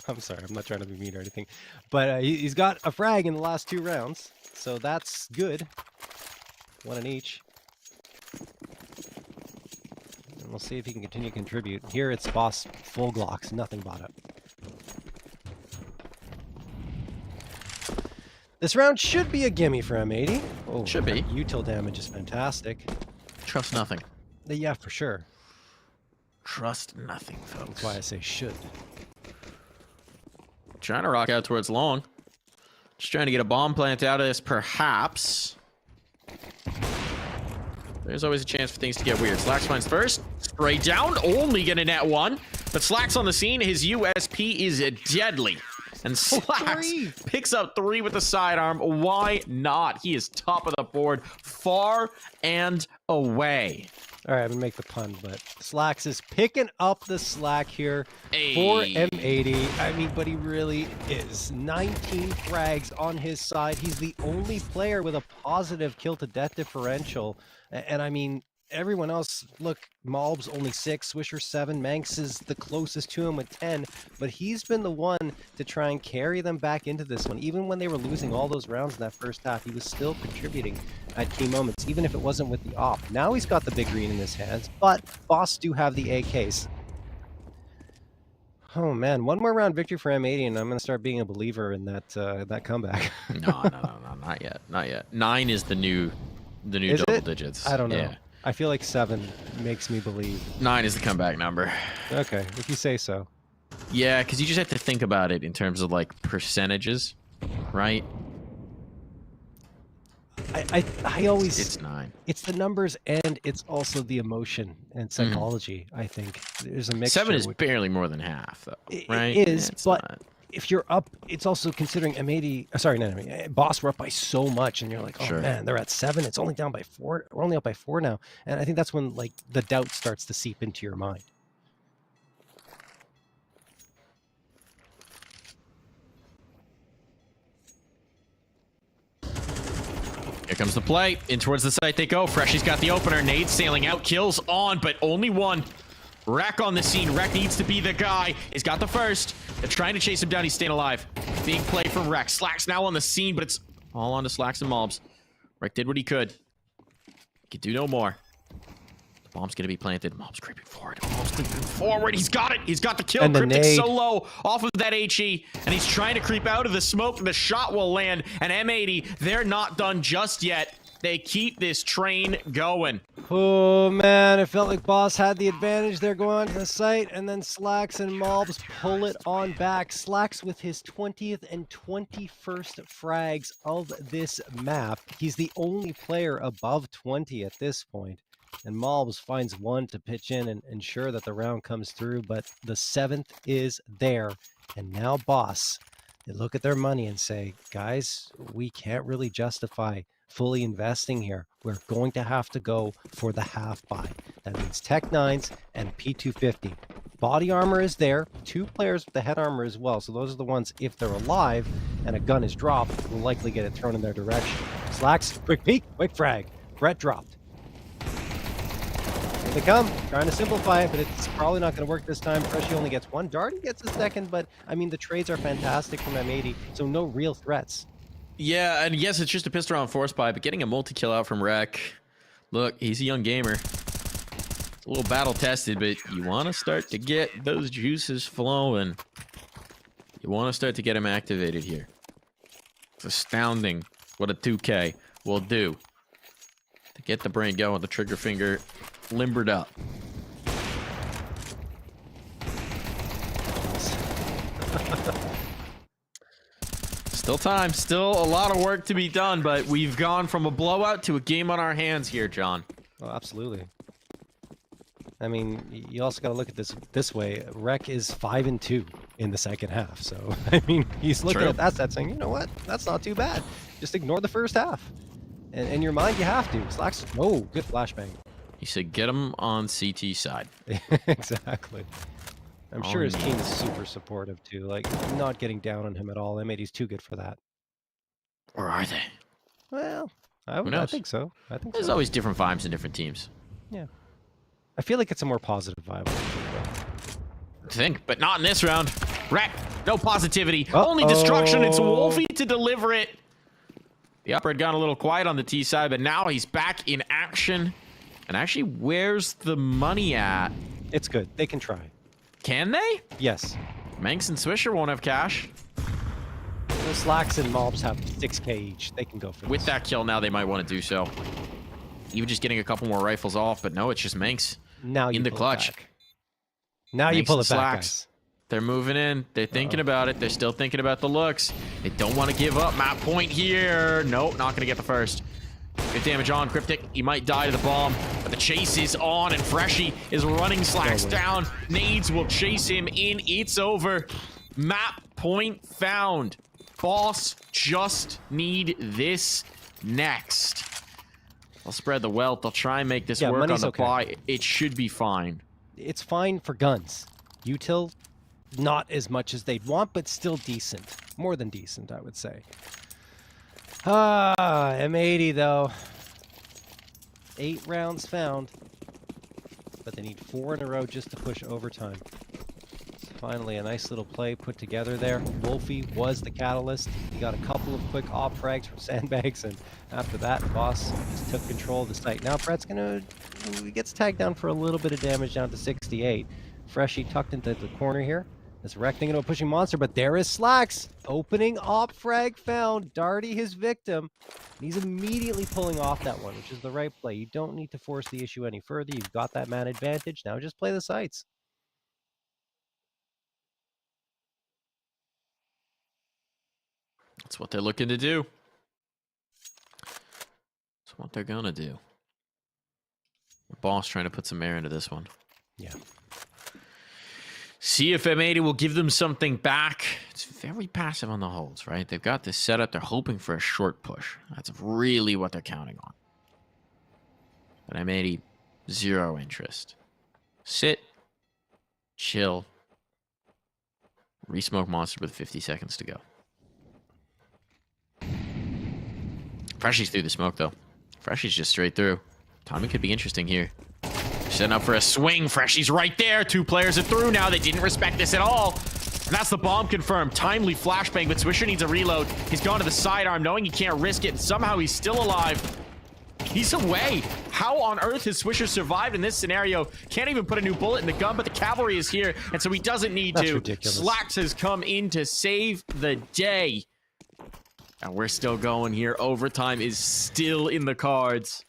Speaker 3: I'm sorry, I'm not trying to be mean or anything. But he's got a frag in the last 2 rounds. So that's good. 1 in each. And we'll see if he can continue to contribute. Here it's Boss full Glocks. Nothing bought up. This round should be a gimme for M80. Oh,
Speaker 2: Should be.
Speaker 3: that util damage is fantastic.
Speaker 2: Trust nothing.
Speaker 3: Yeah, for sure.
Speaker 2: Trust nothing, folks.
Speaker 3: That's why I say should.
Speaker 2: Trying to rock out towards long. Just trying to get a bomb plant out of this, perhaps. There's always a chance for things to get weird. Slacks finds first. Spray down. Only gonna net 1. But Slacks on the scene. His USP is deadly. And Slacks
Speaker 3: 3.
Speaker 2: picks up 3 with the sidearm. Why not? He is top of the board. Far and away.
Speaker 3: All right, I'm gonna make the pun, but Slacks is picking up the slack here for
Speaker 2: Hey.
Speaker 3: M80. I mean, but he really is. 19 frags on his side. He's the only player with a positive kill to death differential. And I mean, everyone else, look, Malb's only 6, Swisher 7, Manx is the closest to him with 10, but he's been the one to try and carry them back into this one. Even when they were losing all those rounds in that first half, he was still contributing at key moments, even if it wasn't with the op. Now he's got the big green in his hands, but Boss do have the AKs. Oh man, one more round victory for M80, and I'm gonna start being a believer in that comeback.
Speaker 2: No, not yet, not yet. 9 is the new
Speaker 3: Is
Speaker 2: double
Speaker 3: it?
Speaker 2: digits.
Speaker 3: I don't know.
Speaker 2: Yeah.
Speaker 3: I feel like 7 makes me believe.
Speaker 2: 9 is the comeback number.
Speaker 3: Okay, if you say so.
Speaker 2: Yeah, because you just have to think about it in terms of like percentages, right?
Speaker 3: I always
Speaker 2: It's 9.
Speaker 3: it's the numbers and it's also the emotion and psychology. I think there's a mixture.
Speaker 2: 7 is barely more than half, though, right?
Speaker 3: It is,
Speaker 2: It's
Speaker 3: but
Speaker 2: not.
Speaker 3: if you're up, it's also considering M80. Sorry, not M80. Boss were up by so much, and you're like, oh
Speaker 2: Sure.
Speaker 3: man, they're at 7. It's only down by 4. We're only up by 4 now, and I think that's when like the doubt starts to seep into your mind.
Speaker 2: Here comes the play. In towards the site they go. Freshy's got the opener. Nade sailing out. Kills on, but only one. Rek on the scene. Rek needs to be the guy. He's got the first. They're trying to chase him down. He's staying alive. Big play from Rek. Slack's now on the scene, but it's all on to Slacks and Mobs. Rek did what he could. He could do no more. The bomb's going to be planted. Mob's creeping forward. Mob's creeping forward. He's got it. He's got the kill.
Speaker 3: And the
Speaker 2: Cryptic
Speaker 3: nade.
Speaker 2: so low off of that HE, and he's trying to creep out of the smoke. The shot will land, and M80, they're not done just yet. They keep this train going.
Speaker 3: Oh man, it felt like Boss had the advantage. They're going to the site, and then Slacks and Mobs pull it on back. Slacks with his 20th and 21st frags of this map. He's the only player above 20 at this point. And Mobs finds one to pitch in and ensure that the round comes through, but the 7th is there. And now Boss, they look at their money and say, guys, we can't really justify fully investing here. We're going to have to go for the half buy. That means Tech 9s and P250. Body armor is there. 2 players with the head armor as well. So those are the ones, if they're alive and a gun is dropped, will likely get it thrown in their direction. Slacks, quick peek, quick frag. Brett dropped. Here they come, trying to simplify it, but it's probably not going to work this time. Freshy only gets 1. Darty gets a second, but I mean, the trades are fantastic from M80, so no real threats.
Speaker 2: Yeah, and yes, it's just a pistol round force buy, but getting a multi-kill out from Rek. Look, he's a young gamer. It's a little battle tested, but you want to start to get those juices flowing. You want to start to get him activated here. It's astounding what a 2K will do to get the brain going, the trigger finger limbered up. Still time, still a lot of work to be done, but we've gone from a blowout to a game on our hands here, John.
Speaker 3: Oh, absolutely. I mean, you also got to look at this way. Rek is 5-2 in the second half, so I mean, he's looking
Speaker 2: True.
Speaker 3: at that stat saying, you know what, that's not too bad. Just ignore the first half. And in your mind, you have to. Slacks. Oh, good flashbang.
Speaker 2: He said, get him on CT side.
Speaker 3: Exactly. I'm
Speaker 2: All
Speaker 3: sure his
Speaker 2: he
Speaker 3: team
Speaker 2: needs.
Speaker 3: is super supportive too. Like, not getting down on him at all. M80's too good for that.
Speaker 2: Or are they?
Speaker 3: Well, I
Speaker 2: knows?
Speaker 3: think so. I think
Speaker 2: There's
Speaker 3: so.
Speaker 2: always different vibes in different teams.
Speaker 3: Yeah. I feel like it's a more positive vibe.
Speaker 2: I think, but not in this round. Rek, no positivity. Only destruction. It's Wolfie to deliver it. The upper had gone a little quiet on the T side, but now he's back in action. And actually, where's the money at?
Speaker 3: It's good. They can try.
Speaker 2: Can they?
Speaker 3: Yes.
Speaker 2: Manx and Swisher won't have cash.
Speaker 3: The Slacks and Mobs have 6K each. They can go for
Speaker 2: With
Speaker 3: this.
Speaker 2: that kill now, they might want to do so. Even just getting a couple more rifles off, but no, it's just Manx.
Speaker 3: Now you
Speaker 2: in the
Speaker 3: pull it
Speaker 2: clutch.
Speaker 3: back. Now you
Speaker 2: Manx
Speaker 3: pull
Speaker 2: and
Speaker 3: it back,
Speaker 2: Slacks.
Speaker 3: guys.
Speaker 2: They're moving in. They're thinking about it. They're still thinking about the looks. They don't want to give up. Map point here. Nope, not going to get the first. Good damage on Cryptic. He might die to the bomb, but the chase is on, and Freshy is running Slacks down. Nades will chase him in. It's over. Map point found. Boss just need this next. They'll spread the wealth. They'll try and make this work on
Speaker 3: money's
Speaker 2: the
Speaker 3: okay.
Speaker 2: buy. It should be fine.
Speaker 3: It's fine for guns. Util, not as much as they'd want, but still decent. More than decent, I would say. M80 though. 8 rounds found. But they need 4 in a row just to push overtime. Finally, a nice little play put together there. Wolfie was the catalyst. He got a couple of quick op frags from sandbags, and after that, Boss just took control of the site. Now Brett's he gets tagged down for a little bit of damage down to 68. Freshy tucked into the corner here. This Wreck thinking about pushing Monster, but there is Slacks. Opening op frag found. Darty his victim. And he's immediately pulling off that one, which is the right play. You don't need to force the issue any further. You've got that man advantage. Now just play the sites.
Speaker 2: That's what they're looking to do. That's what they're gonna do. The boss trying to put some air into this one.
Speaker 3: Yeah.
Speaker 2: See if M80 will give them something back. It's very passive on the holds, right? They've got this setup. They're hoping for a short push. That's really what they're counting on. But M80, zero interest. Sit. Chill. Resmoke Monster with 50 seconds to go. Freshy's through the smoke, though. Freshy's just straight through. Timing could be interesting here. Setting up for a swing. Freshy's right there. 2 players are through now. They didn't respect this at all. And that's the bomb confirmed. Timely flashbang, but Swisher needs a reload. He's gone to the sidearm, knowing he can't risk it. And somehow he's still alive. He's away. How on earth has Swisher survived in this scenario? Can't even put a new bullet in the gun, but the cavalry is here, and so he doesn't need
Speaker 3: That's
Speaker 2: to.
Speaker 3: ridiculous.
Speaker 2: Slacks has come in to save the day. And we're still going here. Overtime is still in the cards.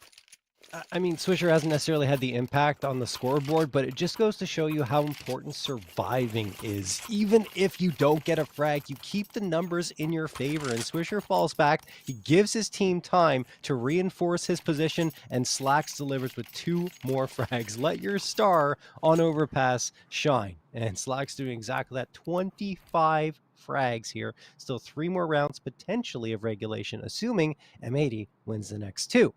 Speaker 3: I mean, Swisher hasn't necessarily had the impact on the scoreboard, but it just goes to show you how important surviving is. Even if you don't get a frag, you keep the numbers in your favor, and Swisher falls back. He gives his team time to reinforce his position, and Slacks delivers with 2 more frags. Let your star on overpass shine. And Slacks doing exactly that. 25 frags here. Still 3 more rounds, potentially, of regulation, assuming M80 wins the next 2.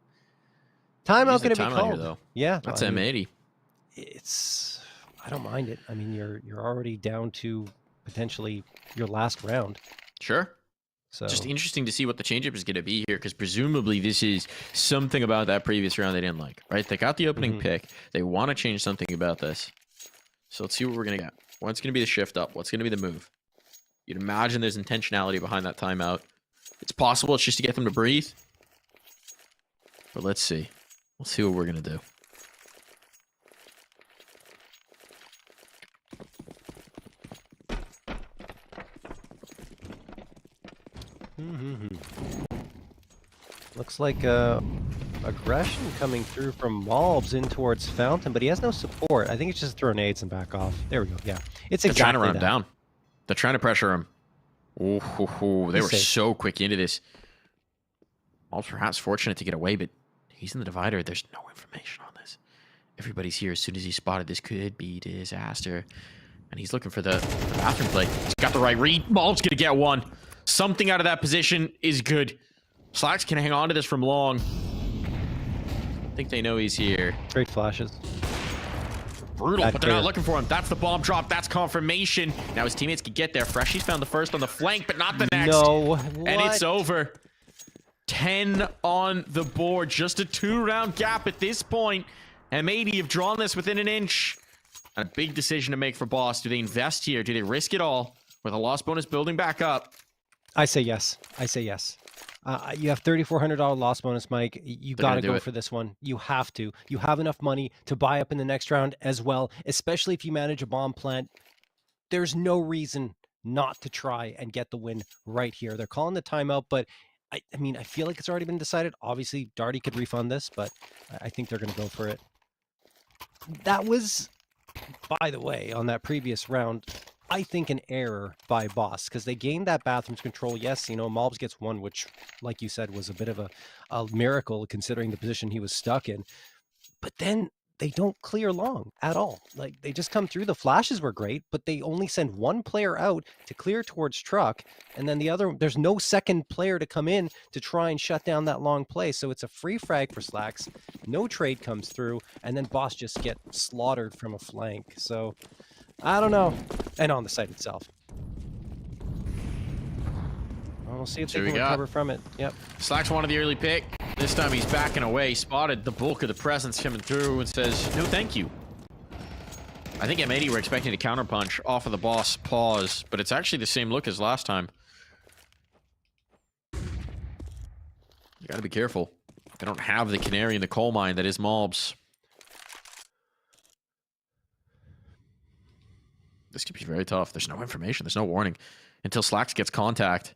Speaker 3: Timeout going to be called.
Speaker 2: Here, though.
Speaker 3: Yeah,
Speaker 2: That's
Speaker 3: I mean,
Speaker 2: M80.
Speaker 3: I don't mind it. I mean, you're already down to potentially your last round.
Speaker 2: Sure.
Speaker 3: So
Speaker 2: Just interesting to see what the changeup is going to be here, because presumably this is something about that previous round they didn't like, right? They got the opening pick. They want to change something about this. So let's see what we're going to get. What's going to be the shift up? What's going to be the move? You'd imagine there's intentionality behind that timeout. It's possible it's just to get them to breathe. But let's see. We'll see what we're going to do.
Speaker 3: Looks like aggression coming through from Malbs in towards Fountain, but he has no support. I think it's just throw nades and back off. There we go. Yeah, it's
Speaker 2: They're
Speaker 3: exactly
Speaker 2: trying to run him
Speaker 3: that.
Speaker 2: down. They're trying to pressure him. Ooh, they were
Speaker 3: safe.
Speaker 2: so quick into this. Malbs perhaps fortunate to get away, but he's in the divider. There's no information on this. Everybody's here. As soon as he spotted, this could be disaster. And he's looking for the bathroom play. He's got the right read. Malbs going to get one. Something out of that position is good. Slacks can hang on to this from long. I think they know he's here.
Speaker 3: Great flashes.
Speaker 2: Brutal,
Speaker 3: Back
Speaker 2: but they're not
Speaker 3: clear.
Speaker 2: looking for him. That's the bomb drop. That's confirmation. Now his teammates can get there. Freshy's found the first on the flank, but not the next.
Speaker 3: No,
Speaker 2: And it's over. 10 on the board. Just a 2-round gap at this point. M80 have drawn this within an inch. A big decision to make for Boss. Do they invest here? Do they risk it all with a loss bonus building back up?
Speaker 3: I say yes. I say yes. You have $3,400 loss bonus, Mike. You
Speaker 2: They're
Speaker 3: got
Speaker 2: gonna
Speaker 3: to
Speaker 2: do
Speaker 3: go
Speaker 2: it.
Speaker 3: for this one. You have to. You have enough money to buy up in the next round as well, especially if you manage a bomb plant. There's no reason not to try and get the win right here. They're calling the timeout, but I mean, I feel like it's already been decided. Obviously, Darty could refund this, but I think they're going to go for it. That was, by the way, on that previous round, I think an error by Boss, because they gained that bathroom's control. Yes, you know, Malbs gets one, which, like you said, was a bit of a miracle considering the position he was stuck in. But then they don't clear long at all. Like, they just come through. The flashes were great, but they only send one player out to clear towards truck, and then the other, there's no second player to come in to try and shut down that long play. So it's a free frag for Slacks. No trade comes through, and then Boss just get slaughtered from a flank. So I don't know. And on the site itself. We'll see if they
Speaker 2: Here we
Speaker 3: can
Speaker 2: go.
Speaker 3: recover from it. Yep.
Speaker 2: Slacks wanted the early pick. This time he's backing away. Spotted the bulk of the presence coming through and says, no thank you. I think M80 were expecting a counterpunch off of the Boss pause, but it's actually the same look as last time. You gotta be careful. They don't have the canary in the coal mine that is Malbs. This could be very tough. There's no information. There's no warning until Slacks gets contact.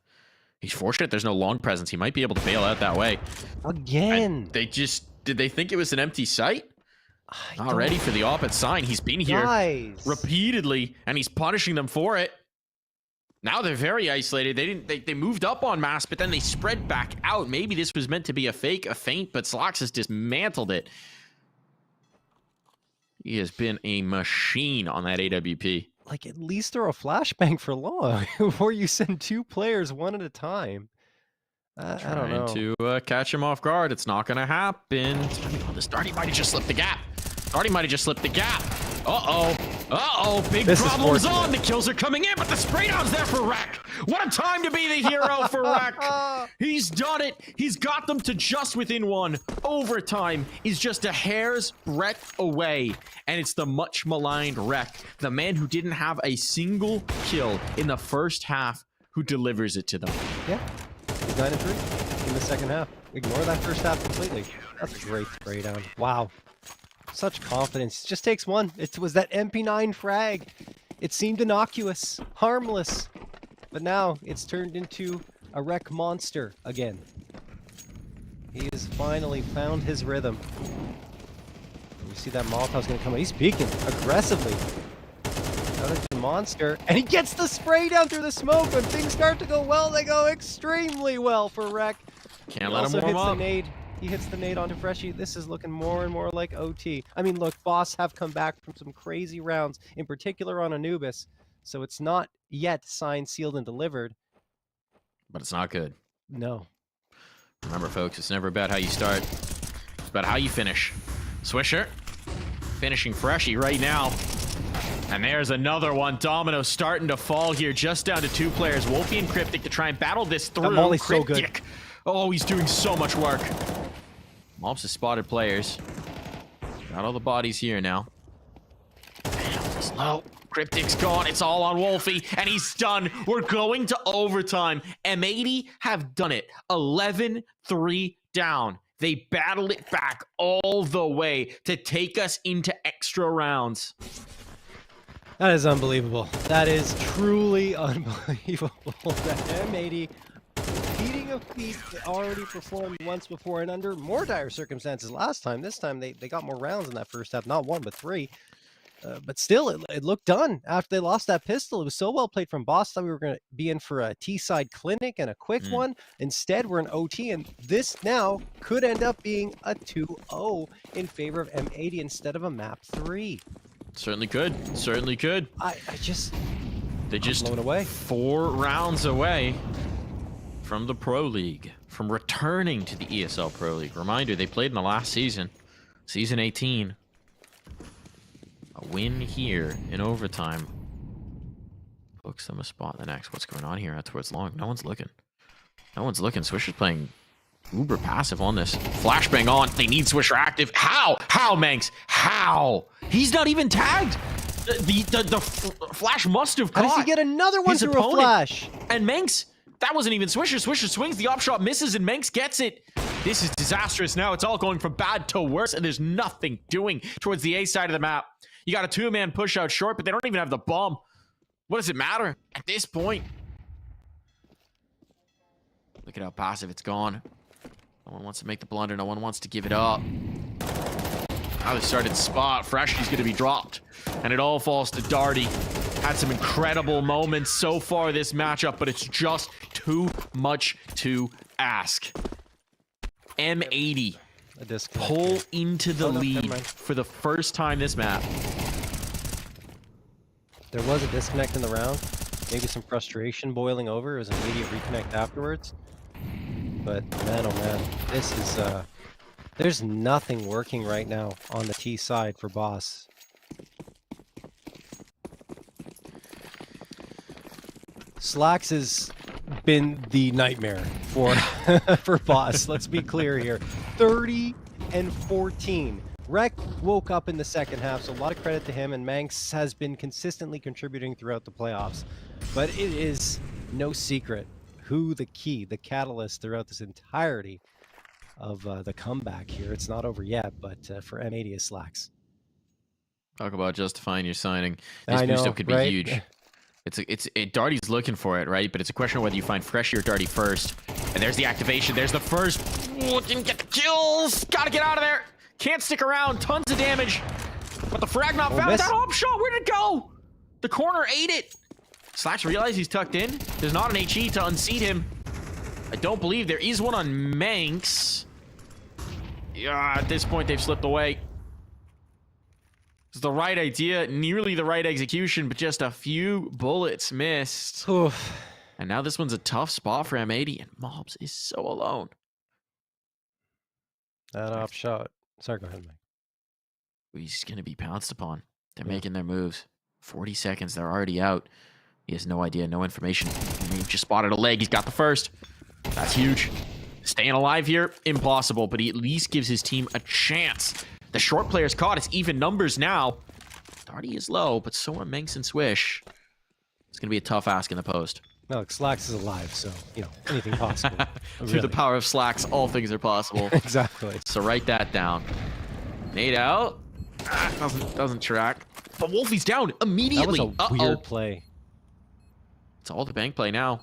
Speaker 2: He's fortunate there's no long presence. He might be able to bail out that way.
Speaker 3: Again.
Speaker 2: And did they think it was an empty site?
Speaker 3: I
Speaker 2: Not ready for the op-ed sign. He's been here repeatedly, and he's punishing them for it. Now they're very isolated. They moved up on mass, but then they spread back out. Maybe this was meant to be a fake, a feint, but Slacks has dismantled it. He has been a machine on that AWP.
Speaker 3: Like, at least throw a flashbang for long before you send 2 players one at a time. I don't know.
Speaker 2: Trying to catch him off guard. It's not going to happen. The Darty might have just slipped the gap. Darty might have just slipped the gap. Uh-oh. Uh-oh. Big problems on. The kills are coming in, but the spray down's there for Rek. What a time to be the hero for Rek. He's done it. He's got them to just within 1. Overtime is just a hair's breadth away. And it's the much maligned Rek, the man who didn't have a single kill in the first half, who delivers it to them.
Speaker 3: Yeah. He's 9-3 in the second half. Ignore that first half completely. That's a great spray down. Wow. Such confidence. Just takes one. It was that MP9 frag. It seemed innocuous, harmless. But now it's turned into a Rek monster again. He has finally found his rhythm. You see that Molotov's going to come in. He's peeking aggressively. Another monster. And he gets the spray down through the smoke. When things start to go well, they go extremely well for Rek.
Speaker 2: Can't let him warm up.
Speaker 3: He hits the nade onto Freshie. This is looking more and more like OT. I mean, look, Boss have come back from some crazy rounds, in particular on Anubis. So it's not yet signed, sealed, and delivered.
Speaker 2: But it's not good.
Speaker 3: No.
Speaker 2: Remember, folks, it's never about how you start. It's about how you finish. Swisher finishing Freshie right now. And there's another one. Domino starting to fall here, just down to 2 players. Wolfie and Cryptic to try and battle this through.
Speaker 3: Molly's so good.
Speaker 2: Oh, he's doing so much work. Mobs has spotted players. Got all the bodies here now. Slow. Cryptic's gone. It's all on Wolfie, and he's done. We're going to overtime. M80 have done it. 11-3 down. They battled it back all the way to take us into extra rounds.
Speaker 3: That is unbelievable. That is truly unbelievable. That M80 beating a feat that already performed once before and under more dire circumstances last time. This time they got more rounds in that first half. Not 1, but 3. But still, it looked done after they lost that pistol. It was so well played from Boss. Thought we were going to be in for a T-side clinic and a quick one. Instead, we're in OT, and this now could end up being a 2-0 in favor of M80 instead of a map 3.
Speaker 2: Certainly could. Certainly could.
Speaker 3: They're just blown away.
Speaker 2: 4 rounds away from the Pro League, from returning to the ESL Pro League. Reminder, they played in the last season, season 18. A win here in overtime books them a spot in the next. What's going on here? That's where it's long. No one's looking. No one's looking. Swisher's playing uber passive on this. Flashbang on. They need Swisher active. How? How, Manx? How? He's not even tagged. The flash must have caught.
Speaker 3: How does he get another one through a flash?
Speaker 2: And Manx, that wasn't even Swisher. Swisher swings, the op shot misses, and Manx gets it. This is disastrous now. It's all going from bad to worse, and there's nothing doing towards the A side of the map. You got a 2-man push out short, but they don't even have the bomb. What does it matter at this point? Look at how passive it's gone. No one wants to make the blunder. No one wants to give it up. Now they started spot. Freshie's going to be dropped. And it all falls to Darty. Had some incredible moments so far this matchup, but it's just too much to ask. M80 pull into the lead for the first time this map.
Speaker 3: There was a disconnect in the round. Maybe some frustration boiling over. It was an immediate reconnect afterwards. But man, oh man, this is there's nothing working right now on the T side for Boss. Slacks has been the nightmare for for Boss. Let's be clear here. 30-14. Rek woke up in the second half, so a lot of credit to him, and Manx has been consistently contributing throughout the playoffs. But it is no secret who the catalyst throughout this entirety of the comeback here. It's not over yet, but for M80 is Slacks.
Speaker 2: Talk about justifying your signing. This
Speaker 3: I
Speaker 2: boost
Speaker 3: know,
Speaker 2: up could be
Speaker 3: right?
Speaker 2: huge. Darty's looking for it, right? But it's a question of whether you find Freshie or Darty first. And there's the activation. There's the first. Oh, didn't get the kills. Gotta get out of there. Can't stick around. Tons of damage. But the frag not found.
Speaker 3: miss.
Speaker 2: That op shot, where'd it go? The corner ate it. Slacks realize he's tucked in. There's not an HE to unseat him. I don't believe there is one on Manx. Yeah, at this point they've slipped away. It's the right idea, nearly the right execution, but just a few bullets missed.
Speaker 3: Oof.
Speaker 2: And now this one's a tough spot for M80, and Mobs is so alone.
Speaker 3: That op shot. Sorry, go ahead, Mike.
Speaker 2: He's going to be pounced upon. They're
Speaker 3: Yeah.
Speaker 2: making their moves. 40 seconds, they're already out. He has no idea, no information. He just spotted a leg, he's got the first. That's huge. Staying alive here, impossible, but he at least gives his team a chance. The short player's caught. It's even numbers now. Darty is low, but so are Manx and Swish. It's going to be a tough ask in the post.
Speaker 3: No, Slacks is alive, so, you know, anything possible.
Speaker 2: Through the power of Slacks, all things are possible.
Speaker 3: Exactly.
Speaker 2: So write that down. Nade out. Doesn't track. But Wolfie's down immediately.
Speaker 3: That was a weird play.
Speaker 2: It's all the bank play now.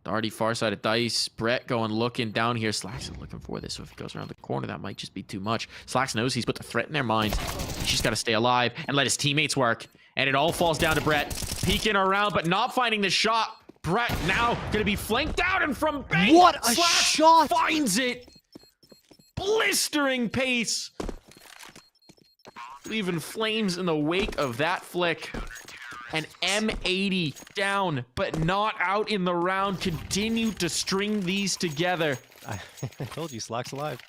Speaker 2: Darty far side of dice. Brett going looking down here. Slacks is looking for this, so if he goes around the corner, that might just be too much. Slacks knows he's put the threat in their minds. He's just got to stay alive and let his teammates work. And it all falls down to Brett. Peeking around, but not finding the shot. Brett now going to be flanked out, and from bank,
Speaker 3: What a
Speaker 2: Slacks
Speaker 3: shot!
Speaker 2: finds it. Blistering pace. Leaving flames in the wake of that flick. And M80 down, but not out in the round. Continue to string these together.
Speaker 3: I told you, Slacks alive.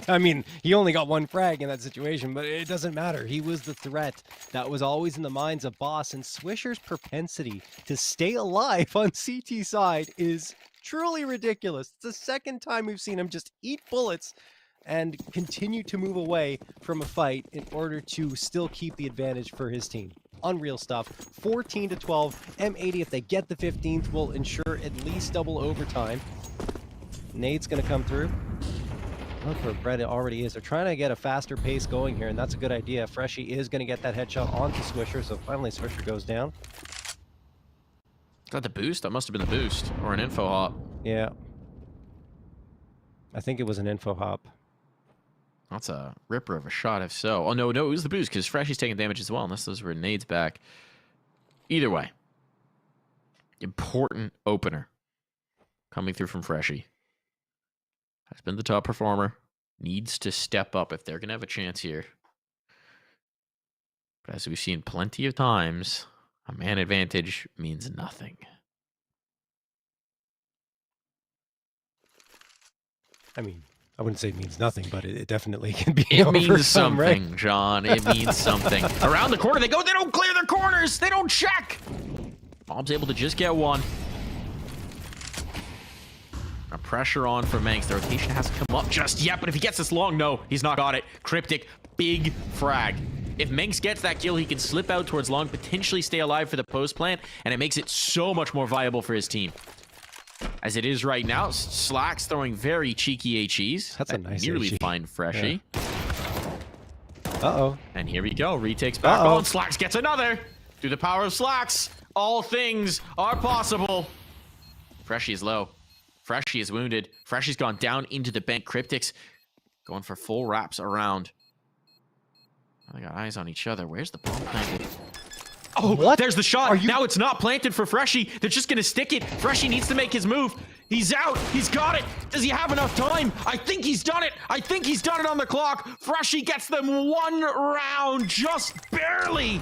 Speaker 3: I mean, he only got one frag in that situation, but it doesn't matter. He was the threat that was always in the minds of Boss, and Swisher's propensity to stay alive on CT side is truly ridiculous. It's the second time we've seen him just eat bullets and continue to move away from a fight in order to still keep the advantage for his team. Unreal stuff. 14-12. M80, if they get the 15th, will ensure at least double overtime. Nade's going to come through. Look where Brett already is. They're trying to get a faster pace going here, and that's a good idea. Freshie is going to get that headshot onto Swisher, so finally Swisher goes down.
Speaker 2: Is that the boost? That must have been the boost. Or an info hop.
Speaker 3: Yeah. I think it was an info hop.
Speaker 2: That's a ripper of a shot, if so. Oh, no, it was the boost, because Freshie's taking damage as well, unless those were nades back. Either way. Important opener. Coming through from Freshie. Has been the top performer. Needs to step up if they're going to have a chance here. But as we've seen plenty of times, a man advantage means nothing.
Speaker 3: I mean, I wouldn't say it means nothing, but it definitely can be
Speaker 2: It
Speaker 3: over
Speaker 2: means
Speaker 3: some, right?
Speaker 2: something, John. It means something. Around the corner they go. They don't clear their corners. They don't check. Mom's able to just get one. A pressure on for Manx. The rotation hasn't come up just yet, but if he gets this long, no, he's not got it. Cryptic, big frag. If Manx gets that kill, he can slip out towards long, potentially stay alive for the post plant, and it makes it so much more viable for his team. As it is right now, Slacks throwing very cheeky HEs.
Speaker 3: That's a nice
Speaker 2: nearly
Speaker 3: HE.
Speaker 2: find Freshie.
Speaker 3: Yeah. Uh-oh.
Speaker 2: And here we go. Retakes back on. Slacks gets another. Through the power of Slacks, all things are possible. Freshie is low. Freshie is wounded. Freshie's gone down into the bank. Cryptics going for full wraps around. They got eyes on each other. Where's the bomb planted? Oh,
Speaker 3: What?
Speaker 2: there's the shot.
Speaker 3: Are you-
Speaker 2: Now it's not planted for Freshie. They're just going to stick it. Freshie needs to make his move. He's out. He's got it. Does he have enough time? I think he's done it. I think he's done it on the clock. Freshie gets them one round, just barely.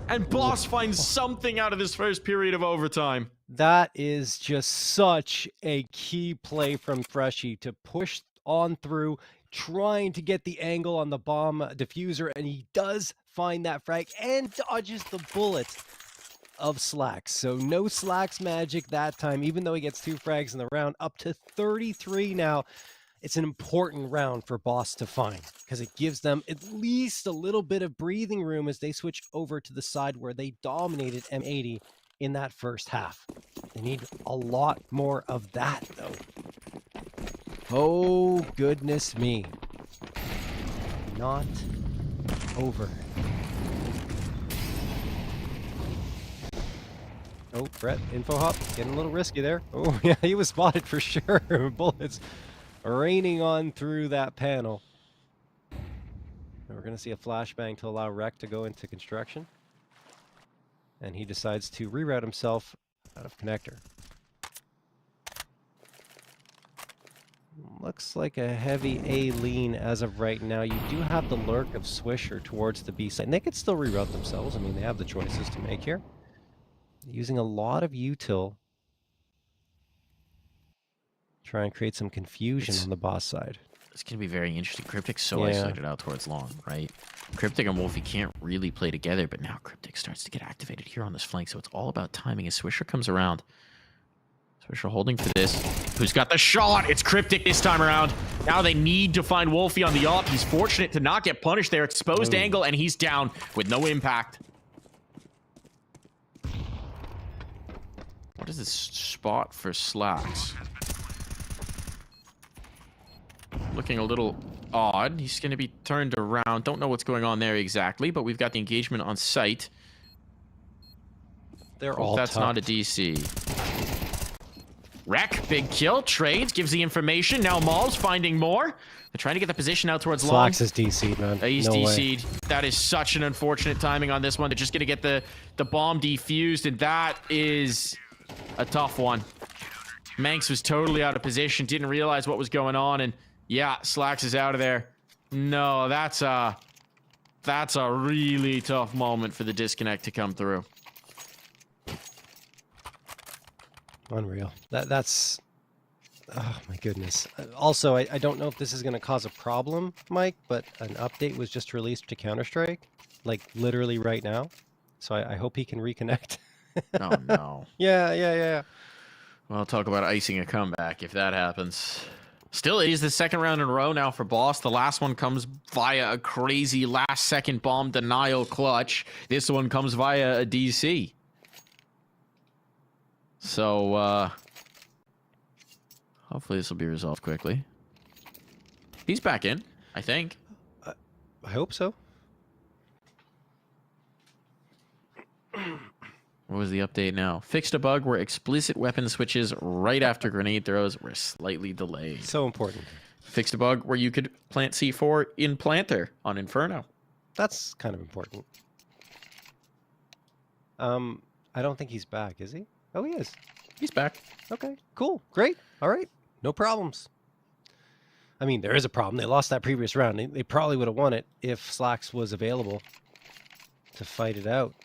Speaker 2: And Boss finds something out of this first period of overtime.
Speaker 3: That is just such a key play from Freshie to push on through, trying to get the angle on the bomb diffuser, and he does find that frag and dodges the bullet of Slacks. So no Slacks magic that time, even though he gets 2 frags in the round, up to 33 now. It's an important round for Boss to find because it gives them at least a little bit of breathing room as they switch over to the side where they dominated M80 in that first half. They need a lot more of that, though. Oh, goodness me. not over. Oh, Brett, info hop, getting a little risky there. Oh, yeah, he was spotted for sure. Bullets raining on through that panel. And we're going to see a flashbang to allow Rec to go into construction. And he decides to reroute himself out of connector. Looks like a heavy A lean as of right now. You do have the lurk of Swisher towards the B side. And they could still reroute themselves. I mean, they have the choices to make here. Using a lot of util. Try and create some confusion on the boss side.
Speaker 2: It's going to be very interesting. Cryptic's so isolated out towards long, right? Cryptic and Wolfie can't really play together, but now Cryptic starts to get activated here on this flank, so it's all about timing as Swisher comes around. Swisher holding for this. Who's got the shot? It's Cryptic this time around. Now they need to find Wolfie on the op. He's fortunate to not get punished there. Exposed angle, and he's down with no impact. What is this spot for Slacks? Looking a little odd. He's going to be turned around. Don't know what's going on there exactly, but we've got the engagement on site.
Speaker 3: They're all
Speaker 2: That's not a DC. Wreck, big kill, trades, gives the information. Now Maul's finding more. They're trying to get the position out towards long.
Speaker 3: Slacks is DC'd, man.
Speaker 2: He's
Speaker 3: no
Speaker 2: DC'd.
Speaker 3: Way.
Speaker 2: That is such an unfortunate timing on this one. They're just going to get the bomb defused, and that is a tough one. Manx was totally out of position, didn't realize what was going on, and yeah, Slacks is out of there. No, that's a really tough moment for the disconnect to come through.
Speaker 3: Unreal. That's... Oh, my goodness. Also, I don't know if this is going to cause a problem, Mike, but an update was just released to Counter-Strike, like, literally right now. So I hope he can reconnect.
Speaker 2: Oh, no.
Speaker 3: Yeah.
Speaker 2: Well, talk about icing a comeback if that happens. Still, it is the second round in a row now for Boss. The last one comes via a crazy last-second bomb denial clutch. This one comes via a DC. So, hopefully this will be resolved quickly. He's back in, I think.
Speaker 3: I hope so.
Speaker 2: What was the update now? Fixed a bug where explicit weapon switches right after grenade throws were slightly delayed.
Speaker 3: So important.
Speaker 2: Fixed a bug where you could plant C4 in planter on Inferno.
Speaker 3: That's kind of important. I don't think he's back, is he? Oh, he is.
Speaker 2: He's back.
Speaker 3: Okay, cool. Great. All right. No problems. I mean, there is a problem. They lost that previous round. They probably would have won it if Slacks was available to fight it out.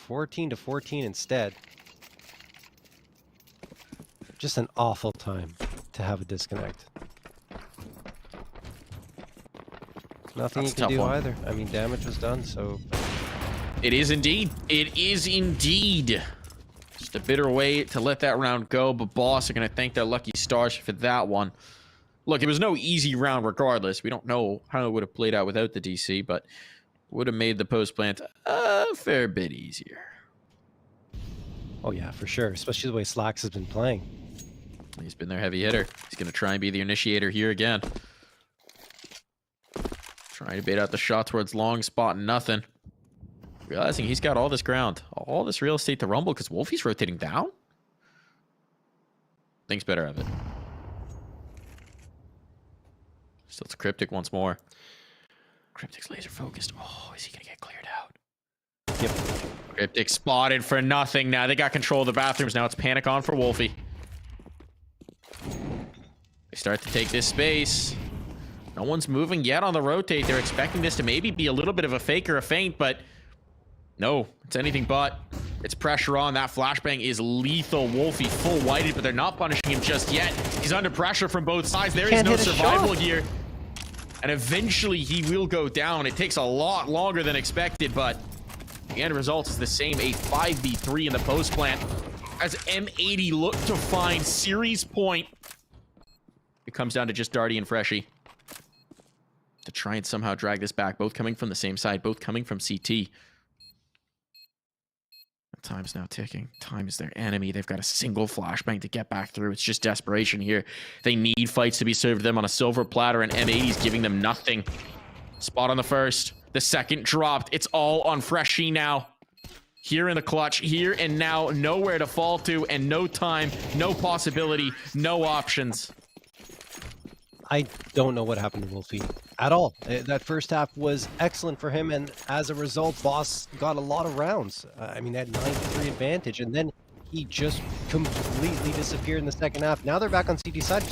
Speaker 3: 14-14 instead. Just an awful time to have a disconnect. Nothing you can do either. I mean, damage was done, so...
Speaker 2: It is indeed. It is indeed. Just a bitter way to let that round go, but Boss are going to thank their lucky stars for that one. Look, it was no easy round regardless. We don't know how it would have played out without the DC, but would have made the post plant a fair bit easier.
Speaker 3: Oh yeah, for sure. Especially the way Slacks has been playing.
Speaker 2: He's been their heavy hitter. He's going to try and be the initiator here again. Trying to bait out the shot towards long spot, nothing. Realizing he's got all this ground, all this real estate to rumble because Wolfie's rotating down. Thinks better of it. Still, it's Cryptic once more. Cryptic's laser focused. Oh, is he going to get cleared out?
Speaker 3: Yep.
Speaker 2: Cryptic spotted for nothing now. They got control of the bathrooms. Now it's panic on for Wolfie. They start to take this space. No one's moving yet on the rotate. They're expecting this to maybe be a little bit of a fake or a feint, but no, it's anything but. It's pressure on. That flashbang is lethal. Wolfie full whited, but they're not punishing him just yet. He's under pressure from both sides. There is no survival here. And eventually he will go down. It takes a lot longer than expected, but the end result is the same. A 5v3 in the post plant as M80 look to find series point. It comes down to just Darty and Freshie to try and somehow drag this back. Both coming from the same side, both coming from CT. Time's now ticking. Time is their enemy. They've got a single flashbang to get back through. It's just desperation here. They need fights to be served to them on a silver platter, and M80's giving them nothing. Spot on the first. The second dropped. It's all on Freshie now. Here in the clutch, here and now, nowhere to fall to, and no time, no possibility, no options.
Speaker 3: I don't know what happened to Wolfie at all. That first half was excellent for him, and as a result, Boss got a lot of rounds. I mean, that 9-3 advantage, and then he just completely disappeared in the second half. Now they're back on CT side.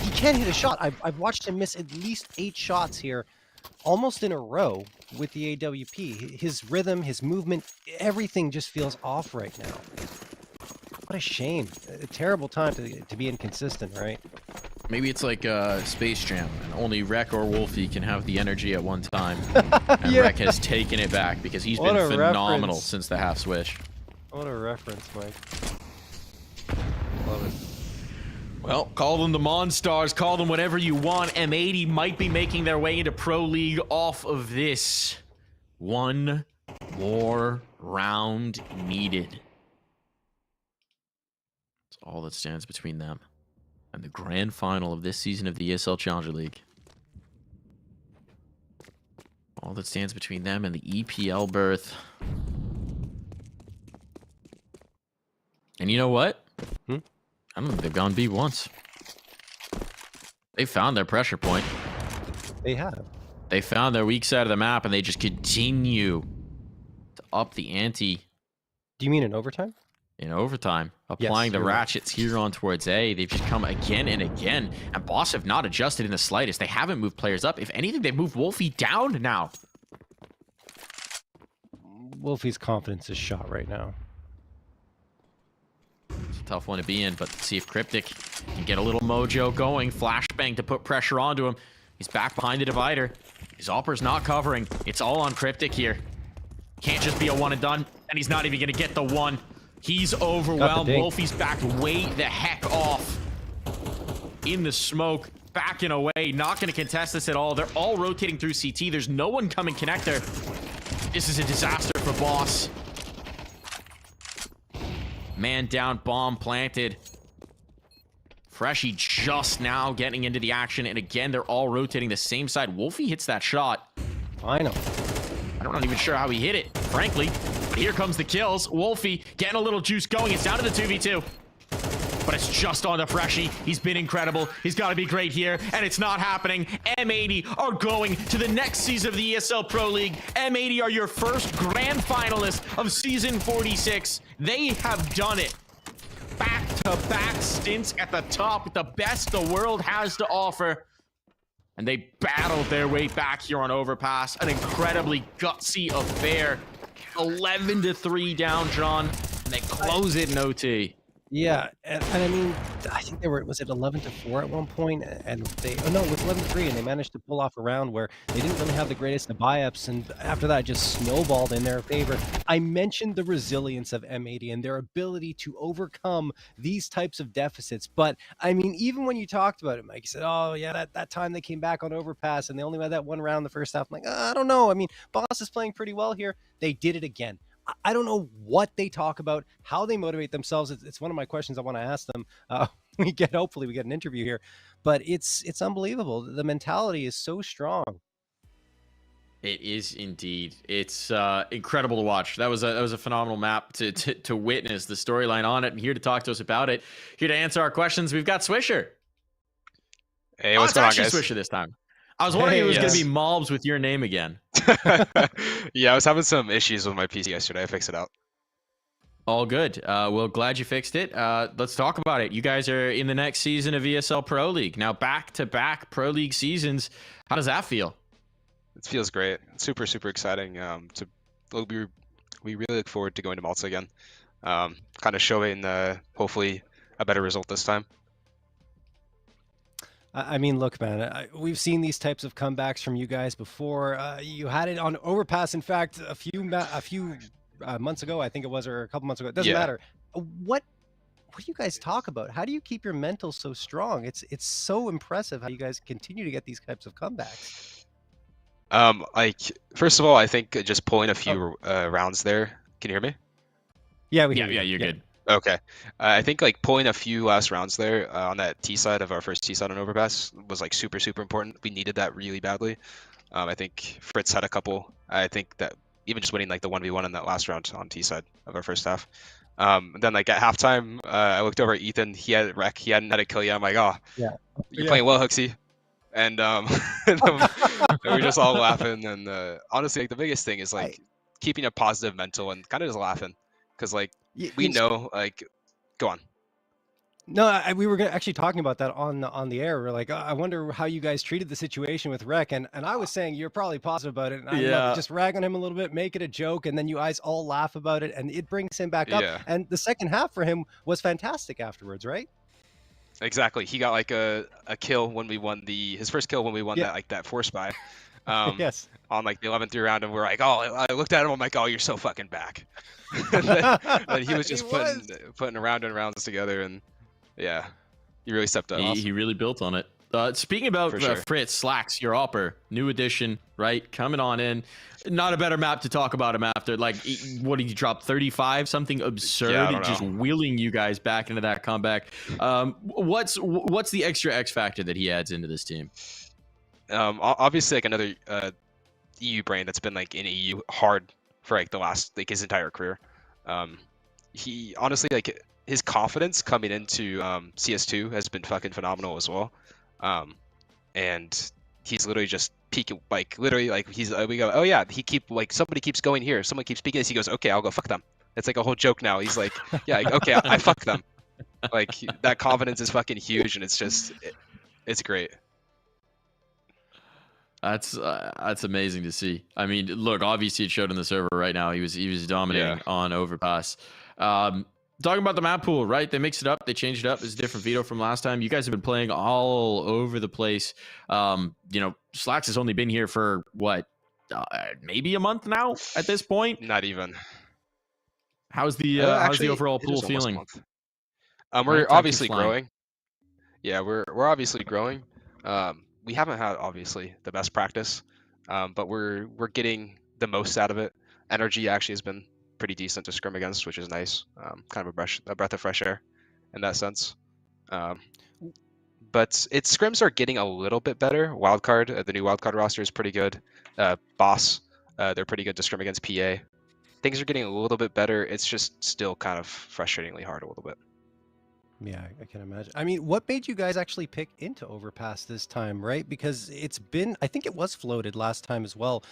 Speaker 3: He can't hit a shot. I've watched him miss at least 8 shots here, almost in a row with the AWP. His rhythm, his movement, everything just feels off right now. What a shame. A terrible time to be inconsistent, right?
Speaker 2: Maybe it's like Space Jam, and only Rek or Wolfie can have the energy at one time. And
Speaker 3: Yeah.
Speaker 2: Rek has taken it back because he's
Speaker 3: What
Speaker 2: been
Speaker 3: a
Speaker 2: phenomenal
Speaker 3: reference.
Speaker 2: since the half switch.
Speaker 3: What a reference, Mike. Love it.
Speaker 2: Well, call them the Monstars, call them whatever you want. M80 might be making their way into Pro League off of this. One more round needed. That's all that stands between them and the grand final of this season of the ESL Challenger League. All that stands between them and the EPL berth. And you know what? I don't think they've gone B once. They found their pressure point.
Speaker 3: They have.
Speaker 2: They found their weak side of the map, and they just continue to up the ante
Speaker 3: Do you mean in overtime?
Speaker 2: in overtime, applying the
Speaker 3: you're right.
Speaker 2: ratchets here on towards A. They've just come again and again, and Boss have not adjusted in the slightest. They haven't moved players up. If anything, they've moved Wolfie down now.
Speaker 3: Wolfie's confidence is shot right now.
Speaker 2: It's a tough one to be in, but see if Cryptic can get a little mojo going. Flashbang to put pressure onto him. He's back behind the divider. His Opper's not covering. It's all on Cryptic here. Can't just be a one and done, and he's not even going to get the one. He's overwhelmed.
Speaker 3: dink.
Speaker 2: Wolfie's back way the heck off. In the smoke, backing away. Not going to contest this at all. They're all rotating through CT. There's no one coming connector. This is a disaster for Boss. Man down, bomb planted. Freshie just now getting into the action, and again, they're all rotating the same side. Wolfie hits that shot.
Speaker 3: Final.
Speaker 2: I'm not even sure how he hit it, frankly. But here comes the kills. Wolfie getting a little juice going. It's down to the 2v2. But it's just on the Freshie. He's been incredible. He's got to be great here, and it's not happening. M80 are going to the next season of the ESL Pro League. M80 are your first grand finalist of Season 46. They have done it. Back-to-back stints at the top with the best the world has to offer. And they battled their way back here on Overpass. An incredibly gutsy affair. 11-3 down, John. And they close it in OT.
Speaker 3: Yeah, and I mean, I think they were, was it 11-4 at one point? And they, oh no, it was 11-3, and they managed to pull off a round where they didn't really have the greatest of buy-ups, and after that, it just snowballed in their favor. I mentioned the resilience of M80 and their ability to overcome these types of deficits, but I mean, even when you talked about it, Mike, you said, oh yeah, that time they came back on Overpass, and they only had that one round in the first half. I'm like, I don't know. I mean, Boss is playing pretty well here. They did it again. I don't know what they talk about, how they motivate themselves. It's one of my questions I want to ask them. Hopefully we get an interview here, but it's unbelievable. The mentality is so strong.
Speaker 2: It is indeed. It's incredible to watch. That was a phenomenal map to witness the storyline on it. And here to talk to us about it, here to answer our questions, we've got Swisher.
Speaker 4: Hey, what's going on, guys?
Speaker 2: Swisher this time. I was wondering if it was going to be Mobs with your name again.
Speaker 4: Yeah, I was having some issues with my PC yesterday. I fixed it out.
Speaker 2: All good. Well, glad you fixed it. Let's talk about it. You guys are in the next season of ESL Pro League. Now, back-to-back Pro League seasons. How does that feel?
Speaker 4: It feels great. Super, super exciting. We really look forward to going to Malta again. Kind of showing hopefully a better result this time.
Speaker 3: I mean, look, man, we've seen these types of comebacks from you guys before. You had it on Overpass, in fact, a few months ago, I think it was, or a couple months ago. It doesn't matter. What do you guys talk about? How do you keep your mental so strong? It's so impressive how you guys continue to get these types of comebacks.
Speaker 4: Like, first of all, I think just pulling a few rounds there. Can you hear me?
Speaker 3: Yeah, we
Speaker 2: Yeah,
Speaker 3: hear you.
Speaker 2: yeah, you're good.
Speaker 4: Okay. I think like pulling a few last rounds there on that T side of our first T side on overpass was like super, super important. We needed that really badly. I think Fritz had a couple. I think that even just winning like the 1v1 in that last round on T side of our first half. Then like at halftime, I looked over at Ethan. He had a wreck. He hadn't had a kill yet. I'm like, oh,
Speaker 3: Yeah.
Speaker 4: you're
Speaker 3: Yeah.
Speaker 4: playing well, Hooksy. And and then we're just all laughing. And honestly, like the biggest thing is like keeping a positive mental and kind of just laughing, because like we know like, go on.
Speaker 3: No, we were actually talking about that on the air. We're like, I wonder how you guys treated the situation with Rec, and I was saying you're probably positive about it, and I love it. Just rag on him a little bit, make it a joke, and then you guys all laugh about it, and it brings him back up. And the second half for him was fantastic afterwards, right?
Speaker 4: Exactly. He got like a kill when we won his first kill when we won that force buy.
Speaker 3: Yes.
Speaker 4: On like the 11th round, and we're like, oh, I looked at him, I'm like, oh, you're so fucking back. and he was just putting round and rounds together, and yeah, he really stepped up.
Speaker 2: He really built on it. Speaking about Fritz, Slacks, your upper, new addition, right? Coming on in. Not a better map to talk about him after. Like, what did he drop? 35? Something absurd. Just wheeling you guys back into that comeback. What's the extra X factor that he adds into this team?
Speaker 4: Obviously, like another EU brain that's been like in EU hard for like the last his entire career. He honestly like his confidence coming into CS2 has been fucking phenomenal as well. And he's literally just peeking, like literally like we go, oh yeah, somebody keeps going here, someone keeps peeking this, he goes, okay, I'll go fuck them. It's like a whole joke now. He's like, yeah, okay, I fuck them. Like that confidence is fucking huge, and it's just it's great.
Speaker 2: That's amazing to see. I mean, look, obviously it showed in the server right now. He was dominating on overpass. Talking about the map pool, right? They mixed it up. They changed it up. It's a different veto from last time. You guys have been playing all over the place. Slacks has only been here for what, maybe a month now at this point.
Speaker 4: Not even.
Speaker 2: How's the overall pool feeling?
Speaker 4: We're obviously growing. Yeah, we're obviously growing. We haven't had obviously the best practice, but we're getting the most out of it. Energy actually has been pretty decent to scrim against, which is nice. Kind of a breath of fresh air in that sense. But scrims are getting a little bit better. Wildcard, the new wildcard roster is pretty good. Boss, they're pretty good to scrim against PA. Things are getting a little bit better. It's just still kind of frustratingly hard a little bit.
Speaker 3: Yeah, I can imagine. I mean, what made you guys actually pick into Overpass this time, right? Because I think it was floated last time as well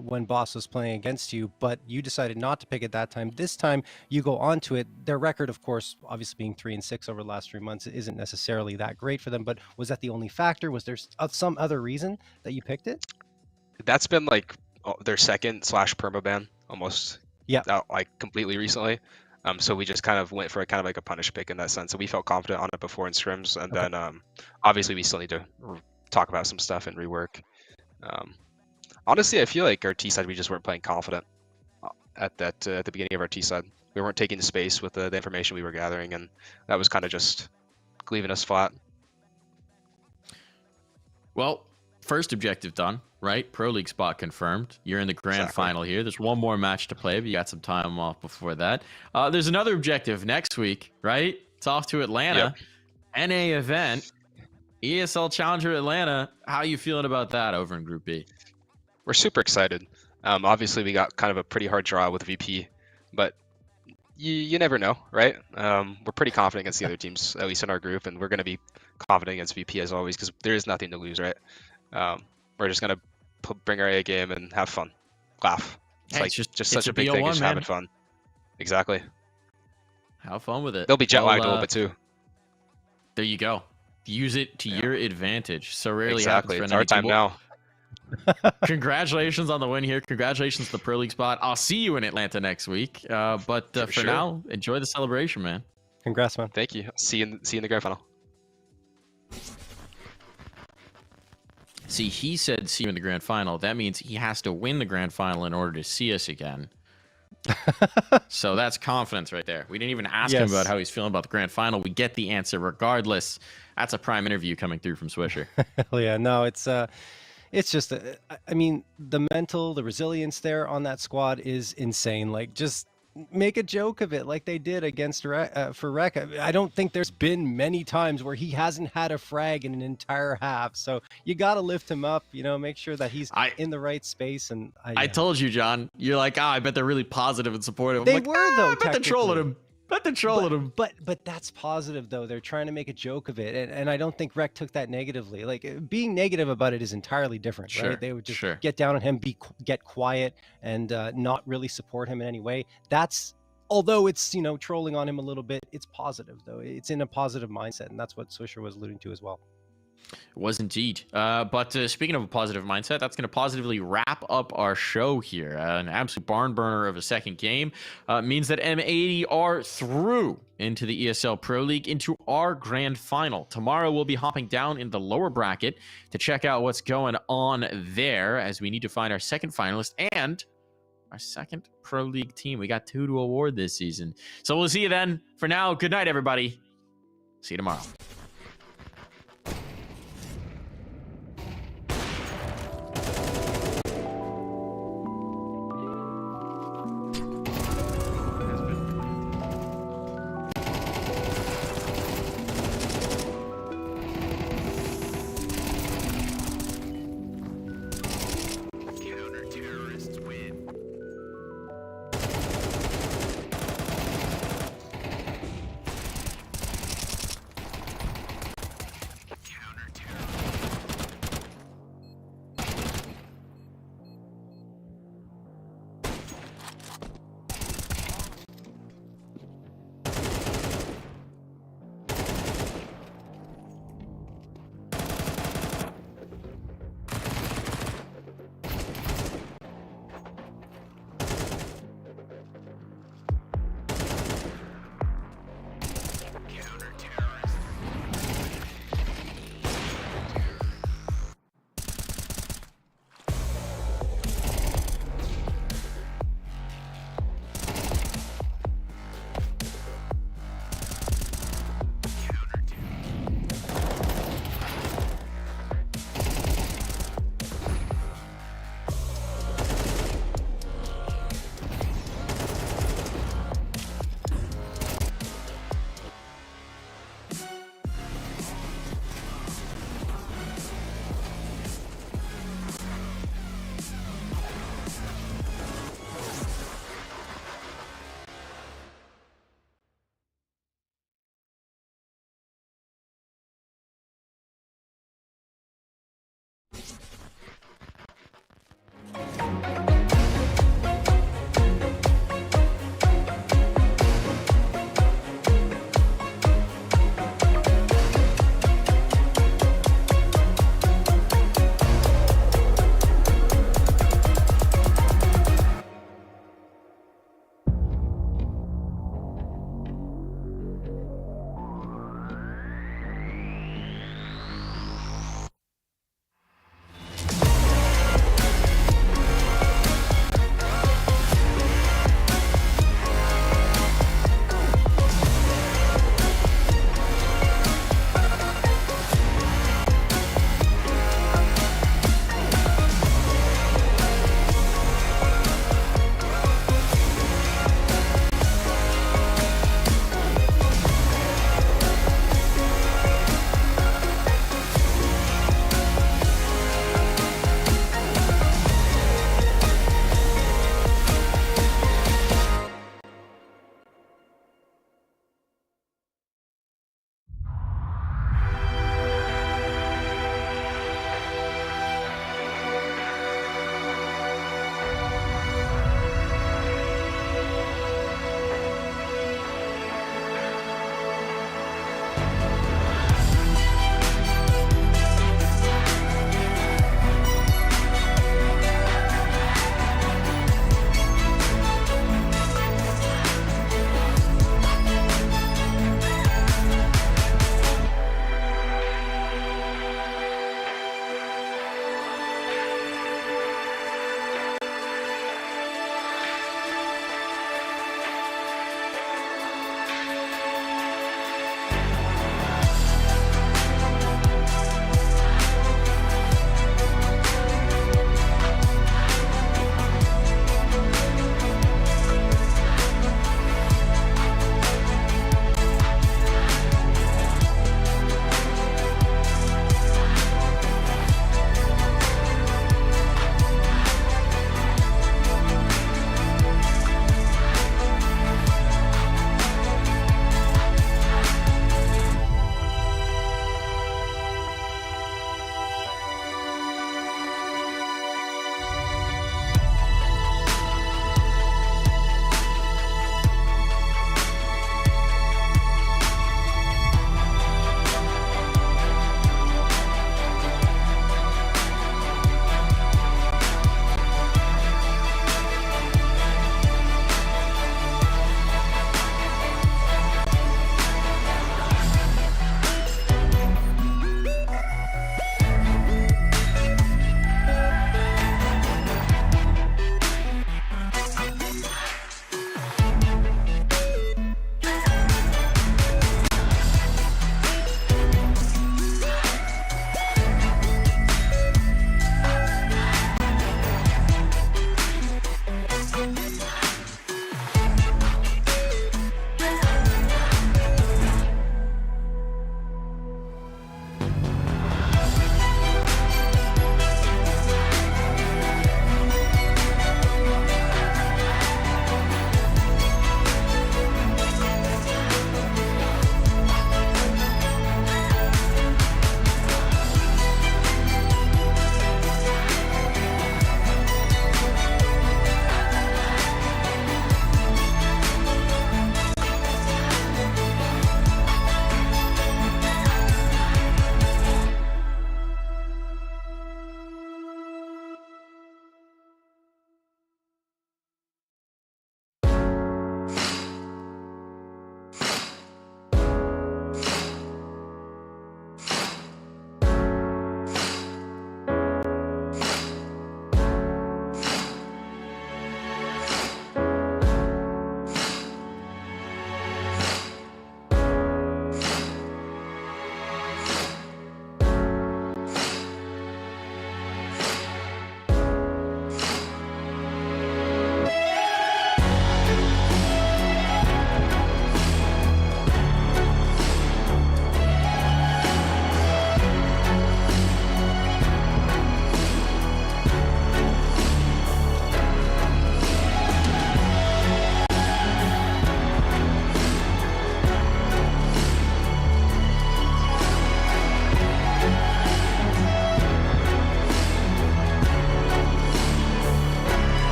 Speaker 3: when Boss was playing against you, but you decided not to pick it that time. This time you go on to it. Their record, of course, obviously being 3-6 over the last 3 months isn't necessarily that great for them, but was that the only factor? Was there some other reason that you picked it?
Speaker 4: That's been like their second / perma ban almost.
Speaker 3: Yeah.
Speaker 4: Like completely recently. So we just kind of went for a kind of like a punish pick in that sense. So we felt confident on it before in scrims, and then obviously we still need to talk about some stuff and rework. Honestly, I feel like our T side we just weren't playing confident at the beginning of our T side. We weren't taking the space with the information we were gathering, and that was kind of just leaving us flat.
Speaker 2: Well, first objective done, right? Pro League spot confirmed. You're in the grand final here. There's one more match to play, but you got some time off before that. There's another objective next week, right? It's off to Atlanta. Yep. NA event. ESL Challenger Atlanta. How are you feeling about that over in Group B?
Speaker 4: We're super excited. Obviously, we got kind of a pretty hard draw with VP, but you never know, right? We're pretty confident against the other teams, at least in our group, and we're going to be confident against VP as always because there is nothing to lose, right? We're just going to bring our A game and have fun, laugh. It's just such a big thing, just having fun. Exactly.
Speaker 2: Have fun with it.
Speaker 4: They'll be jet lagged a little bit too.
Speaker 2: There you go. Use it to your advantage. So rarely happens for
Speaker 4: it's our time now.
Speaker 2: Congratulations on the win here. Congratulations to the Pro League spot. I'll see you in Atlanta next week. But for now, enjoy the celebration, man.
Speaker 3: Congrats, man.
Speaker 4: Thank you. See you in the grand final.
Speaker 2: See, he said see you in the grand final. That means he has to win the grand final in order to see us again. So that's confidence right there. We didn't even ask him about how he's feeling about the grand final. We get the answer regardless. That's a prime interview coming through from Swisher.
Speaker 3: Hell yeah. No, it's just, I mean, the resilience there on that squad is insane. Like, just make a joke of it like they did against for Rec. I don't think there's been many times where he hasn't had a frag in an entire half. So you got to lift him up, you know, make sure that he's in the right space. And
Speaker 2: I told you, John, you're like, I bet they're really positive and supportive.
Speaker 3: They
Speaker 2: I'm like,
Speaker 3: were though.
Speaker 2: I bet they're trolling him. Bet they're trolling him.
Speaker 3: But that's positive though. They're trying to make a joke of it, and I don't think Rec took that negatively. Like being negative about it is entirely different, right? They would just get down on him, get quiet, and not really support him in any way. That's, although it's, you know, trolling on him a little bit, it's positive though. It's in a positive mindset, and that's what Swisher was alluding to as well.
Speaker 2: Was indeed. But speaking of a positive mindset, that's going to positively wrap up our show here. An absolute barn burner of a second game means that M80 are through into the ESL Pro League, into our grand final. Tomorrow we'll be hopping down in the lower bracket to check out what's going on there, as we need to find our second finalist and our second Pro League team. We got 2 to award this season. So we'll see you then. For now, good night, everybody. See you tomorrow.